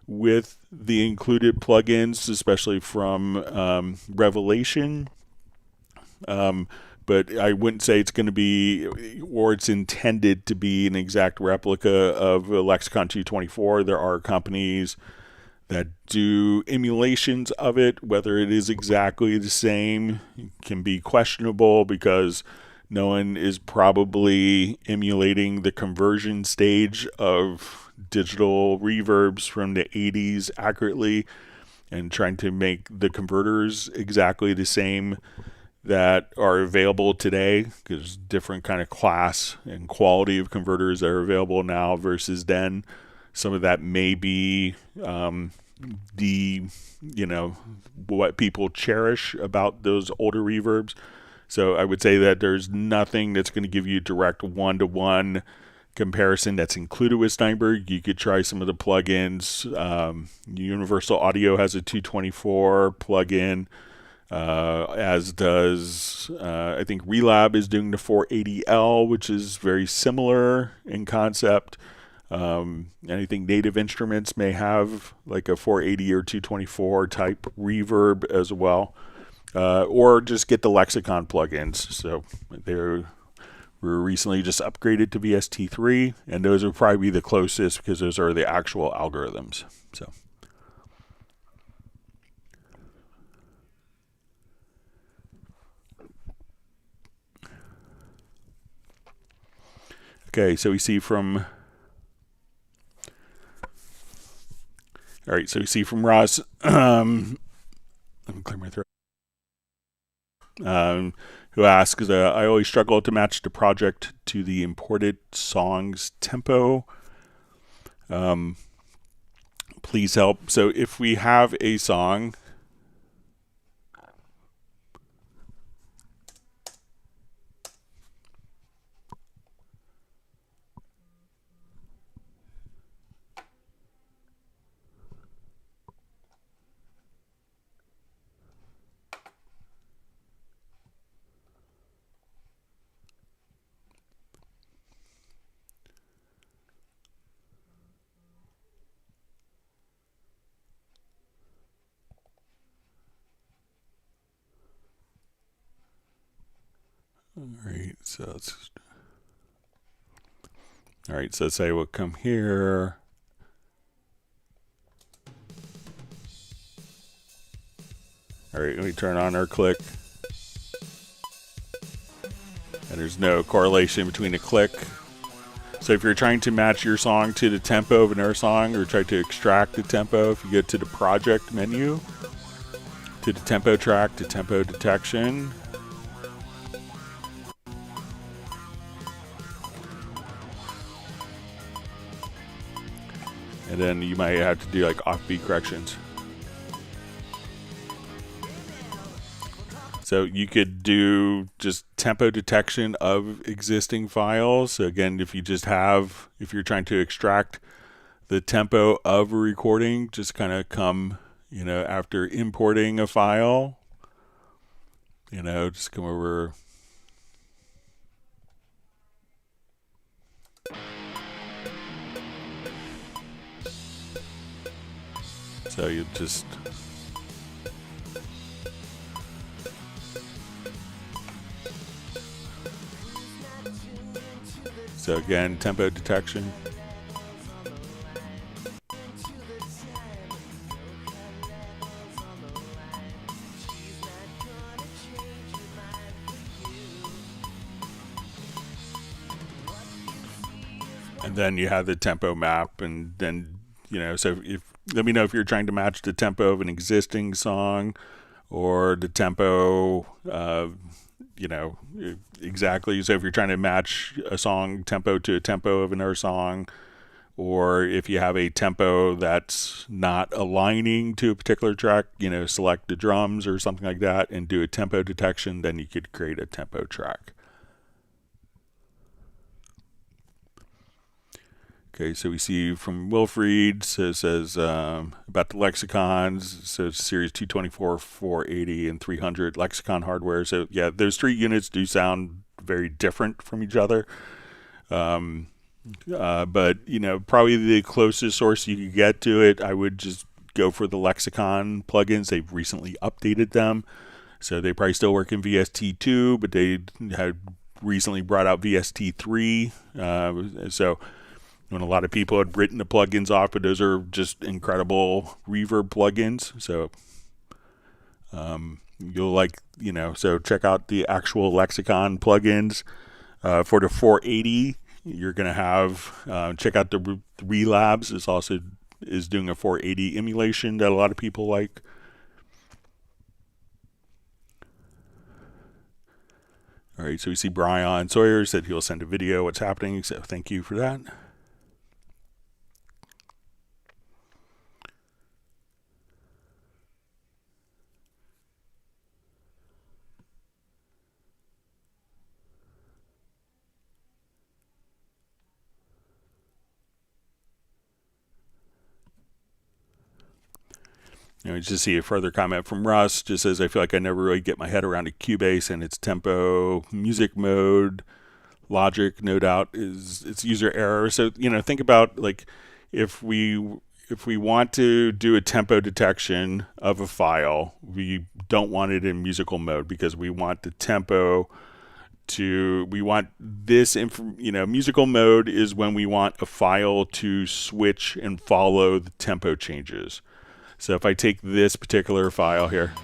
with the included plugins, especially from Revelation. But I wouldn't say it's going to be, or it's intended to be, an exact replica of a Lexicon 224. There are companies that do emulations of it. Whether it is exactly the same can be questionable, because no one is probably emulating the conversion stage of digital reverbs from the 80s accurately and trying to make the converters exactly the same that are available today, because different kind of class and quality of converters that are available now versus then. Some of that may be what people cherish about those older reverbs. So I would say that there's nothing that's going to give you a direct one-to-one comparison that's included with Steinberg. You could try some of the plugins. Universal Audio has a 224 plugin, as does, I think Relab is doing the 480L, which is very similar in concept. And I think Native Instruments may have like a 480 or 224 type reverb as well. or just get the Lexicon plugins. So were recently just upgraded to VST3, and those would probably be the closest because those are the actual algorithms. So. Okay, so we see from Ross. Let me clear my throat. Who asks, I always struggle to match the project to the imported song's tempo. Please help. So if we have a song, all right, so say we'll come here. All right, we turn on our click. And there's no correlation between a click. So if you're trying to match your song to the tempo of another song, or try to extract the tempo, if you go to the project menu, to the tempo track, to tempo detection, and then you might have to do like offbeat corrections. So you could do just tempo detection of existing files. So again, if you're trying to extract the tempo of a recording, just kind of come, after importing a file, just come over. So you just So again, tempo detection. And then you have the tempo map, and then, so let me know if you're trying to match the tempo of an existing song or the tempo exactly. So if you're trying to match a song tempo to a tempo of another song, or if you have a tempo that's not aligning to a particular track, select the drums or something like that and do a tempo detection, then you could create a tempo track. Okay, so we see from Wilfried, so it says about the lexicons, so it's series 224, 480, and 300 lexicon hardware. So yeah, those three units do sound very different from each other. But, probably the closest source you could get to it, I would just go for the lexicon plugins. They've recently updated them. So they probably still work in VST2, but they had recently brought out VST3. So when a lot of people had written the plugins off, but those are just incredible reverb plugins. So you'll like, so check out the actual lexicon plugins. For the 480, you're going to have, check out the Relabs is doing a 480 emulation that a lot of people like. All right, so we see Brian Sawyer said he'll send a video what's happening, so thank you for that. Just see a further comment from Russ. Just says, I feel like I never really get my head around a Cubase and its tempo, music mode, logic, no doubt, is its user error. So, think about, like, if we if we want to do a tempo detection of a file, we don't want it in musical mode because we want the tempo we want this, musical mode is when we want a file to switch and follow the tempo changes. So if I take this particular file here,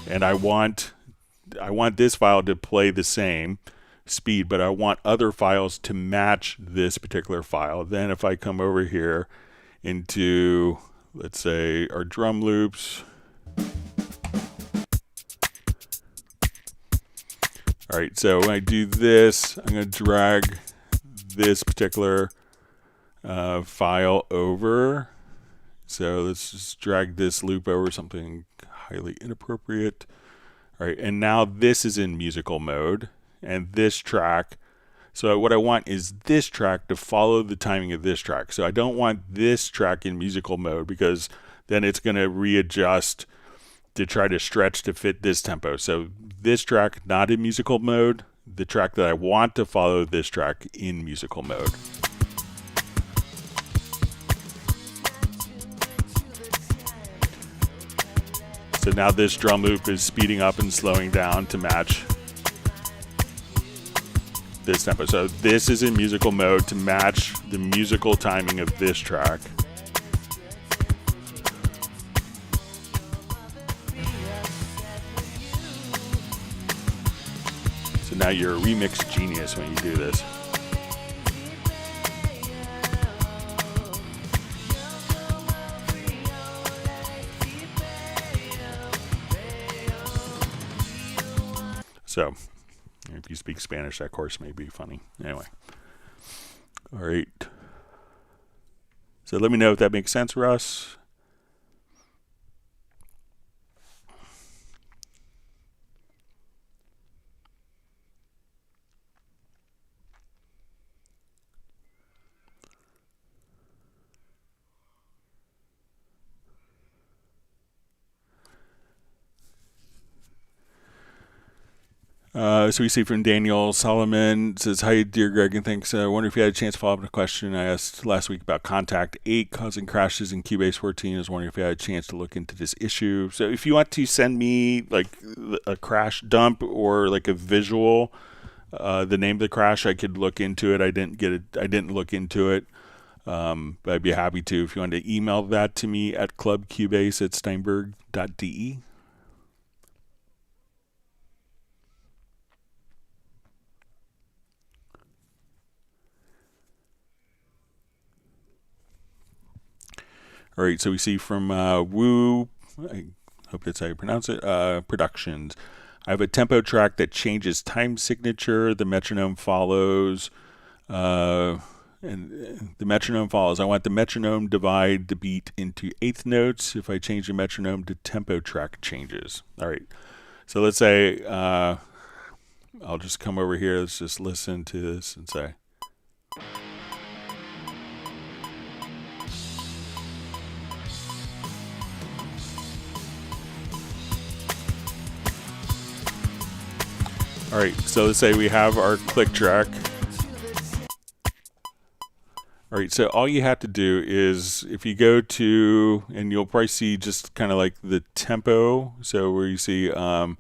and I want this file to play the same speed, but I want other files to match this particular file. Then if I come over here into, let's say, our drum loops, all right, so when I do this, I'm going to drag this particular file over. So let's just drag this loop over something highly inappropriate. All right, and now this is in musical mode, and this track. So what I want is this track to follow the timing of this track. So I don't want this track in musical mode because then it's going to readjust to try to stretch to fit this tempo. So this track not in musical mode, the track that I want to follow this track in musical mode. So now this drum loop is speeding up and slowing down to match this tempo. So this is in musical mode to match the musical timing of this track. So now you're a remix genius when you do this. So if you speak Spanish, that course may be funny. Anyway. All right. So let me know if that makes sense, Russ. So we see from Daniel Solomon, says, "Hi, dear Greg, and thanks. I wonder if you had a chance to follow up on a question I asked last week about Contact 8 causing crashes in Cubase 14. I was wondering if you had a chance to look into this issue." So if you want to send me like a crash dump or like a visual, the name of the crash, I could look into it. I didn't look into it. But I'd be happy to. If you want to email that to me at clubcubase@steinberg.de. All right, so we see from Woo, I hope that's how you pronounce it, Productions. I have a tempo track that changes time signature. The metronome follows, and the metronome follows. I want the metronome divide the beat into eighth notes. If I change the metronome, the tempo track changes. All right, so let's say I'll just come over here. Let's just listen to this and say. All right, so let's say we have our click track. All right, so all you have to do is if you go to, and you'll probably see just kind of like the tempo. So where you see our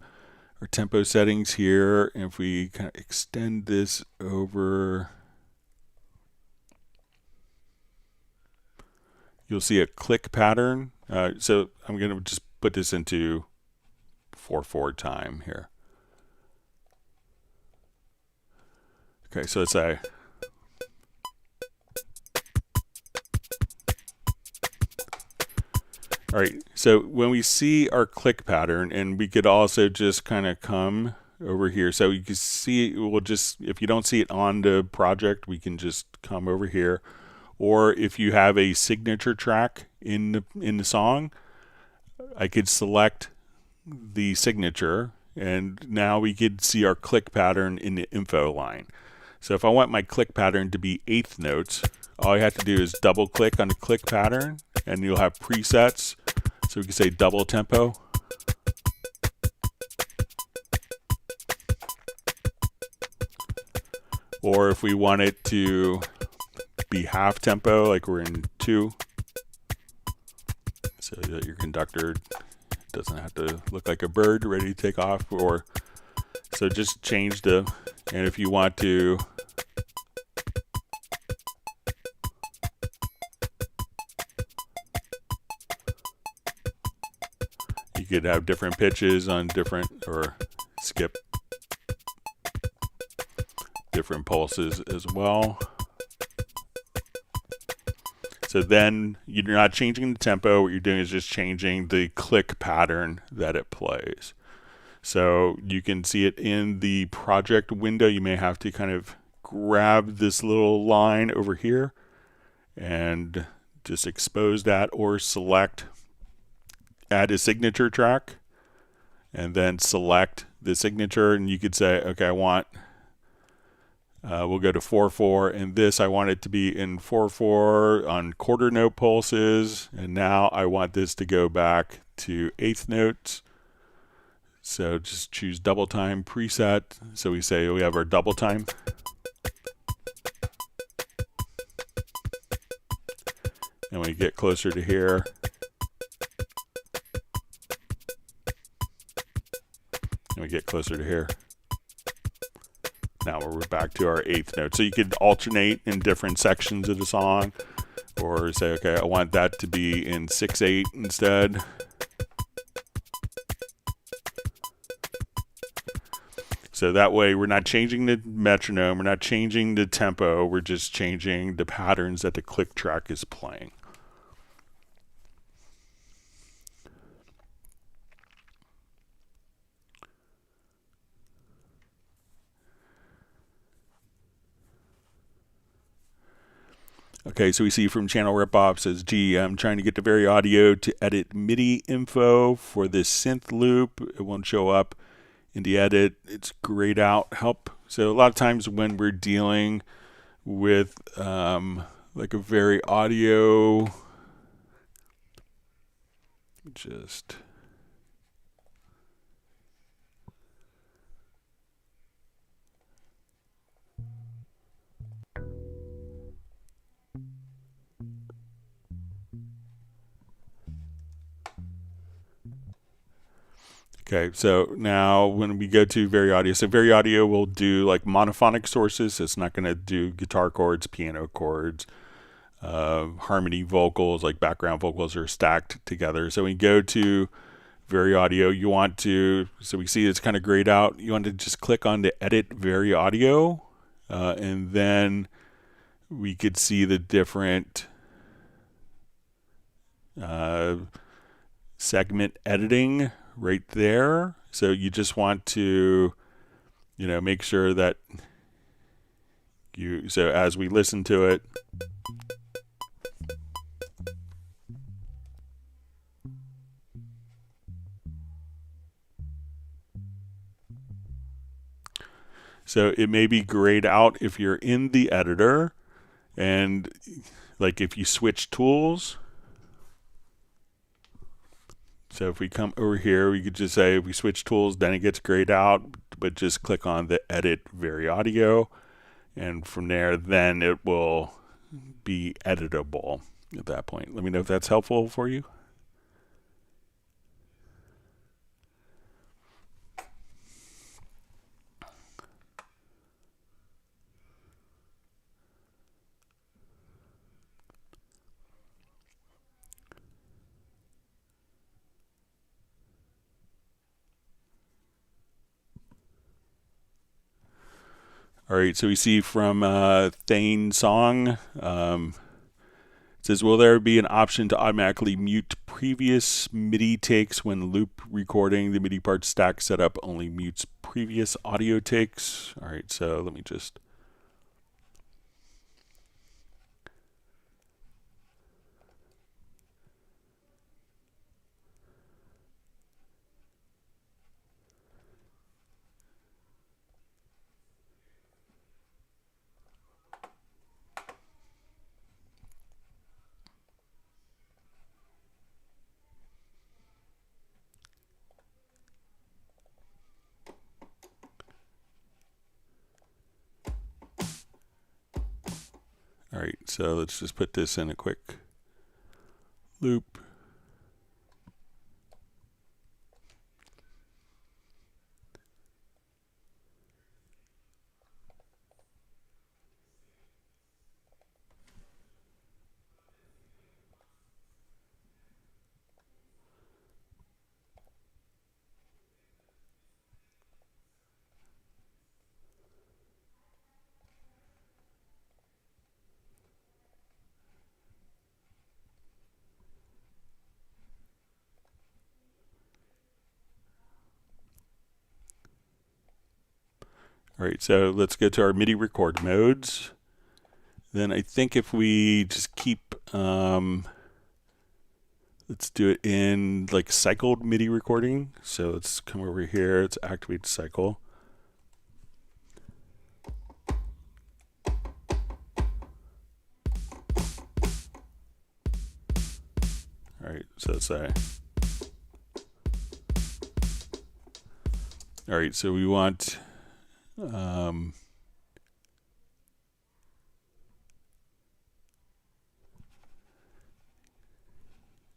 tempo settings here, and if we kind of extend this over, you'll see a click pattern. So I'm going to just put this into 4/4 time here. Okay, so let's say. All right, so when we see our click pattern, and we could also just kind of come over here. So you can see, we'll just, if you don't see it on the project, we can just come over here. Or if you have a signature track in the song, I could select the signature, and now we could see our click pattern in the info line. So if I want my click pattern to be eighth notes, all I have to do is double click on the click pattern, and you'll have presets. So we can say double tempo. Or if we want it to be half tempo, like we're in 2, so that your conductor doesn't have to look like a bird ready to take off. Or so just change the, and if you want to you could have different pitches on different, or skip different pulses as well. So then you're not changing the tempo. What you're doing is just changing the click pattern that it plays. So you can see it in the project window. You may have to kind of grab this little line over here and just expose that, or select, add a signature track, and then select the signature, and you could say, okay, I want, we'll go to 4/4, and this I want it to be in 4/4 on quarter note pulses, and now I want this to go back to eighth notes. So just choose double time preset. So we say we have our double time. And we get closer to here, and we get closer to here. Now we're back to our eighth note. So you could alternate in different sections of the song, or say, okay, I want that to be in 6/8 instead. So that way we're not changing the metronome, we're not changing the tempo, we're just changing the patterns that the click track is playing. Okay, so we see from channel ripoff says, gee, I'm trying to get the very audio to edit MIDI info for this synth loop. It won't show up in the edit. It's grayed out help. So a lot of times when we're dealing with like a very audio, just okay, so now when we go to Very Audio, so Very Audio will do like monophonic sources. So it's not going to do guitar chords, piano chords, harmony vocals, like background vocals are stacked together. So when you go to Very Audio, you want to, so we see it's kind of grayed out. You want to just click on the Edit Very Audio, and then we could see the different segment editing right there. So you just want to, make sure that so as we listen to it, so it may be grayed out if you're in the editor, and like if you switch tools. So if we come over here, we could just say if we switch tools, then it gets grayed out, but just click on the Edit Very Audio, and from there, then it will be editable at that point. Let me know if that's helpful for you. All right, so we see from Thane Song, it says, will there be an option to automatically mute previous MIDI takes when loop recording? The MIDI part stack setup only mutes previous audio takes. All right, so let me just... All right, so let's just put this in a quick loop. All right, so let's go to our MIDI record modes. Then I think if we just keep, let's do it in like cycled MIDI recording. So let's come over here, let's activate cycle. All right, so let's say, all right, so we want, all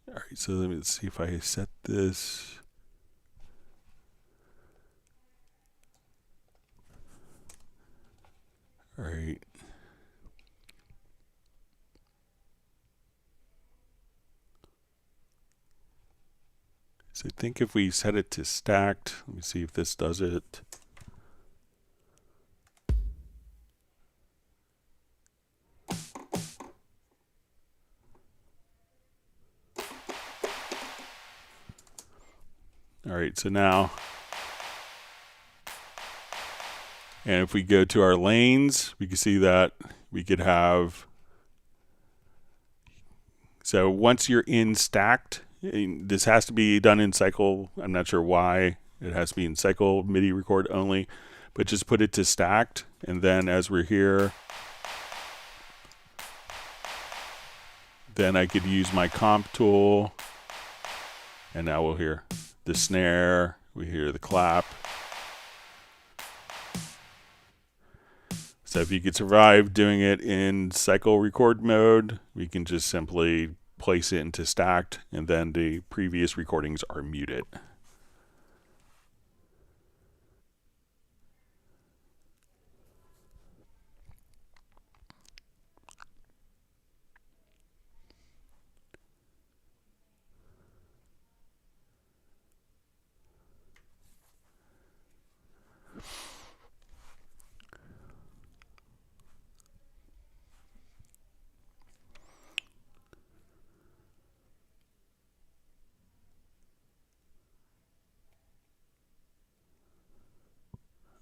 right, so let's see if I set this. All right. So I think if we set it to stacked, let me see if this does it. All right, so now, and if we go to our lanes, we can see that we could have, so once you're in stacked, this has to be done in cycle. I'm not sure why it has to be in cycle MIDI record only, but just put it to stacked. And then as we're here, then I could use my comp tool. And now we'll hear the snare, we hear the clap. So if you could survive doing it in cycle record mode, we can just simply place it into stacked, and then the previous recordings are muted.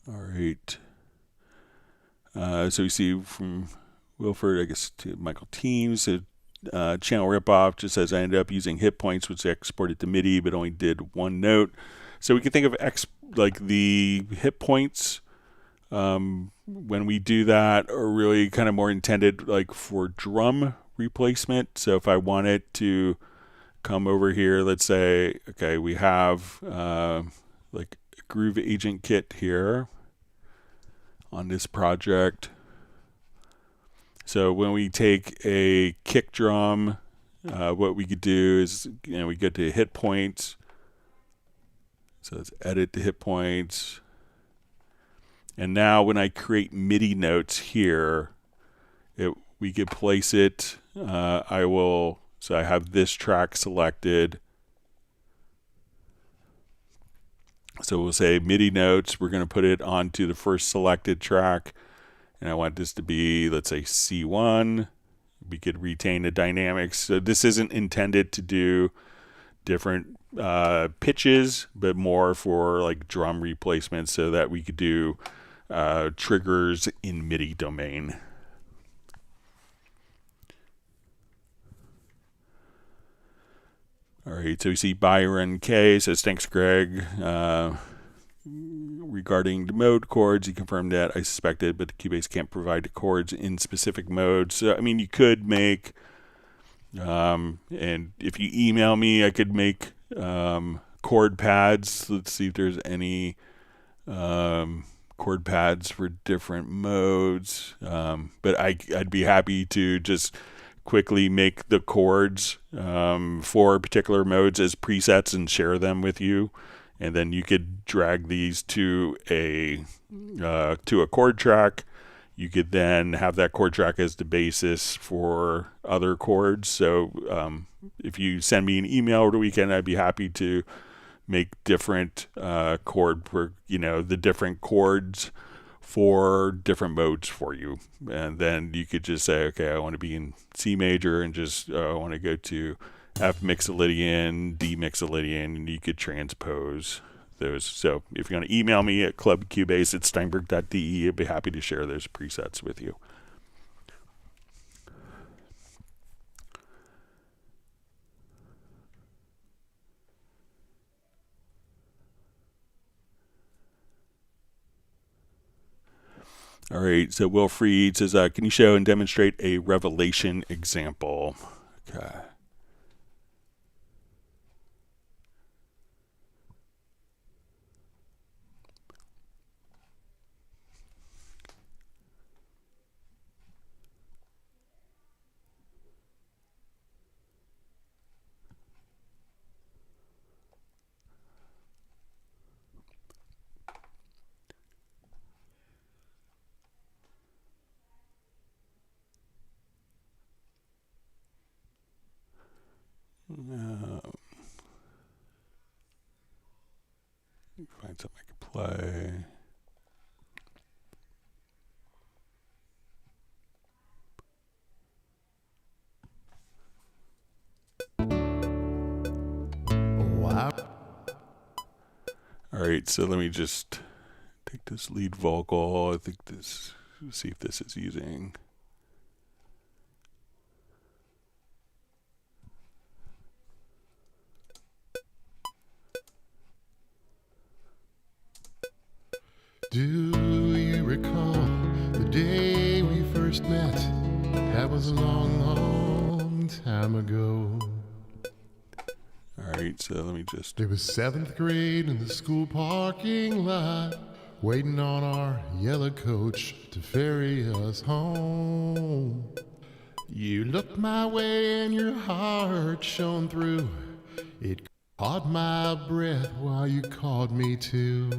All right. So we see from Wilford, I guess, to Michael Teams, channel ripoff just says I ended up using hit points, which exported to MIDI, but only did one note. So we can think of like the hit points when we do that are really kind of more intended like for drum replacement. So if I wanted to come over here, let's say, okay, we have like a Groove Agent kit here on this project. So when we take a kick drum, what we could do is, we go to hit points. So let's edit the hit points. And now when I create MIDI notes here, we could place it. So I have this track selected. So we'll say MIDI notes. We're going to put it onto the first selected track. And I want this to be, let's say, C1. We could retain the dynamics. So this isn't intended to do different pitches, but more for like drum replacement so that we could do triggers in MIDI domain. All right, so we see Byron K says, thanks, Greg. Regarding the mode chords, he confirmed that I suspected, but the Cubase can't provide the chords in specific modes. So, I mean, you could make, and if you email me, I could make chord pads. Let's see if there's any chord pads for different modes. But I'd be happy to just quickly make the chords for particular modes as presets and share them with you, and then you could drag these to a chord track. You could then have that chord track as the basis for other chords. So if you send me an email over the weekend, I'd be happy to make different the different chords for different modes for you. And then you could just say, okay, I want to be in C major and just I want to go to F mixolydian, D mixolydian, and you could transpose those. So if you want to email me at clubcubase@steinberg.de, I'd be happy to share those presets with you. All right, so Wilfried says, can you show and demonstrate a revelation example? Okay. Find something I can play. Wow. All right, so let me just take this lead vocal. I think see if this is using. Do you recall the day we first met? That was a long, long time ago. All right, so let me just. It was 7th grade in the school parking lot, waiting on our yellow coach to ferry us home. You looked my way and your heart shone through. It caught my breath while you called me to.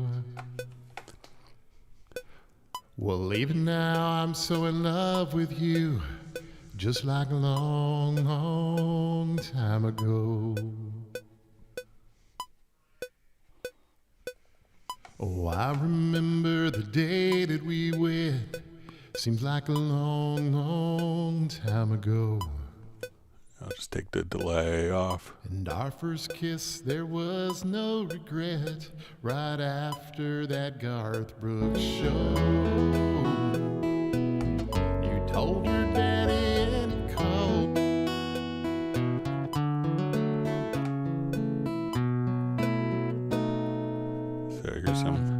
Well, even now I'm so in love with you, just like a long, long time ago. Oh, I remember the day that we wed. Seems like a long, long time ago. I'll just take the delay off. And our first kiss, there was no regret. Right after that Garth Brooks show, you told your daddy and he called. So here's some.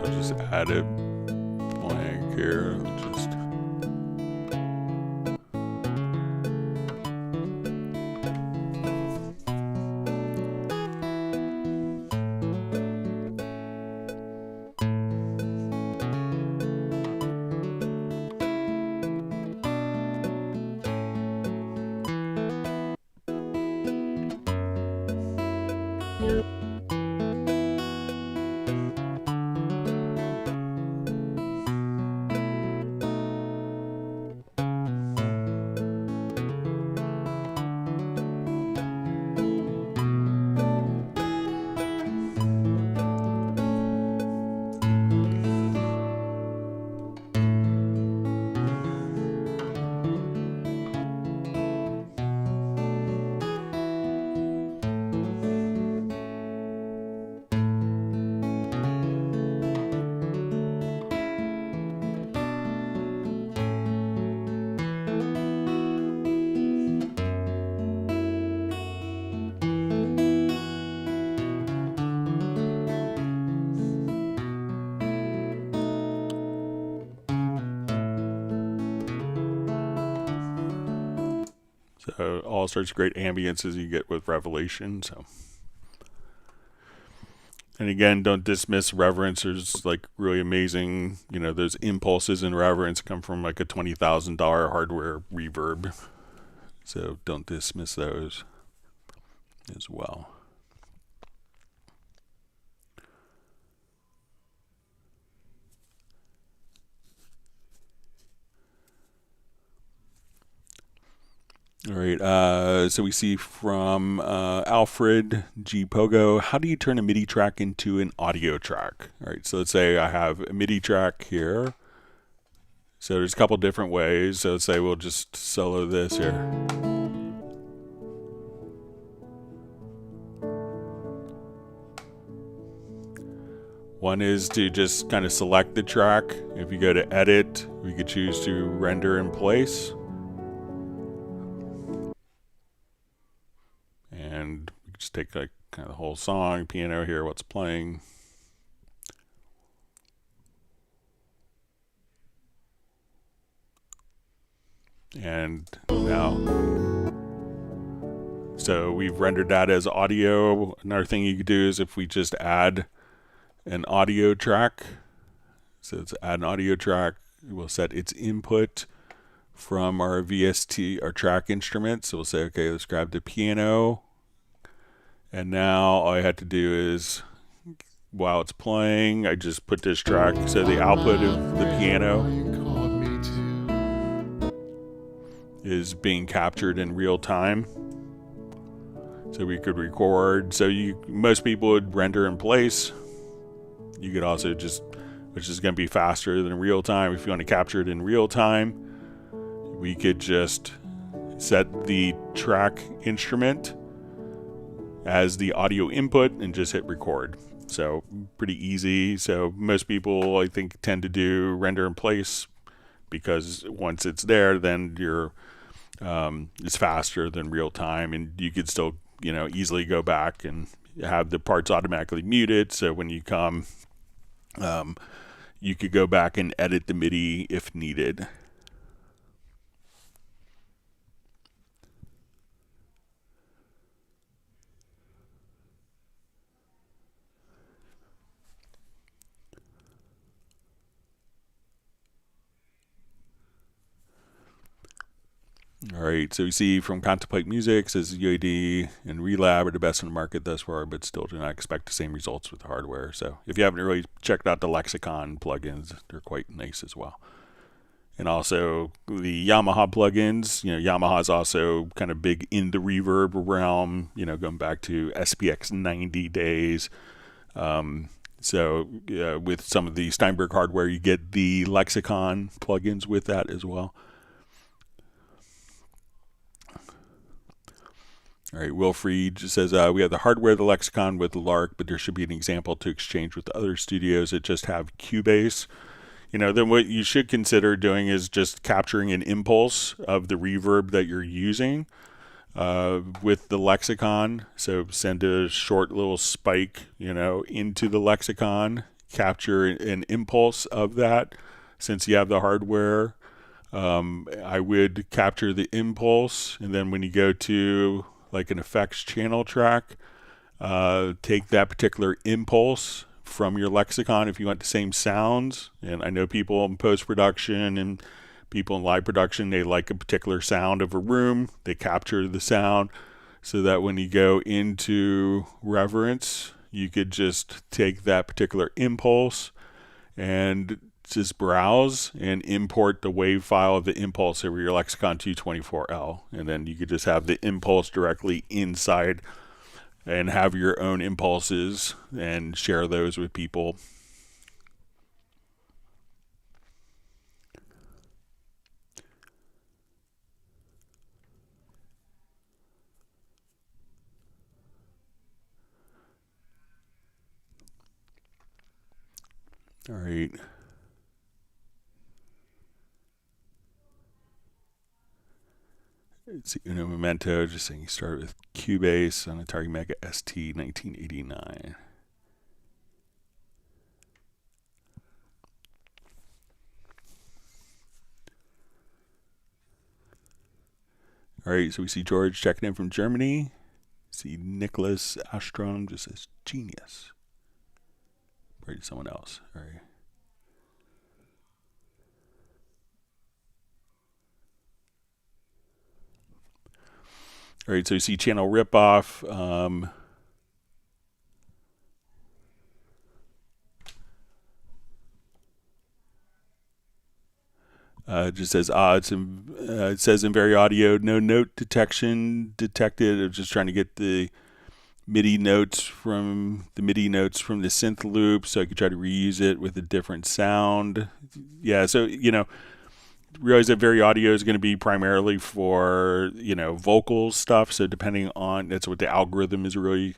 Just add a blank here. Just So all sorts of great ambiences you get with Revelation. So, and again, don't dismiss Reverence. There's like really amazing, those impulses in Reverence come from like a $20,000 hardware reverb. So don't dismiss those as well. All right, so we see from Alfred G. Pogo, how do you turn a MIDI track into an audio track? All right, so let's say I have a MIDI track here. So there's a couple different ways. So let's say we'll just solo this here. One is to just kind of select the track. If you go to edit, we could choose to render in place. And we could just take like kind of the whole song, piano here, what's playing. And now, so we've rendered that as audio. Another thing you could do is if we just add an audio track. So let's add an audio track. We'll set its input from our VST, our track instrument. So we'll say, okay, let's grab the piano. And now all I have to do is, while it's playing, I just put this track. So the output of the piano is being captured in real time. So we could record. So most people would render in place. You could also just, which is going to be faster than real time. If you want to capture it in real time, we could just set the track instrument as the audio input and just hit record. So pretty easy. So most people, I think, tend to do render in place because once it's there, then it's faster than real time, and you could still, easily go back and have the parts automatically muted. So when you come, you could go back and edit the MIDI if needed. All right, so we see from Contemplate Music, says UAD and Relab are the best in the market thus far, but still do not expect the same results with the hardware. So if you haven't really checked out the Lexicon plugins, they're quite nice as well. And also the Yamaha plugins, Yamaha is also kind of big in the reverb realm, going back to SPX 90 days. So with some of the Steinberg hardware, you get the Lexicon plugins with that as well. All right, Wilfried says, we have the hardware of the Lexicon with Lark, but there should be an example to exchange with other studios that just have Cubase. Then what you should consider doing is just capturing an impulse of the reverb that you're using with the Lexicon. So send a short little spike, into the Lexicon, capture an impulse of that. Since you have the hardware, I would capture the impulse, and then when you go to like an effects channel track, take that particular impulse from your Lexicon if you want the same sounds. And I know people in post-production and people in live production, they like a particular sound of a room. They capture the sound so that when you go into Reverence, you could just take that particular impulse and just browse and import the wave file of the impulse over your Lexicon 224L, and then you could just have the impulse directly inside and have your own impulses and share those with people. All right. It's Uno Memento, just saying you start with Cubase on a Atari Mega ST 1989. All right, so we see George checking in from Germany. See Nicholas Astrom just says genius. Probably someone else. All right. All right, so you see channel ripoff. Just says it says in very audio, no note detection detected. I'm just trying to get the MIDI notes from the synth loop, so I could try to reuse it with a different sound. Yeah, so realize that very audio is going to be primarily for vocal stuff. So depending on, that's what the algorithm is really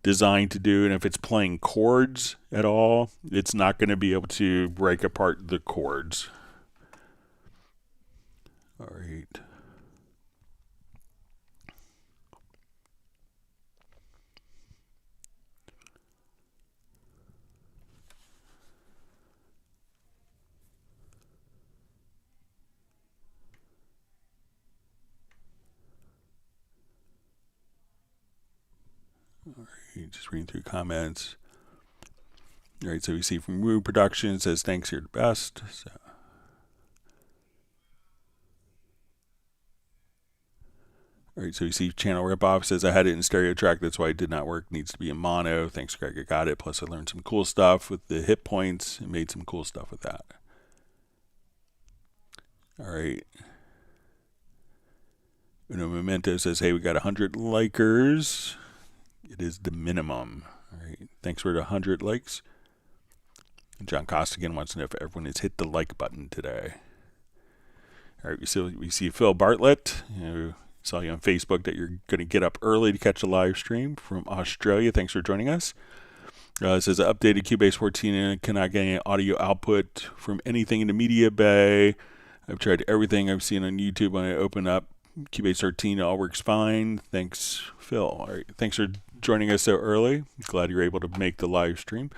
designed to do. And if it's playing chords at all, it's not going to be able to break apart the chords. All right. All right, just reading through comments. All right, so we see from Woo Production says thanks, you're the best. So. All right, so you see channel ripoff says I had it in stereo track, that's why it did not work. Needs to be in mono. Thanks, Greg. I got it. Plus, I learned some cool stuff with the hit points and made some cool stuff with that. All right. Uno Memento says, hey, we got 100 likers. It is the minimum. All right. Thanks for the 100 likes. And John Costigan wants to know if everyone has hit the like button today. All right. We see Phil Bartlett. Saw you on Facebook that you're going to get up early to catch a live stream from Australia. Thanks for joining us. It says updated Cubase 14 and cannot get any audio output from anything in the media bay. I've tried everything I've seen on YouTube. When I open up Cubase 13, it all works fine. Thanks, Phil. All right. Thanks for joining us so early. Glad you're able to make the live stream.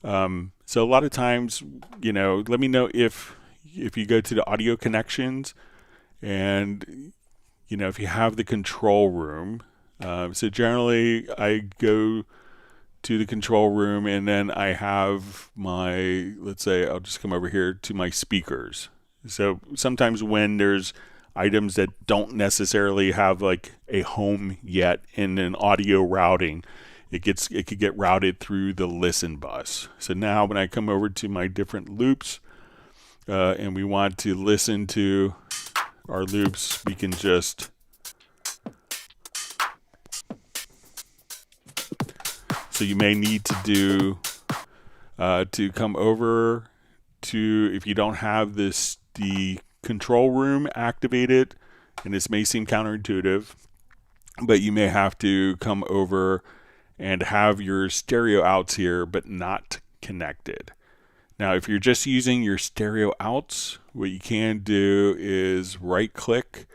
So a lot of times, let me know if you go to the audio connections and if you have the control room. So generally I go to the control room and then I have let's say I'll just come over here to my speakers. So sometimes when there's items that don't necessarily have like a home yet in an audio routing, it could get routed through the listen bus. So now when I come over to my different loops and we want to listen to our loops, we can just so you may need to do to come over to, if you don't have the control room activated, and this may seem counterintuitive, but you may have to come over and have your stereo outs here but not connected. Now if you're just using your stereo outs, what you can do is right click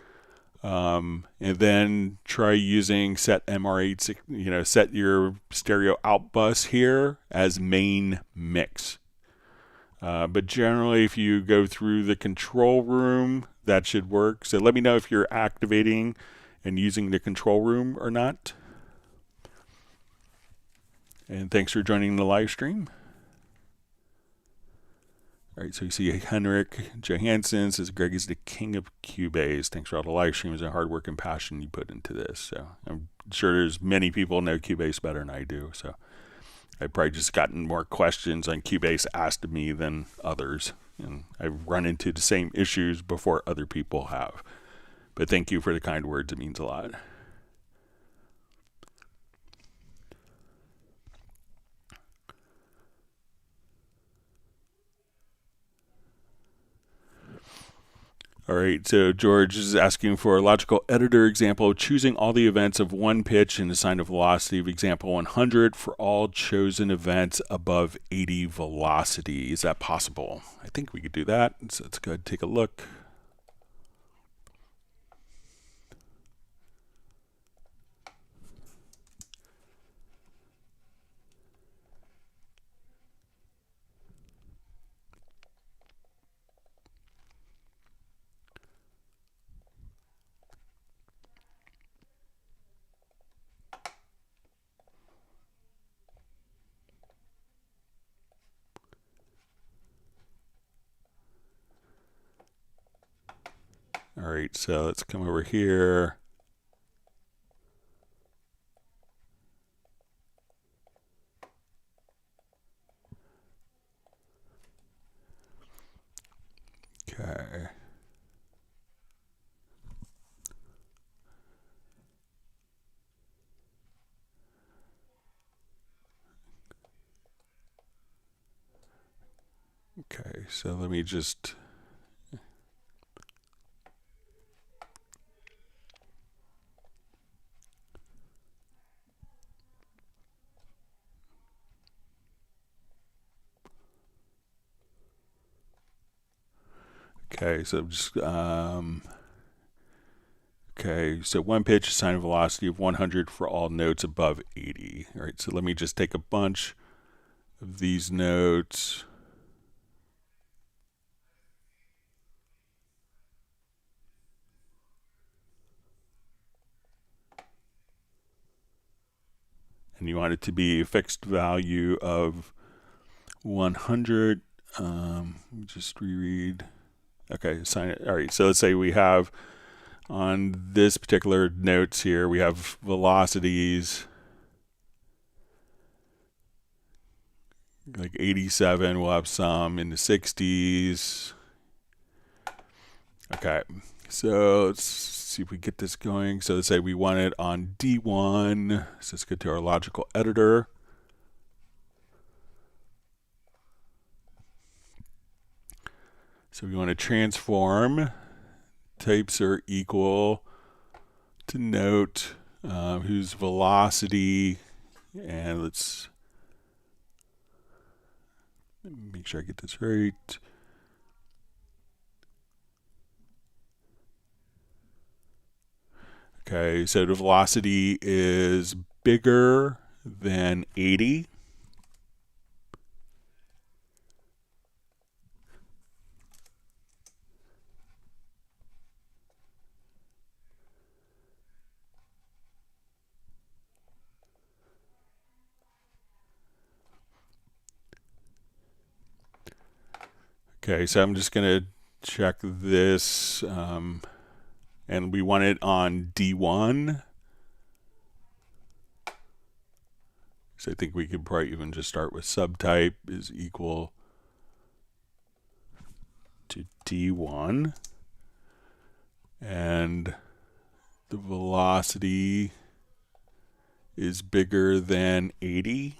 and then try using set MR8, set your stereo out bus here as main mix. But generally, if you go through the control room, that should work. So let me know if you're activating and using the control room or not. And thanks for joining the live stream. All right, so you see Henrik Johansson says Greg is the king of Cubase. Thanks for all the live streams and hard work and passion you put into this. So I'm sure there's many people know Cubase better than I do. So I've probably just gotten more questions on Cubase asked of me than others. And I've run into the same issues before other people have. But thank you for the kind words. It means a lot. All right, so George is asking for a logical editor example, choosing all the events of one pitch and assign a velocity of example 100 for all chosen events above 80 velocity. Is that possible? I think we could do that. So let's go ahead and take a look. All right, so let's come over here. Okay. Okay, so let me just... Okay, so just... Okay, so one pitch assign a velocity of 100 for all notes above 80. All right, so let me just take a bunch of these notes. And you want it to be a fixed value of 100. Just reread. Okay, assign it. All right, so let's say we have on this particular notes here, we have velocities like 87. We'll have some in the 60s. Okay, so let's see if we get this going. So let's say we want it on D1. So let's get to our logical editor. So we want to transform. Types are equal to note whose velocity, and let's make sure I get this right. Okay, so the velocity is bigger than 80. Okay, so I'm just going to check this, and we want it on D1. So I think we could probably even just start with subtype is equal to D1. And the velocity is bigger than 80.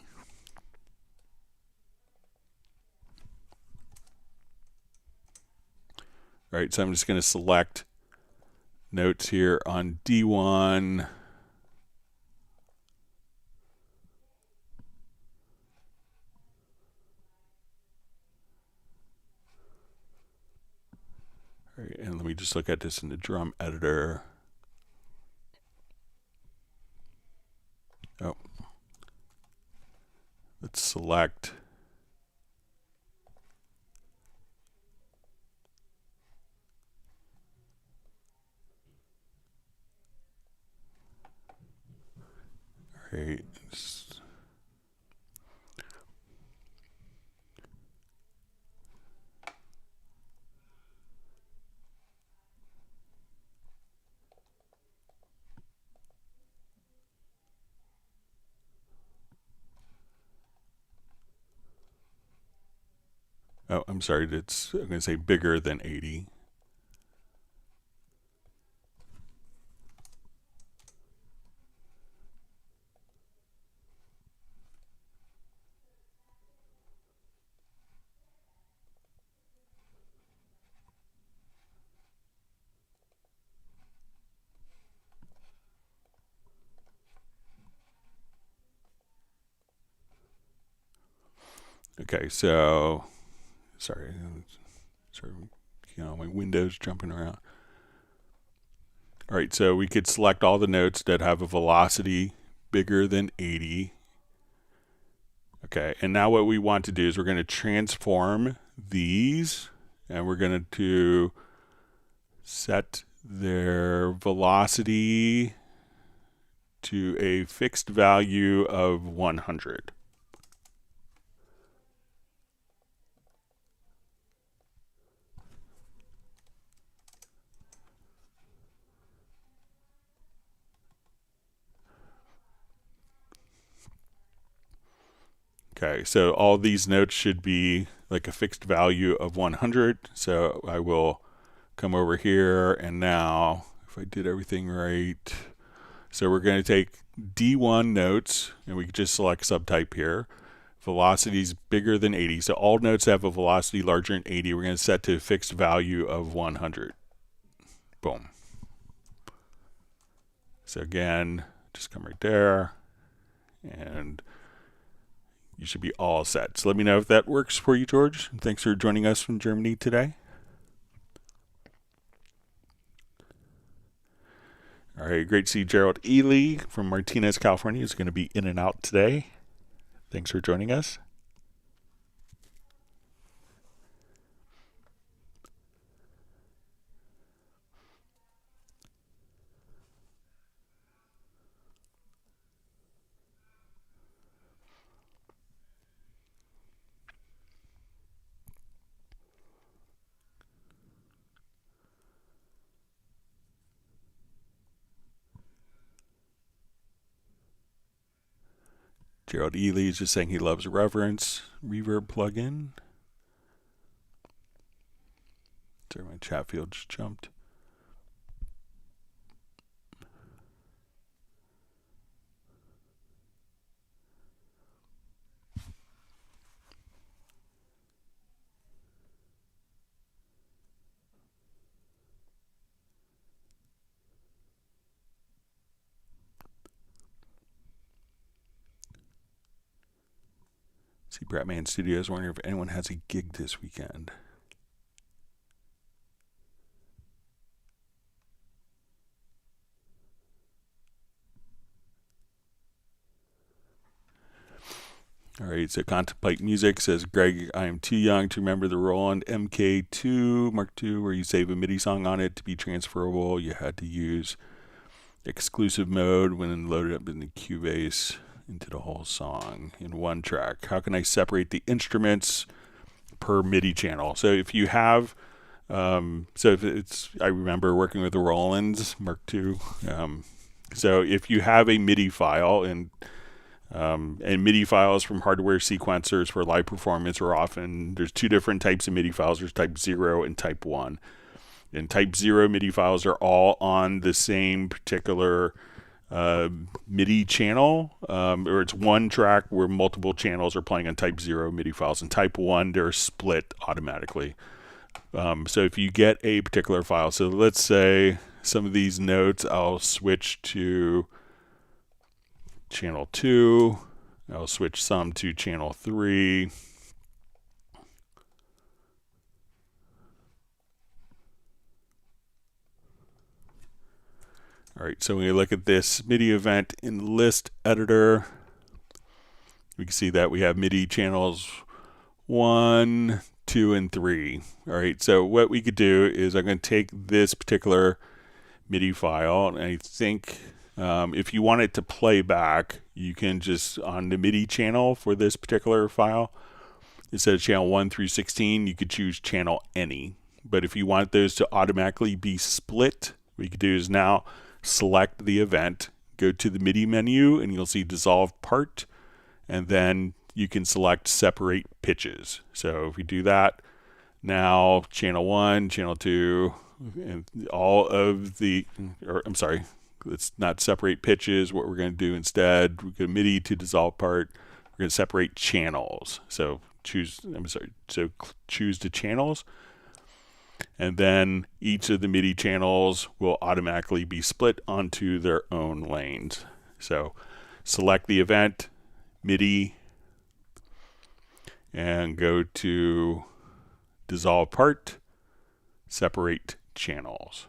All right, so I'm just going to select notes here on D1. All right, and let me just look at this in the drum editor. Oh, let's select. All right. Oh, I'm sorry. I'm going to say bigger than 80. Okay, so sorry, my window's jumping around. All right, so we could select all the notes that have a velocity bigger than 80. Okay, and now what we want to do is we're going to transform these, and we're going to set their velocity to a fixed value of 100. Okay, so all these notes should be like a fixed value of 100. So I will come over here, and now if I did everything right, so we're going to take D1 notes, and we can just select subtype here. Velocity is bigger than 80, so all notes have a velocity larger than 80. We're going to set to a fixed value of 100. Boom. So again, just come right there, and you should be all set. So let me know if that works for you, George. Thanks for joining us from Germany today. All right, great to see Gerald Ely from Martinez, California is going to be in and out today. Thanks for joining us. Gerald Ely is just saying he loves Reverence Reverb plugin. Sorry, my chat field just jumped. See, Bratman Studios, wondering if anyone has a gig this weekend. All right, so Contemplate Music says, Greg, I am too young to remember the Roland MK2 Mark II, where you save a MIDI song on it to be transferable. You had to use exclusive mode when loaded up in the Cubase into the whole song in one track. How can I separate the instruments per MIDI channel? So if you have, if it's, I remember working with the Rolands Mark II. So if you have a MIDI file and MIDI files from hardware sequencers for live performance are often, there's two different types of MIDI files. There's type 0 and type 1. And type 0 MIDI files are all on the same particular MIDI channel, or it's one track where multiple channels are playing on type 0 MIDI files. And type 1, they're split automatically. So if you get a particular file, so let's say some of these notes, I'll switch to channel 2. I'll switch some to channel 3. All right, so when we look at this MIDI event in the list editor, we can see that we have MIDI channels 1, 2, and 3. All right, so what we could do is I'm going to take this particular MIDI file, and I think if you want it to play back, you can just, on the MIDI channel for this particular file, instead of channel 1 through 16, you could choose channel any. But if you want those to automatically be split, what you could do is now select the event, go to the MIDI menu, and you'll see dissolve part, and then you can select separate pitches. So if we do that, now channel 1, channel 2, and all of the, or I'm sorry, let's not separate pitches. What we're going to do instead, we go MIDI to dissolve part, we're going to separate channels. So choose the channels, and then each of the MIDI channels will automatically be split onto their own lanes. So select the event, MIDI, and go to dissolve part, separate channels.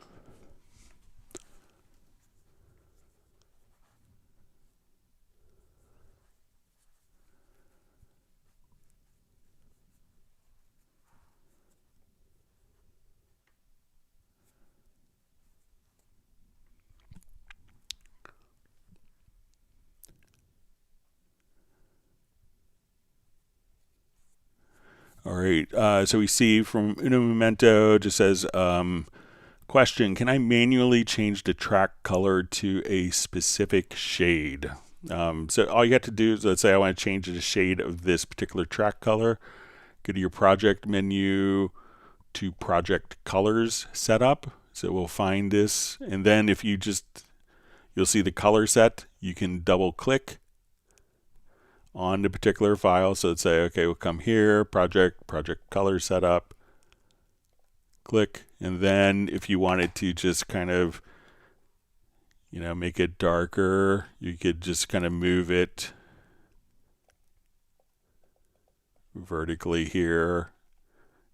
All right, so we see from Uno Memento, just says, question, can I manually change the track color to a specific shade? So all you have to do is, let's say I want to change the shade of this particular track color. Go to your project menu to project colors setup. So we'll find this, and then if you you'll see the color set. You can double click on the particular file. So let's say, okay, we'll come here, project color setup, click, and then if you wanted to just kind of, make it darker, you could just kind of move it vertically here,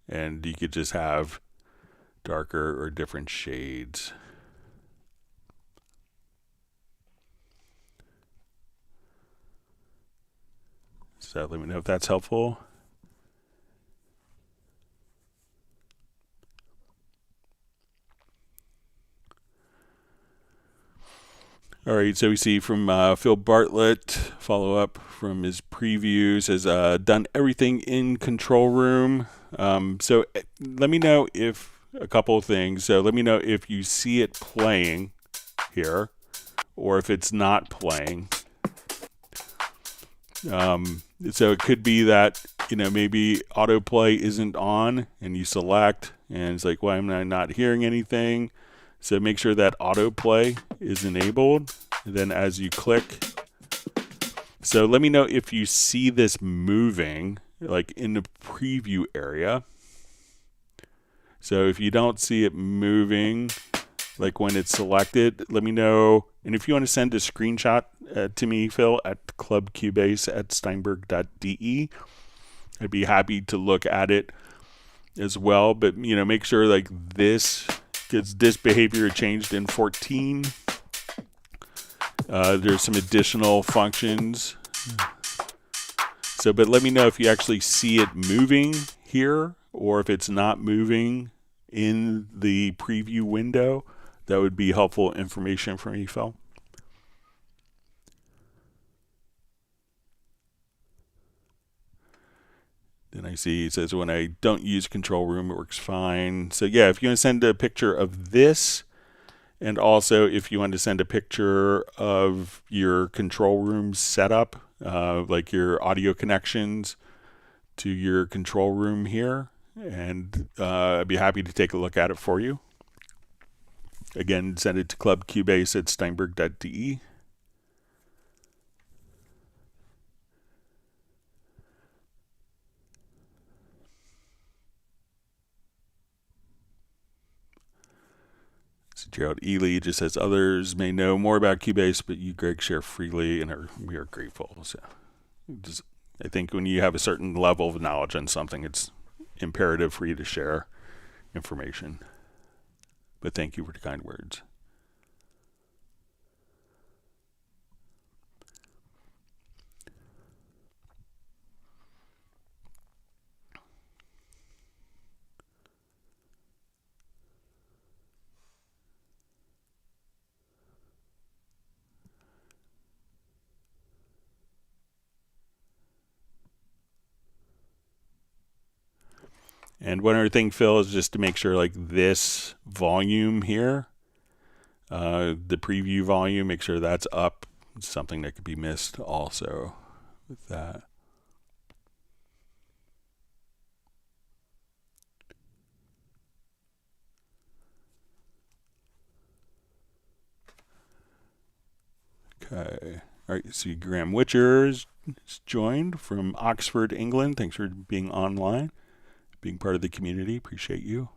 and you could just have darker or different shades. So let me know if that's helpful. All right, so we see from Phil Bartlett, follow up from his previews, has done everything in control room. So let me know if a couple of things. So let me know if you see it playing here or if it's not playing. So it could be that, maybe autoplay isn't on and you select and it's like, why am I not hearing anything? So make sure that autoplay is enabled. And then as you click, so let me know if you see this moving, like in the preview area. So if you don't see it moving, like when it's selected, let me know. And if you want to send a screenshot to me, Phil, at clubcubase@steinberg.de, I'd be happy to look at it as well. But, make sure like this, because this behavior changed in 14. There's some additional functions. So, but let me know if you actually see it moving here or if it's not moving in the preview window. That would be helpful information for me, Phil. Then I see it says when I don't use control room, it works fine. So yeah, if you want to send a picture of this, and also if you want to send a picture of your control room setup, like your audio connections to your control room here, and I'd be happy to take a look at it for you. Again, send it to clubcubase@steinberg.de. So Gerald Ely just says, others may know more about Cubase, but you, Greg, share freely, and we are grateful. So I think when you have a certain level of knowledge on something, it's imperative for you to share information. But thank you for the kind words. And one other thing, Phil, is just to make sure like this volume here, the preview volume, make sure that's up. It's something that could be missed also with that. Okay. All right. See, Graham Witcher is joined from Oxford, England. Thanks for being online, being part of the community. Appreciate you.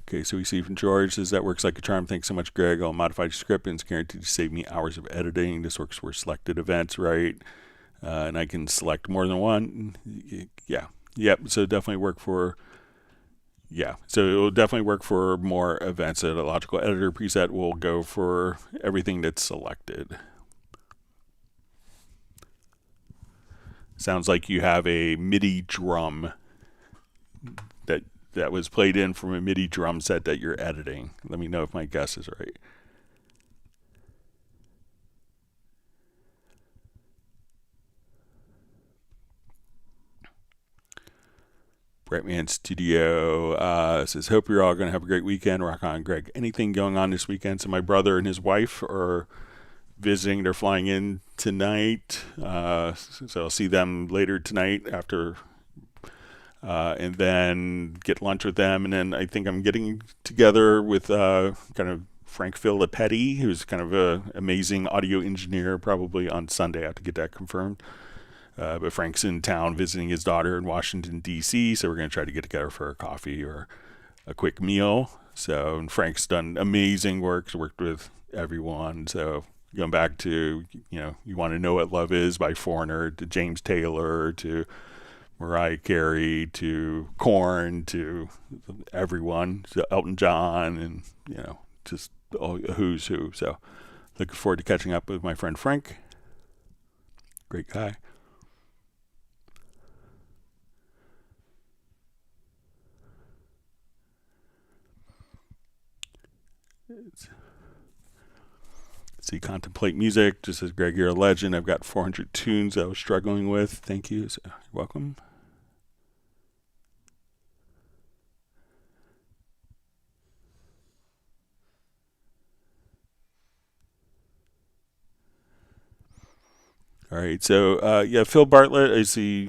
Okay, so we see from George says that works like a charm. Thanks so much, Greg. I'll modify the script and it's guaranteed to save me hours of editing. This works for selected events, right? And I can select more than one. Yeah. Yep. So definitely work for. Yeah. So it will definitely work for more events. A logical editor preset will go for everything that's selected. Sounds like you have a MIDI drum that was played in from a MIDI drum set that you're editing. Let me know if my guess is right. Brightman Studio says, hope you're all going to have a great weekend. Rock on, Greg. Anything going on this weekend? So my brother and his wife are visiting. They're flying in tonight. So I'll see them later tonight after, and then get lunch with them. And then I think I'm getting together with kind of Frank Filippetti, who's kind of an amazing audio engineer, probably on Sunday. I have to get that confirmed. But Frank's in town visiting his daughter in Washington, D.C., so we're going to try to get together for a coffee or a quick meal. So, and Frank's done amazing work. He's worked with everyone. So going back to, You Want to Know What Love Is by Foreigner, to James Taylor, to Mariah Carey, to Korn, to everyone, to Elton John, and, just all who's who. So looking forward to catching up with my friend Frank. Great guy. See, Contemplate Music just says, Greg, you're a legend. I've got 400 tunes I was struggling with. Thank you. So, you're welcome. All right. So, Phil Bartlett, I see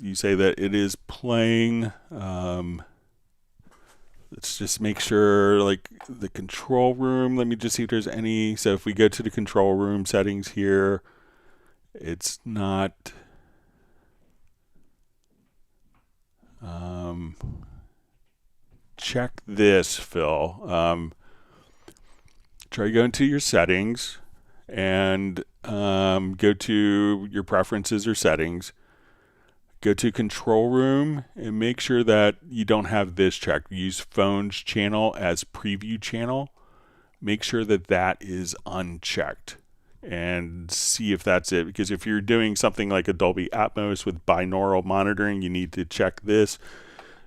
you say that it is playing. Let's just make sure, like, the control room. Let me just see if there's any. So if we go to the control room settings here, it's not. Check this, Phil. Try going to your settings and go to your preferences or settings. Go to control room and make sure that you don't have this checked. Use phones channel as preview channel. Make sure that that is unchecked and see if that's it. Because if you're doing something like a Dolby Atmos with binaural monitoring, you need to check this.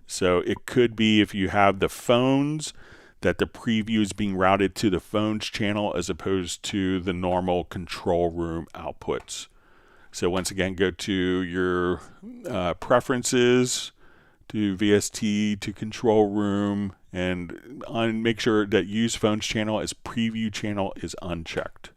So it could be, if you have the phones, that the preview is being routed to the phones channel as opposed to the normal control room outputs. So once again, go to your preferences, to VST, to control room, and make sure that use phones channel as preview channel is unchecked.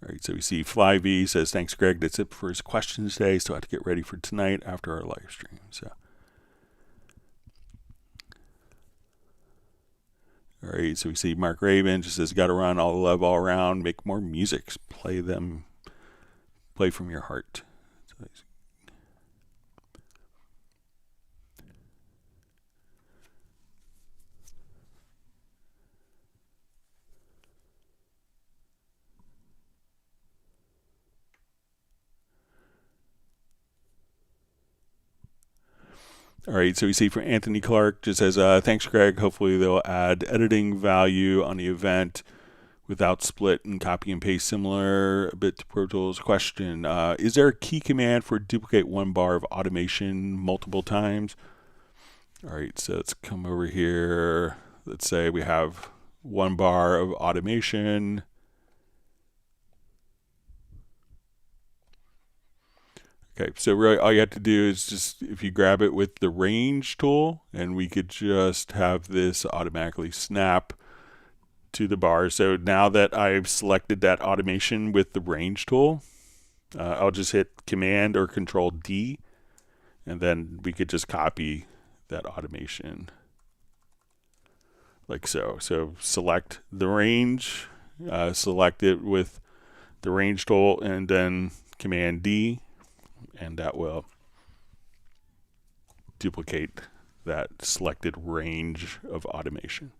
All right, so we see Flyv says, thanks, Greg. That's it for his questions today. So I have to get ready for tonight after our live stream. So. All right, so we see Mark Raven just says, got to run, all the love all around, make more music, play from your heart. So, all right, so we see from Anthony Clark, just says, thanks, Greg. Hopefully they'll add editing value on the event without split and copy and paste, similar a bit to Pro Tools. Question, is there a key command for duplicate one bar of automation multiple times? All right, so let's come over here. Let's say we have one bar of automation. Okay, so really all you have to do is just, if you grab it with the range tool, and we could just have this automatically snap to the bar. So now that I've selected that automation with the range tool, I'll just hit Command or Control D, and then we could just copy that automation like so. So select the range, select it with the range tool, and then Command D, and that will duplicate that selected range of automation.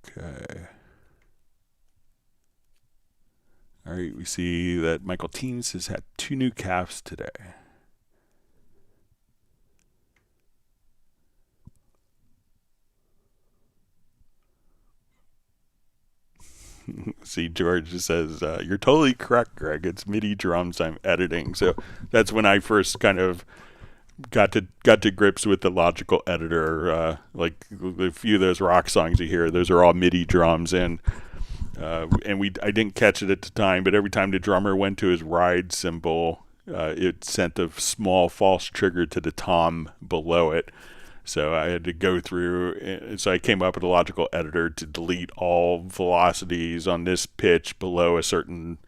Okay. All right, we see that Michael Teens has had 2 new calves today. See, George says, you're totally correct, Greg. It's MIDI drums I'm editing. So that's when I first kind of got to grips with the logical editor. Like a few of those rock songs you hear, those are all MIDI drums, and I didn't catch it at the time, but every time the drummer went to his ride cymbal, it sent a small false trigger to the tom below it. So I had to go through, so I came up with a logical editor to delete all velocities on this pitch below a certain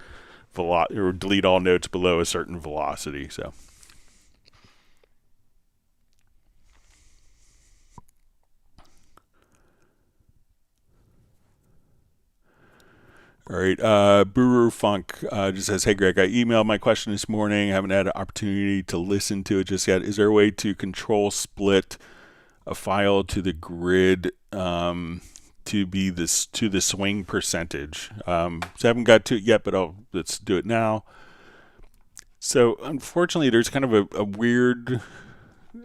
velocity, or delete all notes below a certain velocity. So. All right, Buru Funk just says, hey, Greg, I emailed my question this morning. I haven't had an opportunity to listen to it just yet. Is there a way to control split a file to the grid to be this to the swing percentage? So I haven't got to it yet, but let's do it now. So unfortunately, there's kind of a weird...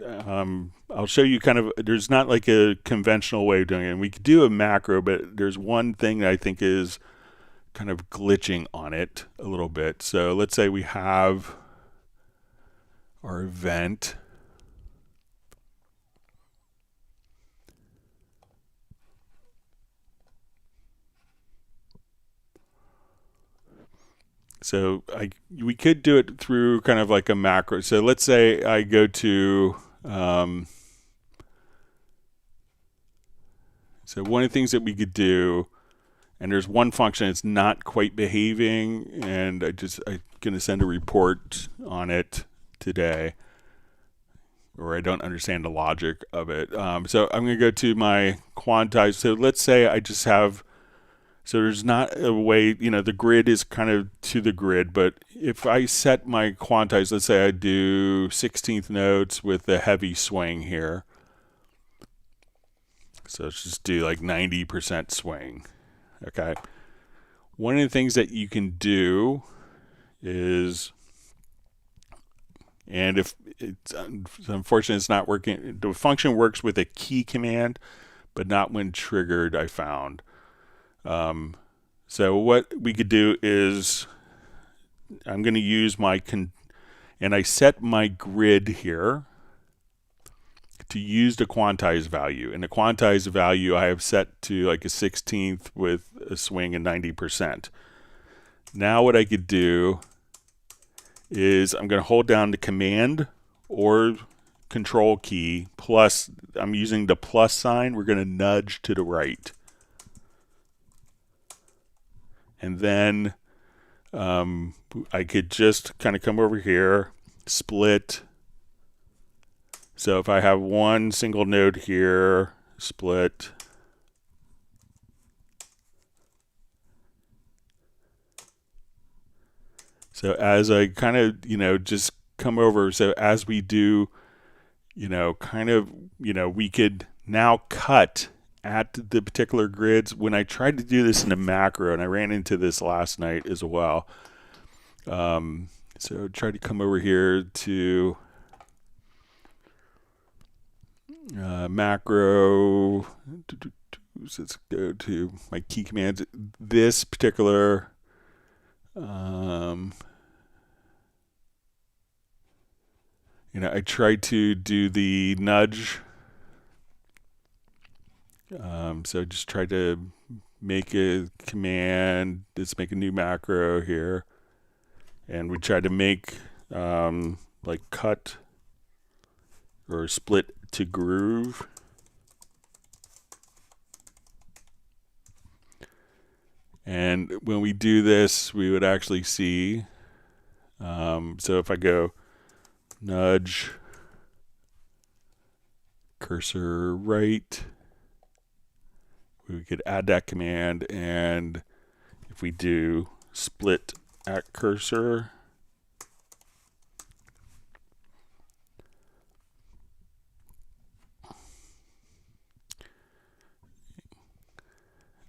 I'll show you kind of... There's not like a conventional way of doing it. And we could do a macro, but there's one thing that I think is kind of glitching on it a little bit. So let's say we have our event. So we could do it through kind of like a macro. So let's say I go to, so one of the things that we could do, and there's one function that's not quite behaving, and I'm going to send a report on it today, or I don't understand the logic of it. So I'm going to go to my quantize. So let's say I just have, so there's not a way, the grid is kind of to the grid, but if I set my quantize, let's say I do 16th notes with a heavy swing here. So let's just do like 90% swing. Okay. One of the things that you can do is, and if it's unfortunately it's not working, the function works with a key command, but not when triggered, I found. So what we could do is I'm going to use and I set my grid here to use the quantized value. And the quantized value I have set to like a 16th with a swing and 90%. Now what I could do is I'm going to hold down the command or control key, plus I'm using the plus sign. We're going to nudge to the right. And then I could just kind of come over here, split. So if I have one single note here, split. So as I kind of, just come over, so as we do, we could now cut at the particular grids. When I tried to do this in a macro, and I ran into this last night as well. So try to come over here to macro. So let's go to my key commands. This particular I tried to do the nudge. So just try to make a command. Let's make a new macro here. And we try to make like cut or split to groove. And when we do this, we would actually see, so if I go nudge, cursor right, we could add that command, and if we do split at cursor,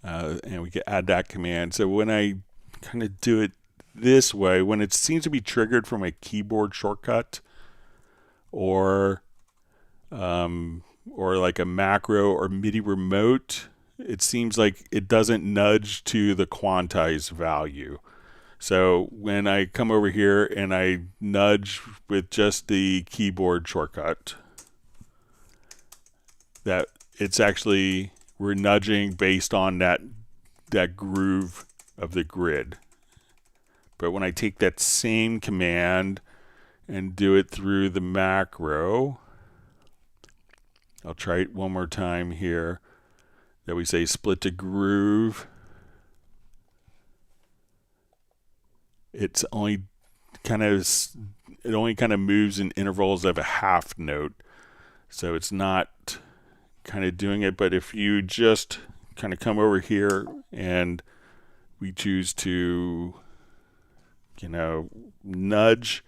and we can add that command. So when I kind of do it this way, when it seems to be triggered from a keyboard shortcut or like a macro or MIDI remote, it seems like it doesn't nudge to the quantized value. So when I come over here and I nudge with just the keyboard shortcut, that it's actually, we're nudging based on that groove of the grid. But when I take that same command and do it through the macro, I'll try it one more time here, that we say split to groove. It's only kind of, it only kind of moves in intervals of a half note. So it's not kind of doing it, but if you just kind of come over here and we choose to, you know, nudge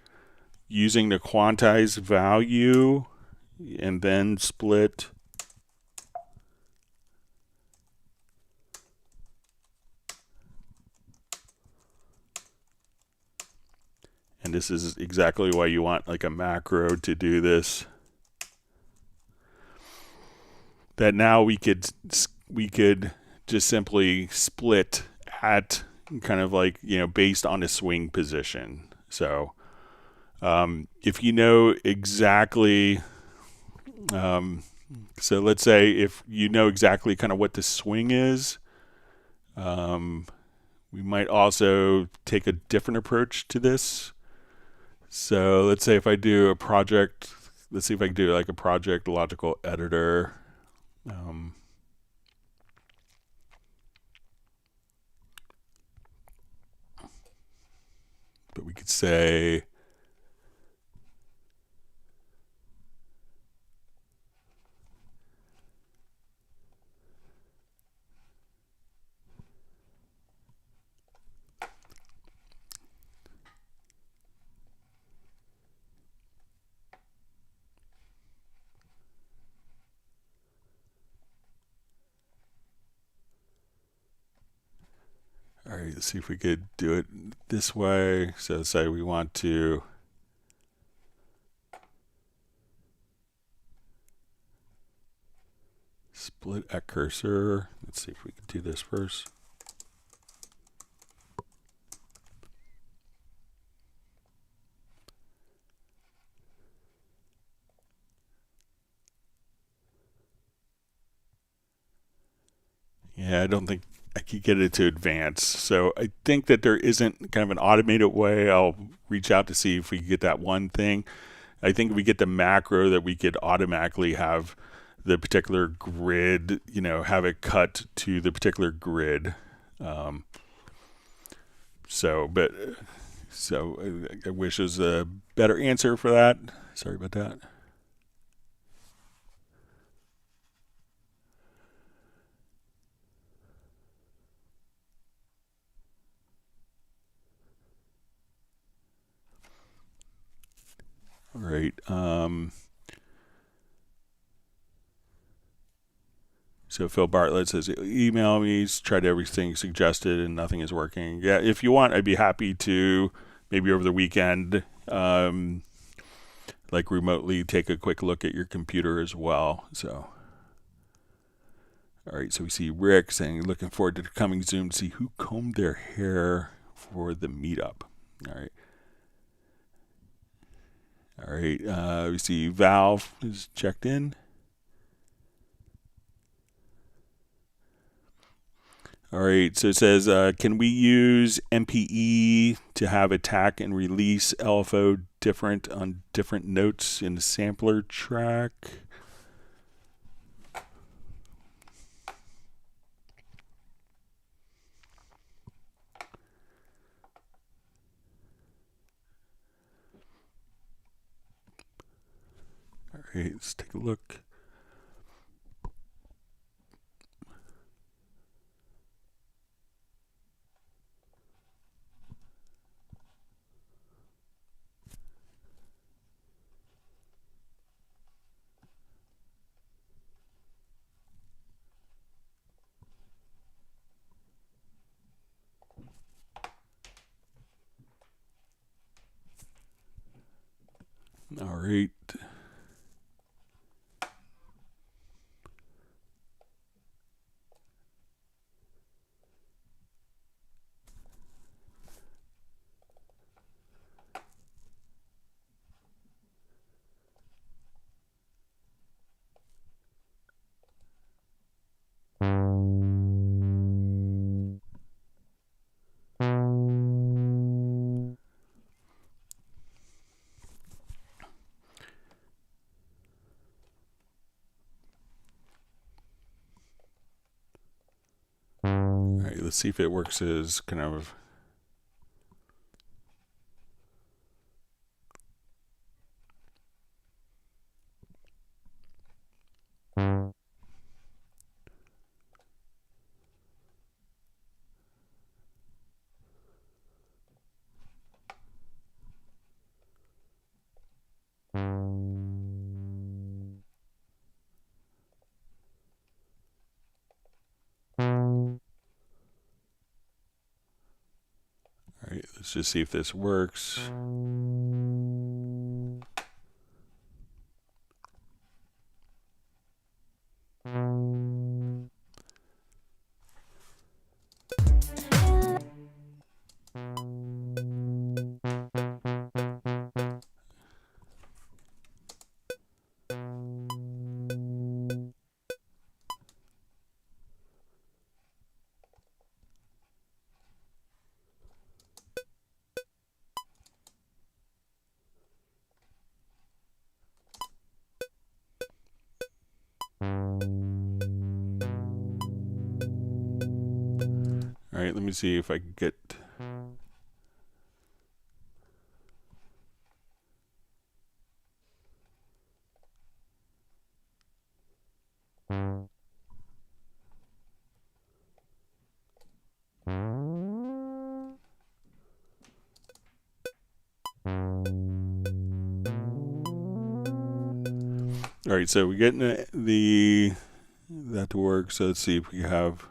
using the quantized value and then split, and this is exactly why you want like a macro to do this, that now we could just simply split at kind of like, you know, based on a swing position. So if you know exactly, so let's say if you know exactly kind of what the swing is, we might also take a different approach to this. So let's say if I do a project, let's see if I can do like a project logical editor. But we could say, all right, let's see if we could do it this way. So say we want to split at cursor. Let's see if we can do this first. Yeah, I don't think I could get it to advance. So I think that there isn't kind of an automated way. I'll reach out to see if we can get that one thing. I think if we get the macro that we could automatically have the particular grid, you know, have it cut to the particular grid. So I wish there was a better answer for that. Sorry about that. All right. So Phil Bartlett says, email me, he's tried everything suggested and nothing is working. Yeah, if you want, I'd be happy to maybe over the weekend, like remotely take a quick look at your computer as well. So, all right, so we see Rick saying, looking forward to the coming Zoom to see who combed their hair for the meetup. All right. All right, we see Valve is checked in. All right, so it says, can we use MPE to have attack and release LFO different on different notes in the sampler track? All right, let's take a look. All right. let's see if it works as kind of. All right, let's just see if this works. All right, let me see if I can get. All right, so we're getting that to work. So let's see if we have.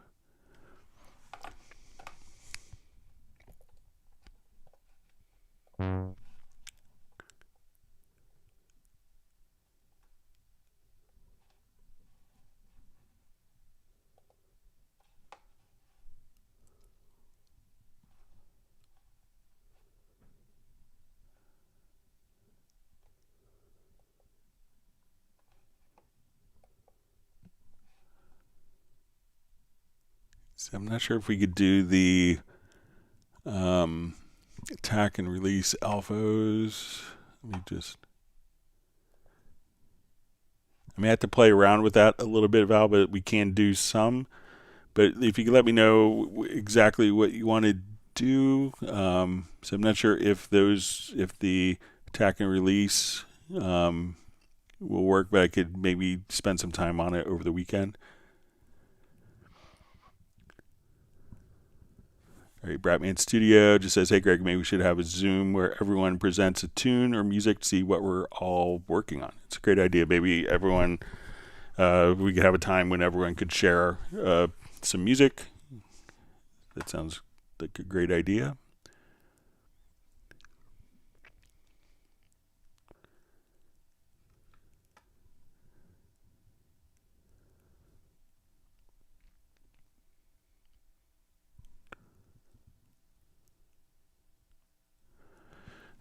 So I'm not sure if we could do the attack and release alphas. Let me just. I may have to play around with that a little bit, Val, but we can do some. But if you could let me know exactly what you want to do. So I'm not sure if the attack and release will work, but I could maybe spend some time on it over the weekend. All right, Bratman Studio just says, hey, Greg, maybe we should have a Zoom where everyone presents a tune or music to see what we're all working on. It's a great idea. Maybe everyone, we could have a time when everyone could share some music. That sounds like a great idea.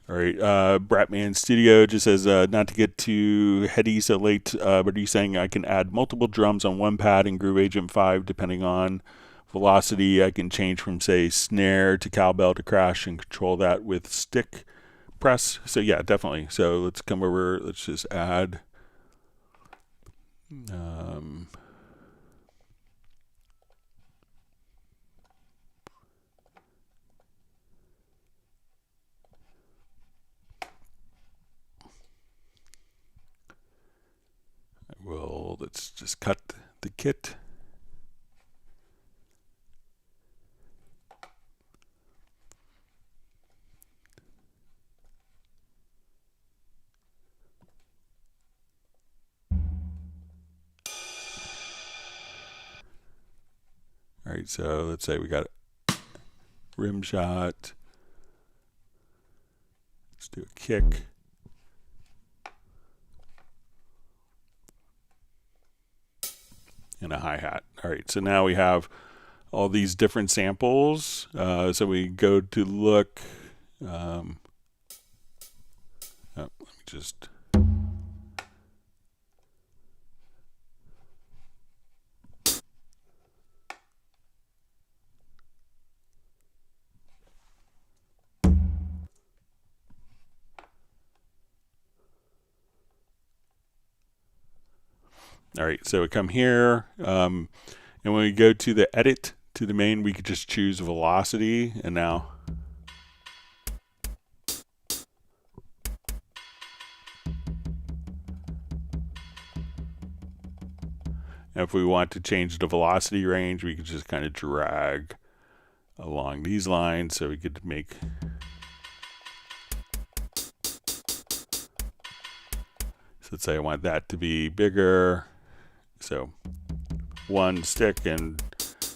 All right, Bratman Studio just says, not to get too heady so late, but are you saying I can add multiple drums on one pad in Groove Agent 5 depending on velocity? I can change from, say, snare to cowbell to crash and control that with stick press. So, yeah, definitely. So let's come over. Let's just add. Let's just cut the kit. All right, so let's say we got a rim shot. Let's do a kick. And a hi-hat. All right, so now we have all these different samples. So we go to look. Let me just. All right, so we come here, and when we go to the edit to the main, we could just choose velocity, and now if we want to change the velocity range, we could just kind of drag along these lines, so we could make let's say I want that to be bigger, so one stick, and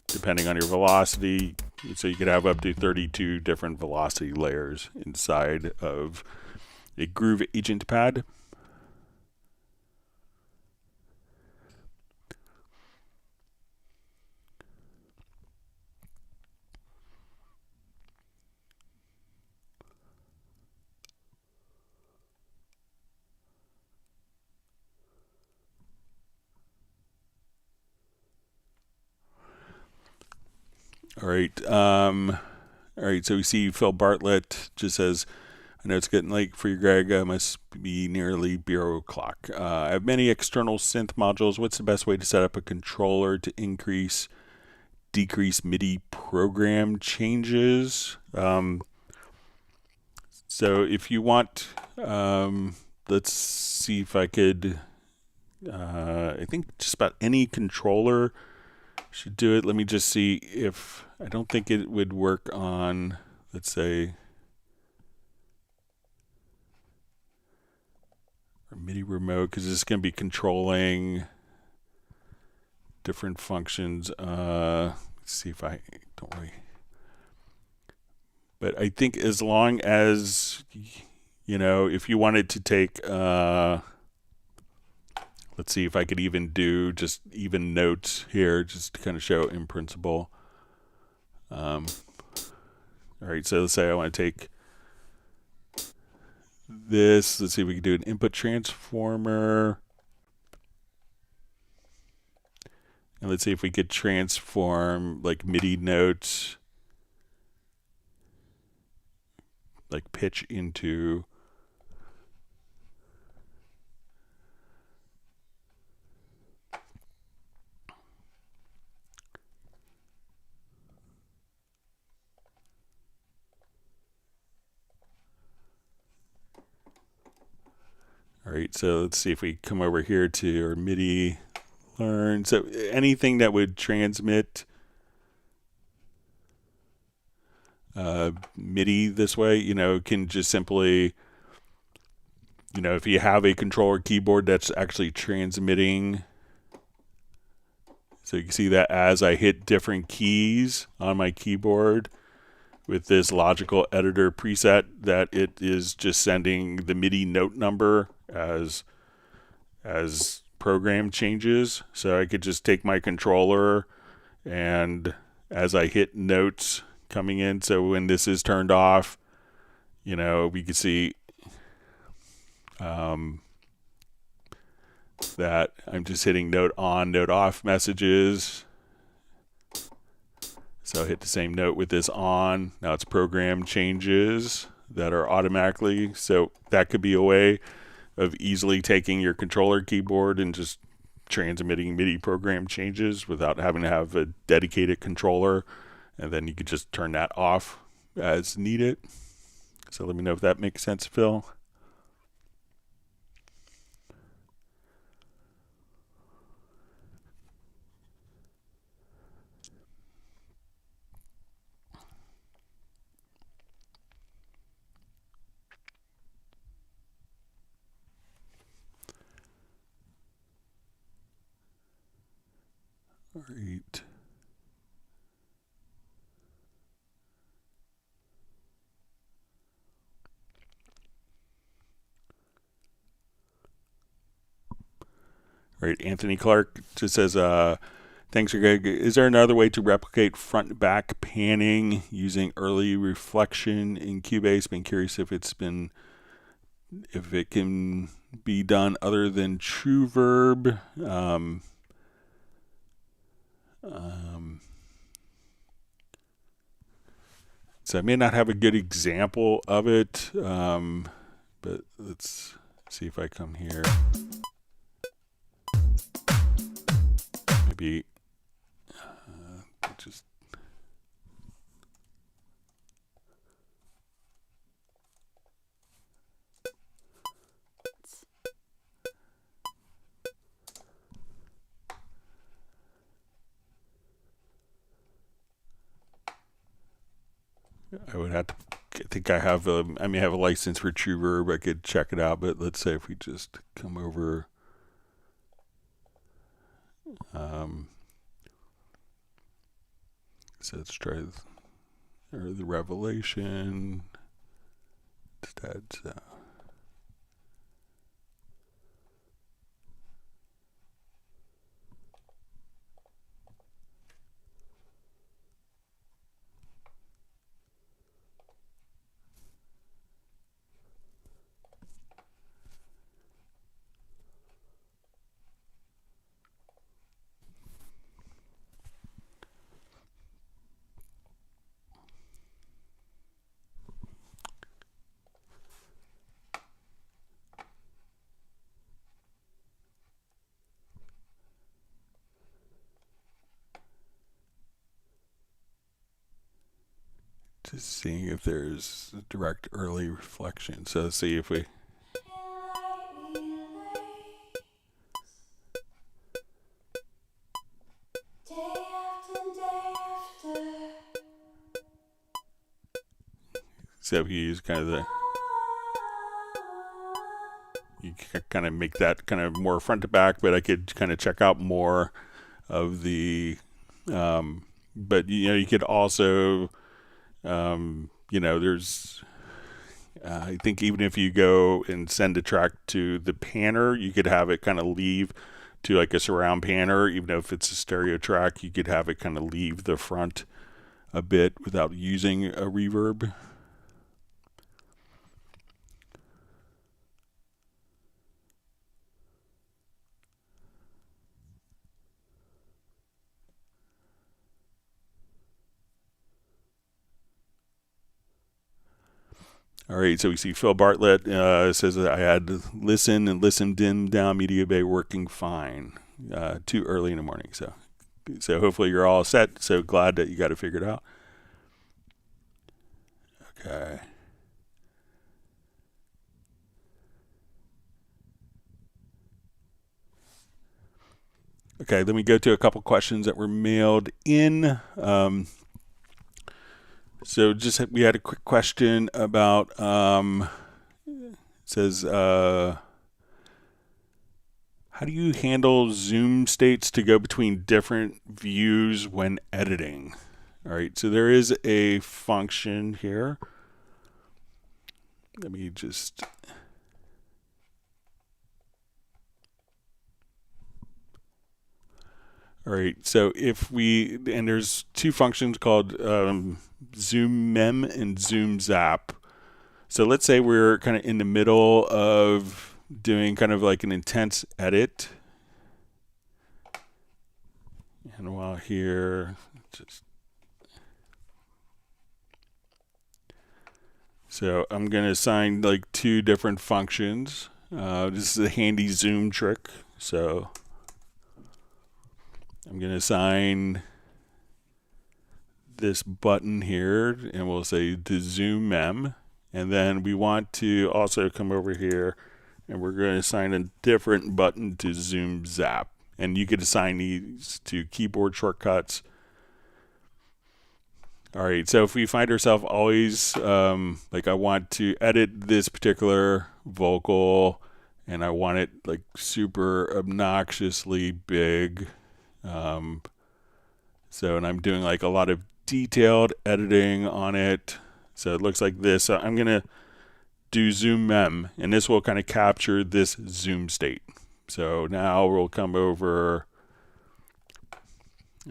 depending on your velocity, so you could have up to 32 different velocity layers inside of a Groove Agent pad. All right. So we see Phil Bartlett just says, I know it's getting late for you, Greg. Must be nearly bureau o'clock. I have many external synth modules. What's the best way to set up a controller to decrease MIDI program changes? So if you want, let's see if I could, I think just about any controller should do it. Let me just see if, I don't think it would work on, let's say, our MIDI remote, because it's going to be controlling different functions. Let's see if I don't really, but I think as long as, if you wanted to take, let's see if I could even do just even notes here, just to kind of show in principle. All right, so let's say I want to take this. Let's see if we can do an input transformer. And let's see if we could transform like MIDI notes, like pitch into all right, so let's see if we come over here to our MIDI learn. So anything that would transmit MIDI this way, can just simply, if you have a controller keyboard that's actually transmitting, so you can see that as I hit different keys on my keyboard with this logical editor preset, that it is just sending the MIDI note number as program changes. So I could just take my controller, and as I hit notes coming in, so when this is turned off, we could see that I'm just hitting note on, note off messages. So I hit the same note with this on. Now it's program changes that are automatically. So that could be a way of easily taking your controller keyboard and just transmitting MIDI program changes without having to have a dedicated controller. And then you could just turn that off as needed. So let me know if that makes sense, Phil. All right. All right, Anthony Clark just says, thanks, Greg. Is there another way to replicate front-back panning using early reflection in Cubase? Been curious if it can be done other than True Verb. So I may not have a good example of it, but let's see if I come here. Maybe just I think I have I may have a license for True Verb. I could check it out, but let's say if we just come over, so let's try the Revelation instead. So. Just seeing if there's a direct early reflection. So let's see if we. So if you use kind of you can kind of make that kind of more front to back, but I could kind of check out more of the, but you could also, there's, I think even if you go and send a track to the panner, you could have it kind of leave to like a surround panner. Even if it's a stereo track, you could have it kind of leave the front a bit without using a reverb. All right, so we see Phil Bartlett says that I had to listen, dim down, media bay working fine. Too early in the morning, so hopefully you're all set. So glad that you got it figured out. Okay. Okay, let me go to a couple questions that were mailed in. So we had a quick question about, it says, how do you handle zoom states to go between different views when editing? All right, so there is a function here. Let me just... All right, so and there's two functions called zoom mem and zoom zap. So let's say we're kind of in the middle of doing kind of like an intense edit. And while here, so I'm going to assign like two different functions. This is a handy zoom trick. So I'm going to assign this button here, and we'll say to zoom mem. And then we want to also come over here, and we're going to assign a different button to zoom zap. And you could assign these to keyboard shortcuts. All right, so if we find ourselves always, like I want to edit this particular vocal, and I want it like super obnoxiously big. And I'm doing like a lot of detailed editing on it. So it looks like this. So I'm going to do zoom mem, and this will kind of capture this zoom state. So now we'll come over.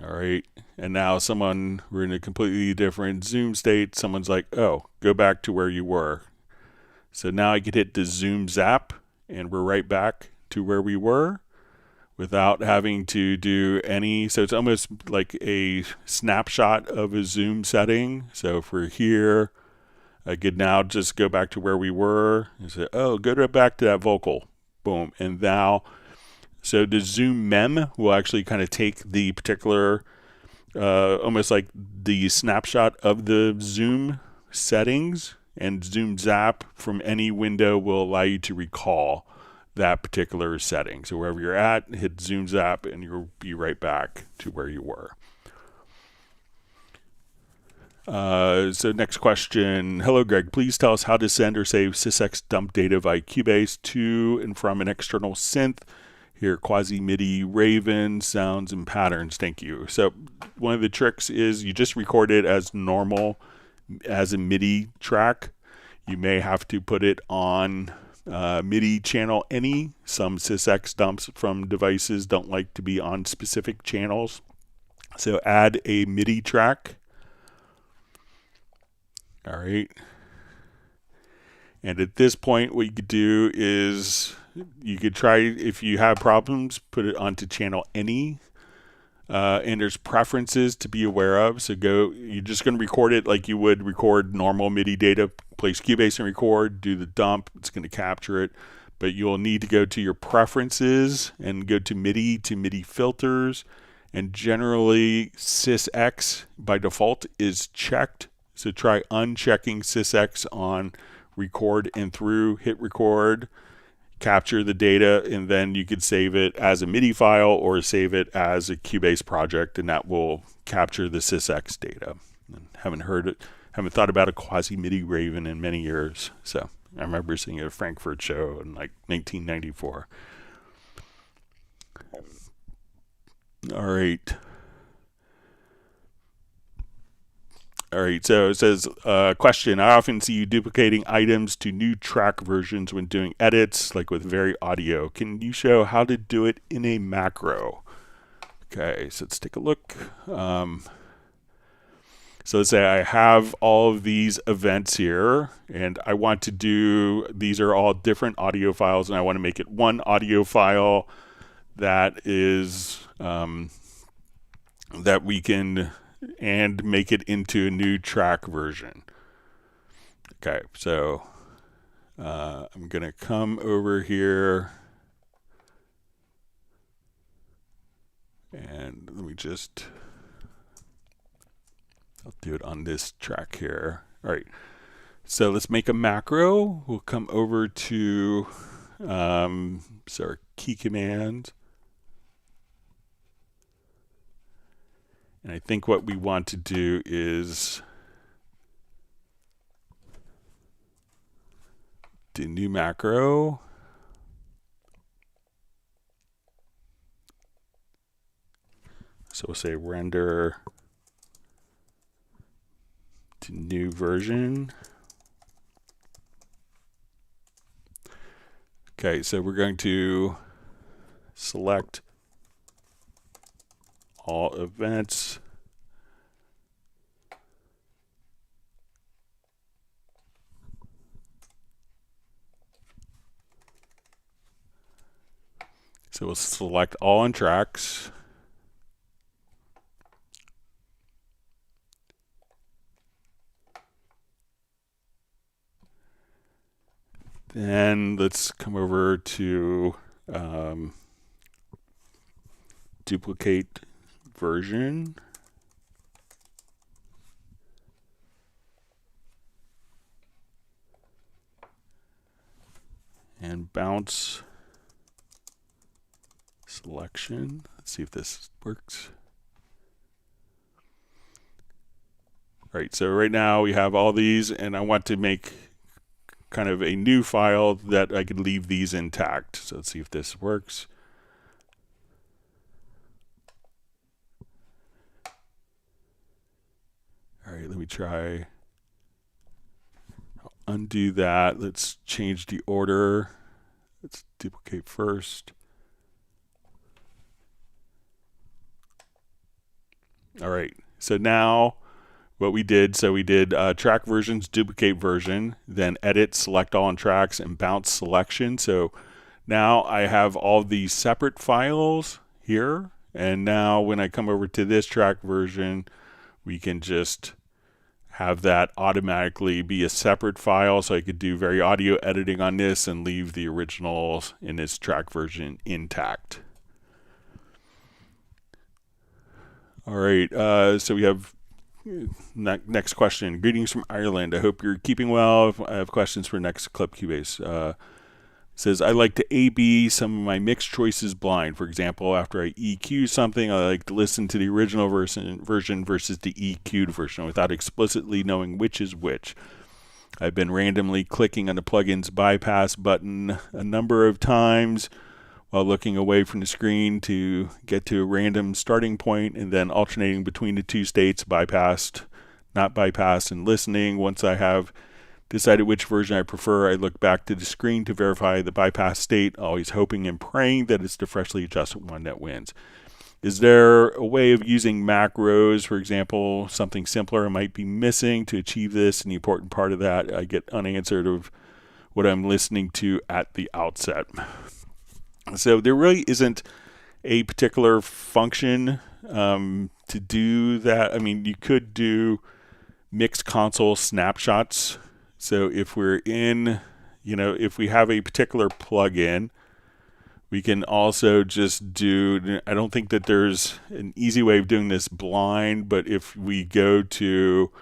All right. And now we're in a completely different zoom state. Someone's like, oh, go back to where you were. So now I could hit the zoom zap, and we're right back to where we were, without having to do any. So it's almost like a snapshot of a zoom setting. So if we're here, I could now just go back to where we were and say, oh, back to that vocal. Boom. And now, so the zoom mem will actually kind of take the particular, almost like the snapshot of the zoom settings, and zoom zap from any window will allow you to recall that particular setting. So wherever you're at, hit zoom zap, and you'll be right back to where you were. So next question. Hello, Greg. Please tell us how to send or save sysx dump data via Cubase to and from an external synth. Here, quasi MIDI, Raven, sounds, and patterns. Thank you. So one of the tricks is you just record it as normal, as a MIDI track. You may have to put it on MIDI channel any. Some sysx dumps from devices don't like to be on specific channels. So add a MIDI track. All right. And at this point, what you could do is you could try, if you have problems, put it onto channel any. And there's preferences to be aware of. So you're just going to record it like you would record normal MIDI data. Place Cubase and record, do the dump. It's going to capture it. But you'll need to go to your preferences and go to MIDI filters. And generally, sysx by default is checked. So try unchecking sysx on record and through, hit record, capture the data, and then you could save it as a MIDI file or save it as a Cubase project, and that will capture the sysx data. Haven't thought about a quasi MIDI Raven in many years. So I remember seeing a Frankfurt show in like 1994. All right. So it says, question, I often see you duplicating items to new track versions when doing edits, like with Very Audio. Can you show how to do it in a macro? Okay, so let's take a look. So let's say I have all of these events here, and I want to do, these are all different audio files, and I want to make it one audio file that is, that we can, and make it into a new track version. Okay, so I'm going to come over here and let me just, I'll do it on this track here. All right, so let's make a macro. We'll come over to our key command. And I think what we want to do is do new macro. So we'll say render to new version. Okay, so we're going to select all events. So we'll select all on tracks. Then let's come over to duplicate version. And bounce selection. Let's see if this works. All right, so right now we have all these, and I want to make kind of a new file that I could leave these intact. So let's see if this works. All right, let me try. I'll undo that. Let's change the order. Let's duplicate first. All right, so now what we did, track versions, duplicate version, then edit, select all on tracks, and bounce selection. So now I have all these separate files here, and now when I come over to this track version, we can just have that automatically be a separate file, so I could do Very Audio editing on this and leave the originals in this track version intact. All right, so we have next question. Greetings from Ireland. I hope you're keeping well. I have questions for next Club Cubase. says, I like to A/B some of my mix choices blind. For example, after I EQ something, I like to listen to the original version versus the EQ'd version without explicitly knowing which is which. I've been randomly clicking on the plugin's bypass button a number of times while looking away from the screen to get to a random starting point, and then alternating between the two states, bypassed, not bypassed, and listening. Once I have decided which version I prefer, I look back to the screen to verify the bypass state, always hoping and praying that it's the freshly adjusted one that wins. Is there a way of using macros, for example, something simpler I might be missing to achieve this? And the important part of that I get unanswered of what I'm listening to at the outset. So there really isn't a particular function to do that. I mean, you could do mixed console snapshots. So if we're in, if we have a particular plugin, we can also just do, I don't think that there's an easy way of doing this blind, but if we go to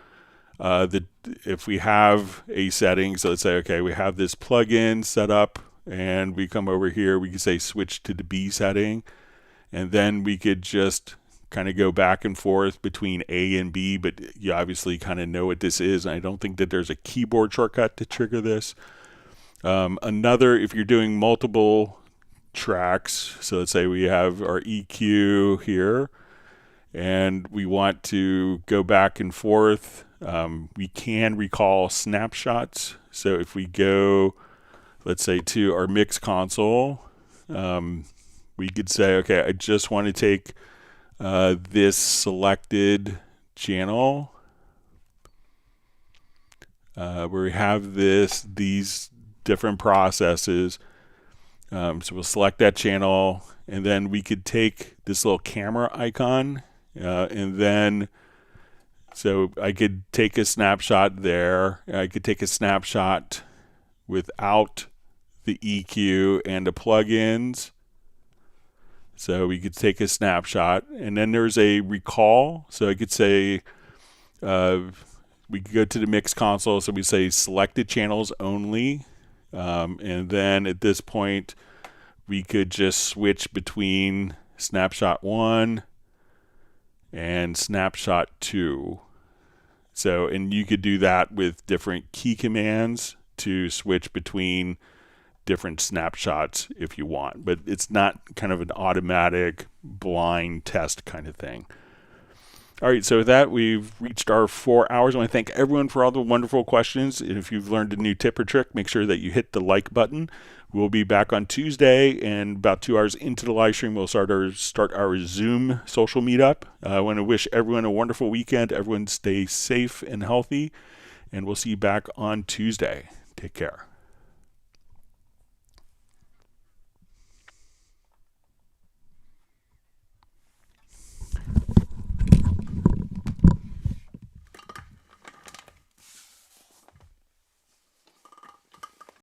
if we have a setting, so let's say, okay, we have this plugin set up, and we come over here, we can say switch to the B setting, and then we could just kind of go back and forth between A and B, but you obviously kind of know what this is, and I don't think that there's a keyboard shortcut to trigger this. If you're doing multiple tracks, so let's say we have our EQ here, and we want to go back and forth, we can recall snapshots. So if we go, let's say, to our mix console, we could say, okay, I just want to take this selected channel where we have these different processes. So we'll select that channel, and then we could take this little camera icon, and then so I could take a snapshot there. I could take a snapshot without the EQ and the plugins. So we could take a snapshot, and then there's a recall. So I could say we could go to the mix console. So we say selected channels only. And then at this point, we could just switch between snapshot 1 and snapshot 2. So, and you could do that with different key commands to switch between different snapshots if you want. But it's not kind of an automatic blind test kind of thing. All right, so with that, we've reached our 4 hours. I want to thank everyone for all the wonderful questions. And if you've learned a new tip or trick, make sure that you hit the like button. We'll be back on Tuesday, and about 2 hours into the live stream, we'll start our Zoom social meetup. I want to wish everyone a wonderful weekend. Everyone stay safe and healthy, and we'll see you back on Tuesday. Take care.